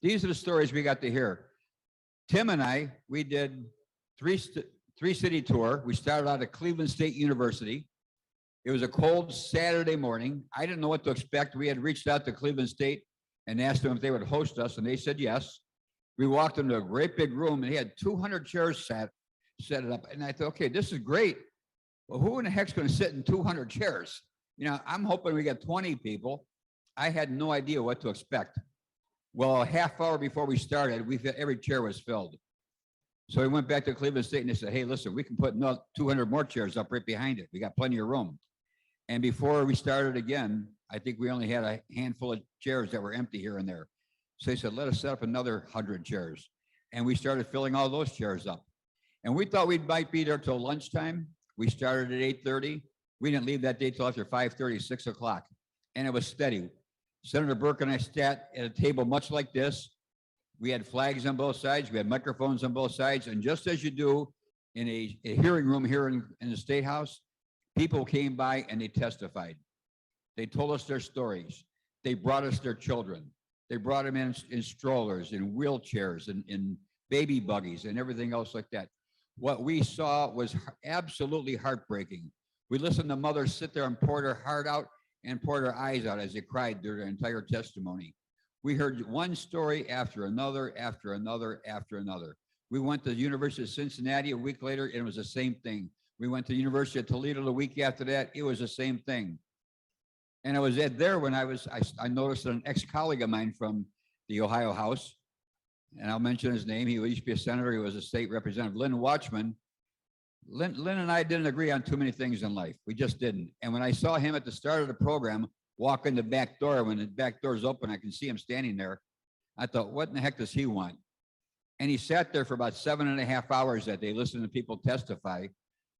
These are the stories we got to hear. Tim and I, we did three-city tour. We started out at Cleveland State University. It was a cold Saturday morning. I didn't know what to expect. We had reached out to Cleveland State and asked them if they would host us, and they said yes. We walked into a great big room, and he had 200 chairs set it up. And I thought, okay, this is great. Well, who in the heck's going to sit in 200 chairs? You know, I'm hoping we get 20 people. I had no idea what to expect. Well, a half hour before we started, every chair was filled. So we went back to Cleveland State and they said, hey, listen, we can put 200 more chairs up right behind it. We got plenty of room. And before we started again, I think we only had a handful of chairs that were empty here and there. So they said, let us set up another 100 chairs. And we started filling all those chairs up. And we thought we might be there till lunchtime. We started at 8:30. We didn't leave that day till after 5:30, 6 o'clock. And it was steady. Senator Burke and I sat at a table much like this. We had flags on both sides. We had microphones on both sides. And just as you do in a hearing room here in the State House, people came by and they testified. They told us their stories. They brought us their children. They brought them in strollers, in wheelchairs, in baby buggies, and everything else like that. What we saw was absolutely heartbreaking. We listened to mothers sit there and pour their heart out and pour their eyes out as they cried through their entire testimony. We heard one story after another, after another, after another. We went to the University of Cincinnati a week later, and it was the same thing. We went to the University of Toledo the week after that, it was the same thing. And I was there when I noticed that an ex-colleague of mine from the Ohio House, and I'll mention his name, he used to be a senator, he was a state representative, Lynn Watchman. Lynn and I didn't agree on too many things in life. We just didn't. And when I saw him at the start of the program, walk in the back door, when the back door's open, I can see him standing there. I thought, what in the heck does he want? And he sat there for about 7.5 hours that day, listening to people testify.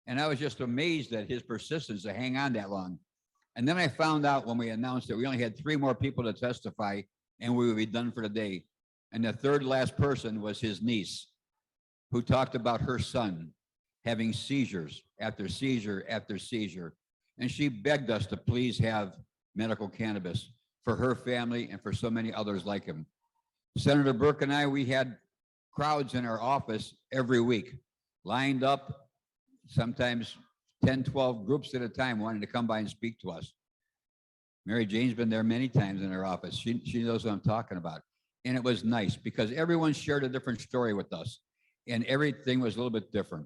And I was just amazed at his persistence to hang on that long. And then I found out when we announced that we only had 3 more people to testify and we would be done for the day. And the third last person was his niece, who talked about her son having seizures after seizure after seizure. And she begged us to please have medical cannabis for her family and for so many others like him. Senator Burke and I, we had crowds in our office every week, lined up, sometimes 10, 12 groups at a time wanting to come by and speak to us. Mary Jane's been there many times in her office. She knows what I'm talking about. And it was nice because everyone shared a different story with us and everything was a little bit different.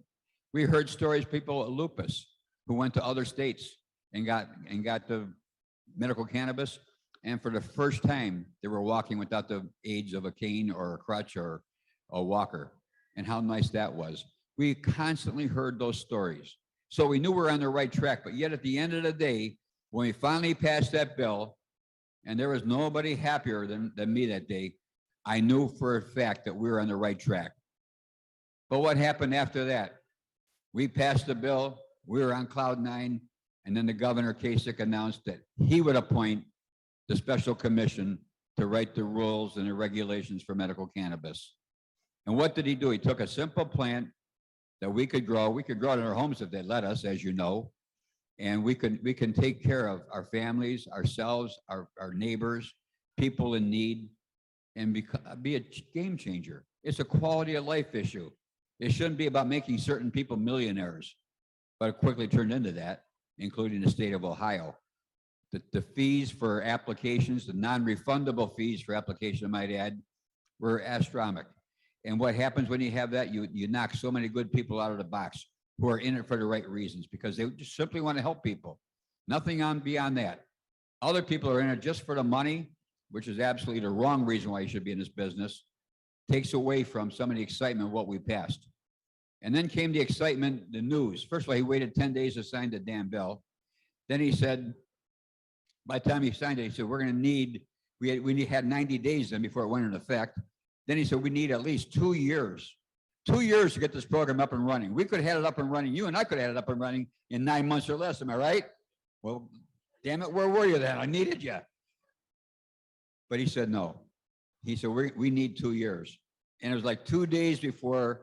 We heard stories, people with lupus who went to other states and got the medical cannabis. And for the first time, they were walking without the aids of a cane or a crutch or a walker, and how nice that was. We constantly heard those stories. So we knew we were on the right track, but yet at the end of the day, when we finally passed that bill, and there was nobody happier than me that day, I knew for a fact that we were on the right track. But what happened after that? We passed the bill, we were on cloud nine, and then the Governor Kasich announced that he would appoint the special commission to write the rules and the regulations for medical cannabis. And what did he do? He took a simple plant that we could grow it in our homes if they let us, as you know, and we can take care of our families, ourselves, our neighbors, people in need, and be a game changer. It's a quality of life issue. It shouldn't be about making certain people millionaires, but it quickly turned into that, including the state of Ohio. The fees for applications, the non-refundable fees for application, I might add, were astronomical. And what happens when you have that, you knock so many good people out of the box who are in it for the right reasons because they just simply want to help people. Nothing on beyond that. Other people are in it just for the money, which is absolutely the wrong reason why you should be in this business. Takes away from some of the excitement of what we passed. And then came the excitement, the news. First of all, he waited 10 days to sign the damn bill. Then he said, by the time he signed it, he said, we're going to need, we had 90 days then before it went into effect. Then he said, we need at least 2 years. 2 years to get this program up and running. We could have had it up and running. You and I could have had it up and running in 9 months or less. Am I right? Well, damn it, where were you then? I needed you. But he said, no. He said, we need 2 years. And it was like 2 days before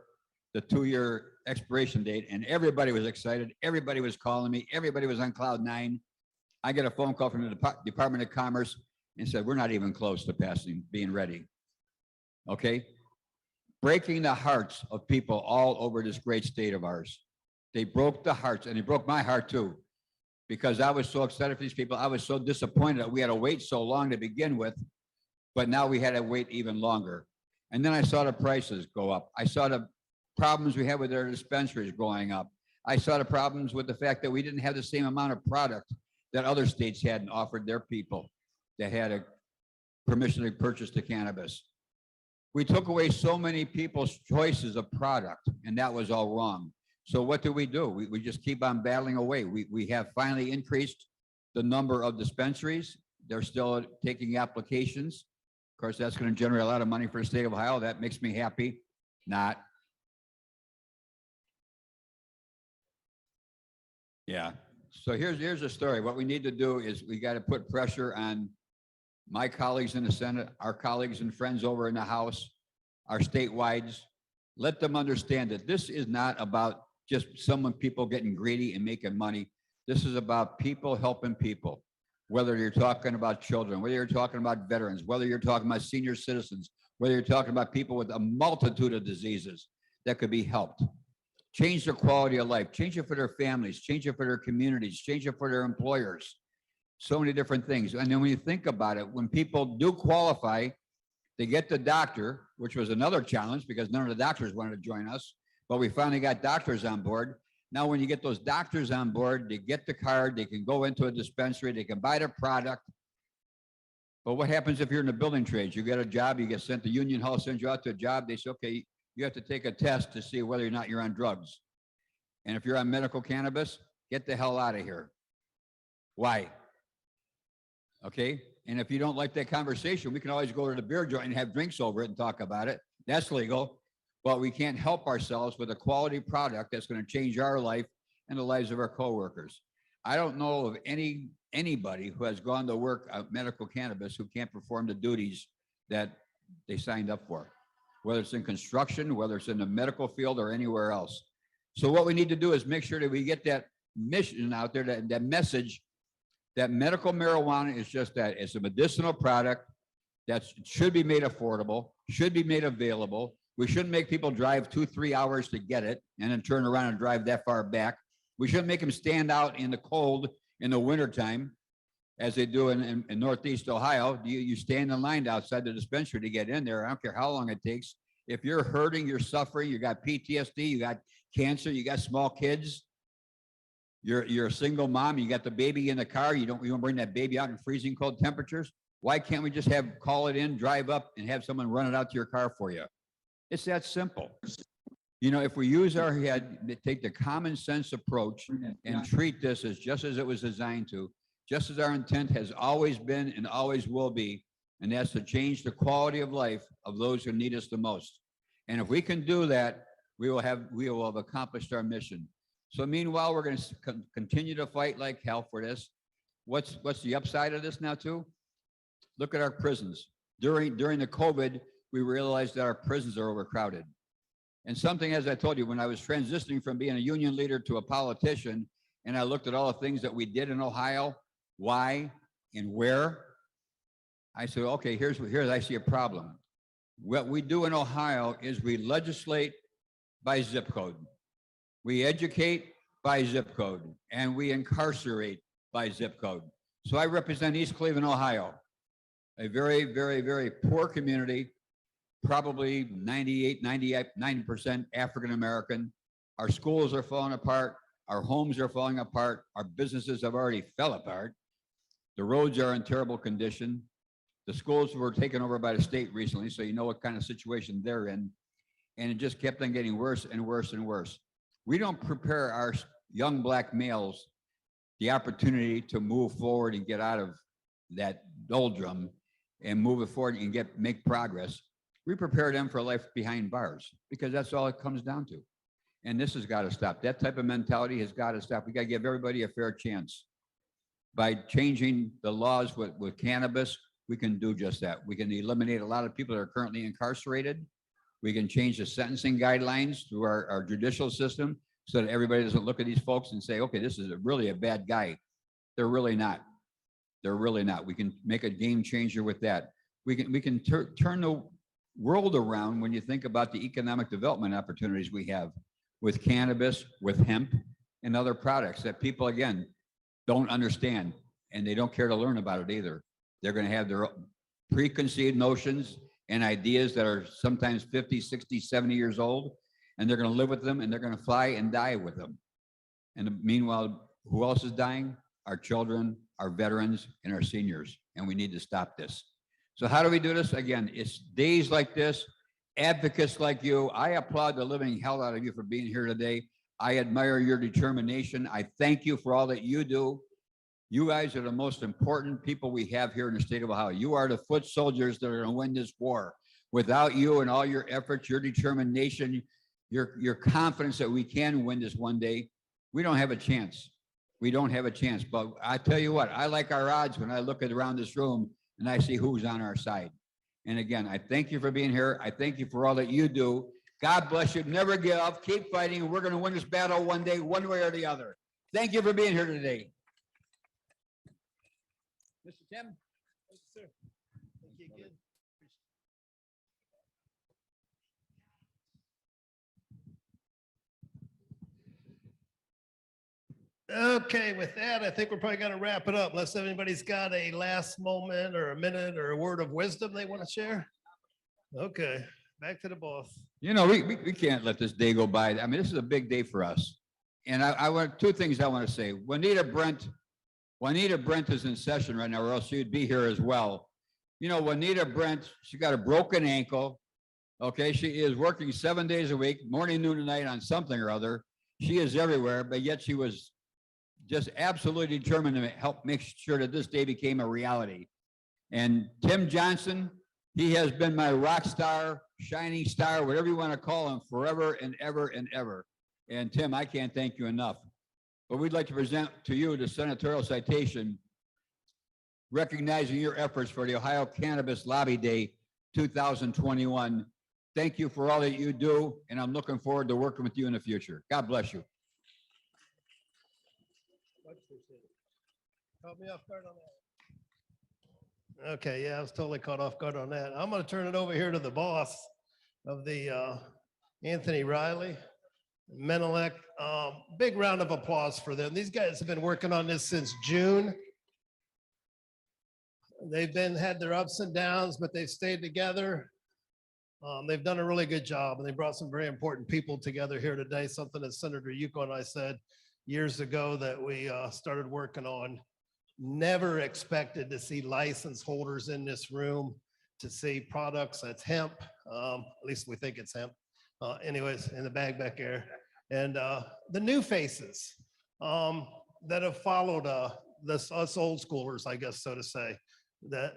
the 2-year expiration date. And everybody was excited. Everybody was calling me. Everybody was on cloud nine. I get a phone call from the Department of Commerce and said, we're not even close to passing, being ready. Okay? Breaking the hearts of people all over this great state of ours. They broke the hearts, and they broke my heart too, because I was so excited for these people. I was so disappointed that we had to wait so long to begin with, but now we had to wait even longer. And then I saw the prices go up. I saw the problems we had with their dispensaries going up. I saw the problems with the fact that we didn't have the same amount of product that other states had and offered their people that had a permission to purchase the cannabis. We took away so many people's choices of product, and that was all wrong. So what do? We just keep on battling away. We have finally increased the number of dispensaries. They're still taking applications. Of course, that's going to generate a lot of money for the state of Ohio. That makes me happy. Not. Yeah. So here's the story. What we need to do is we got to put pressure on my colleagues in the Senate, our colleagues and friends over in the House, our statewides. Let them understand that this is not about just people getting greedy and making money. This is about people helping people, whether you're talking about children, whether you're talking about veterans, whether you're talking about senior citizens, whether you're talking about people with a multitude of diseases that could be helped. Change their quality of life, change it for their families, change it for their communities, change it for their employers. So many different things. And then when you think about it, when people do qualify, they get the doctor, which was another challenge because none of the doctors wanted to join us, but we finally got doctors on board. Now, when you get those doctors on board, they get the card, they can go into a dispensary, they can buy their product. But what happens if you're in the building trades? You get a job, you get sent to Union Hall, sends you out to a job. They say, okay, you have to take a test to see whether or not you're on drugs. And if you're on medical cannabis, get the hell out of here. Why? Okay. And if you don't like that conversation, we can always go to the beer joint and have drinks over it and talk about it. That's legal. But we can't help ourselves with a quality product that's going to change our life and the lives of our coworkers. I don't know of anybody who has gone to work at medical cannabis who can't perform the duties that they signed up for, whether it's in construction, whether it's in the medical field or anywhere else. So what we need to do is make sure that we get that mission out there, that message that medical marijuana is just that. It's a medicinal product that should be made affordable, should be made available. We shouldn't make people drive 2-3 hours to get it and then turn around and drive that far back. We shouldn't make them stand out in the cold in the wintertime, as they do in Northeast Ohio. You stand in line outside the dispensary to get in there. I don't care how long it takes. If you're hurting, you're suffering, you got PTSD, you got cancer, you got small kids, you're a single mom, you got the baby in the car, you don't bring that baby out in freezing cold temperatures. Why can't we just call it in, drive up, and have someone run it out to your car for you? It's that simple. You know, if we use our head, take the common sense approach and treat this as just as it was designed to, just as our intent has always been and always will be, and that's to change the quality of life of those who need us the most. And if we can do that, we will have accomplished our mission. So meanwhile, we're going to continue to fight like hell for this. What's the upside of this now too? Look at our prisons. During the COVID, we realized that our prisons are overcrowded. And something, as I told you, when I was transitioning from being a union leader to a politician, and I looked at all the things that we did in Ohio, why and where, I said, okay, here's I see a problem. What we do in Ohio is we legislate by zip code. We educate by zip code, and we incarcerate by zip code. So I represent East Cleveland, Ohio, a very, very, very poor community, probably 90% African-American. Our schools are falling apart. Our homes are falling apart. Our businesses have already fell apart. The roads are in terrible condition. The schools were taken over by the state recently, so you know what kind of situation they're in. And it just kept on getting worse and worse and worse. We don't prepare our young Black males the opportunity to move forward and get out of that doldrum and move it forward and make progress. We prepare them for life behind bars, because that's all it comes down to. And this has got to stop. That type of mentality has got to stop. We got to give everybody a fair chance. By changing the laws with cannabis, we can do just that. We can eliminate a lot of people that are currently incarcerated. We can change the sentencing guidelines through our judicial system so that everybody doesn't look at these folks and say, okay, this is really a bad guy. They're really not. They're really not. We can make a game changer with that. We can turn the world around when you think about the economic development opportunities we have with cannabis, with hemp, and other products that people, again, don't understand, and they don't care to learn about it either. They're going to have their preconceived notions and ideas that are sometimes 50, 60, 70 years old, and they're going to live with them, and they're going to fly and die with them. And meanwhile, who else is dying? Our children, our veterans, and our seniors, and we need to stop this. So how do we do this? Again, it's days like this, advocates like you. I applaud the living hell out of you for being here today. I admire your determination. I thank you for all that you do. You guys are the most important people we have here in the state of Ohio. You are the foot soldiers that are going to win this war. Without you and all your efforts, your determination, your confidence that we can win this one day, we don't have a chance. We don't have a chance. But I tell you what, I like our odds when I look around this room and I see who's on our side. And again, I thank you for being here. I thank you for all that you do. God bless you. Never give up. Keep fighting. We're going to win this battle one day, one way or the other. Thank you for being here today. Mr. Tim? Thank you, sir. Thank you again. Okay, with that, I think we're probably going to wrap it up unless anybody's got a last moment or a minute or a word of wisdom they want to share. Okay, back to the boss. You know, we can't let this day go by. I mean, this is a big day for us. And I want two things I want to say. Juanita Brent is in session right now, or else she'd be here as well. You know, Juanita Brent, she got a broken ankle. Okay, she is working 7 days a week, morning, noon, and night on something or other. She is everywhere, but yet she was just absolutely determined to help make sure that this day became a reality. And Tim Johnson, he has been my rock star, shining star, whatever you want to call him, forever and ever and ever. And Tim, I can't thank you enough. But we'd like to present to you the senatorial citation recognizing your efforts for the Ohio Cannabis Lobby Day 2021. Thank you for all that you do, and I'm looking forward to working with you in the future. God bless you. Caught me off guard on that. Okay, yeah, I was totally caught off guard on that. I'm gonna turn it over here to the boss of the Anthony Riley, Menelek. Big round of applause for them. These guys have been working on this since June. They've had their ups and downs, but they've stayed together. They've done a really good job, and they brought some very important people together here today, something that Senator Yuko and I said years ago that we started working on. Never expected to see license holders in this room, to see products that's hemp, at least we think it's hemp, anyways, in the bag back there. And the new faces that have followed us old schoolers, I guess, so to say, that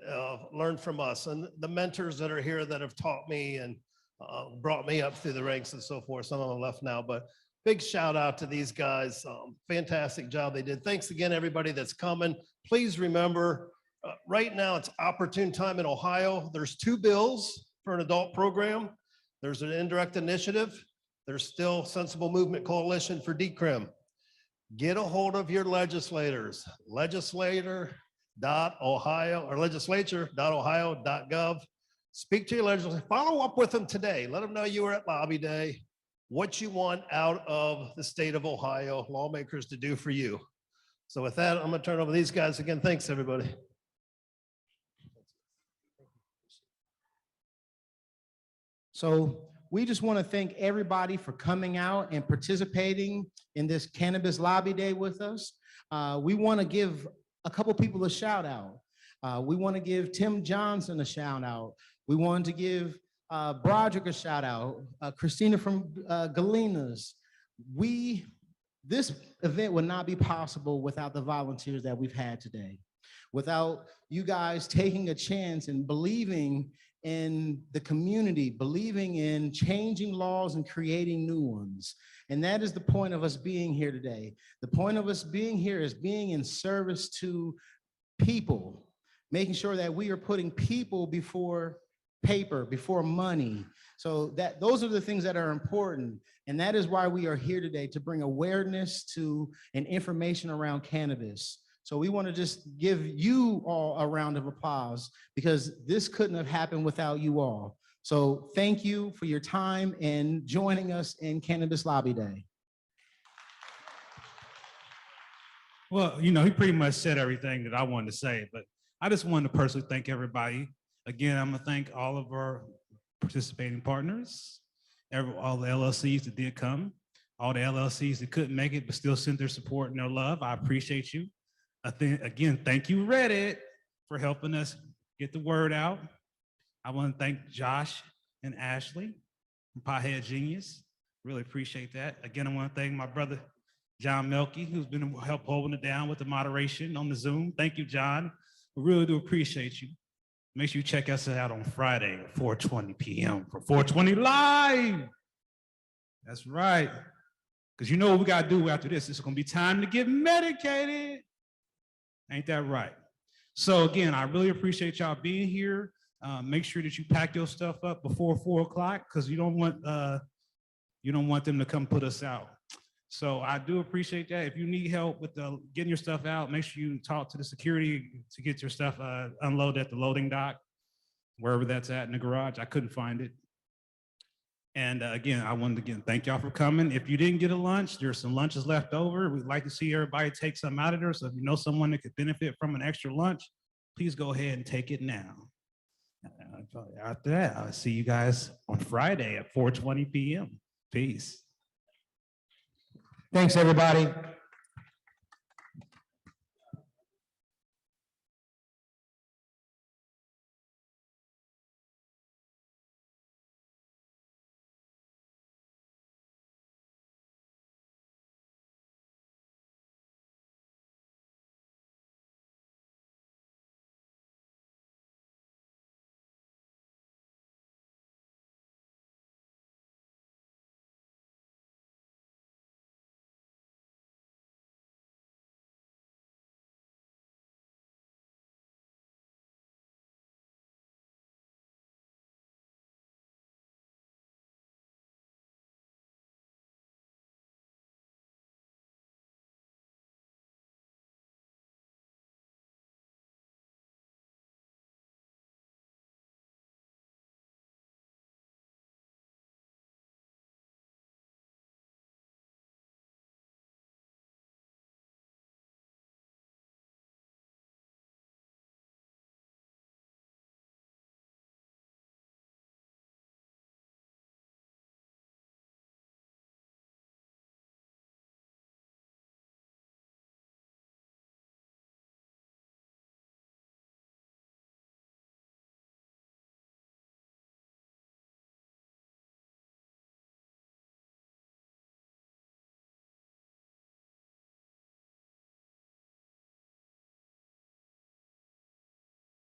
learned from us, and the mentors that are here that have taught me and brought me up through the ranks and so forth. Some of them left now, but big shout out to these guys. Fantastic job they did. Thanks again, everybody that's coming. Please remember, right now it's opportune time in Ohio. There's 2 bills for an adult program. There's an indirect initiative. There's still Sensible Movement Coalition for decrim. Get a hold of your legislators. Legislator.ohio or legislature.ohio.gov. Speak to your legislator. Follow up with them today. Let them know you were at Lobby Day, what you want out of the state of Ohio lawmakers to do for you. So with that, I'm going to turn it over to these guys again. Thanks, everybody. So we just want to thank everybody for coming out and participating in this Cannabis Lobby Day with us. We want to give a couple people a shout out. We want to give Tim Johnson a shout out. We want to give Broderick a shout out. Christina from Galena's. This event would not be possible without the volunteers that we've had today. Without you guys taking a chance and believing in the community, believing in changing laws and creating new ones. And that is the point of us being here today. The point of us being here is being in service to people, making sure that we are putting people before paper, before money. So those are the things that are important. And that is why we are here today, to bring awareness to and information around cannabis. So we want to just give you all a round of applause, because this couldn't have happened without you all. So thank you for your time and joining us in Cannabis Lobby Day. Well, you know, he pretty much said everything that I wanted to say, but I just wanted to personally thank everybody. Again, I'm gonna thank all of our participating partners, all the LLCs that did come, all the LLCs that couldn't make it but still sent their support and their love. I appreciate you. Again, thank you, Reddit, for helping us get the word out. I want to thank Josh and Ashley from Pothead Genius. Really appreciate that. Again, I want to thank my brother, John Melky, who's been help holding it down with the moderation on the Zoom. Thank you, John. We really do appreciate you. Make sure you check us out on Friday at 4:20 p.m. for 420 Live. That's right. Because you know what we got to do after this. It's going to be time to get medicated. Ain't that right? So again, I really appreciate y'all being here. Make sure that you pack your stuff up before 4 o'clock, because you don't want them to come put us out. So I do appreciate that. If you need help with getting your stuff out, make sure you talk to the security to get your stuff unloaded at the loading dock, wherever that's at in the garage. I couldn't find it. And again, I wanted to thank y'all for coming. If you didn't get a lunch, there's some lunches left over. We'd like to see everybody take some out of there. So if you know someone that could benefit from an extra lunch, please go ahead and take it now. After that, I'll see you guys on Friday at 4:20 p.m. Peace. Thanks, everybody.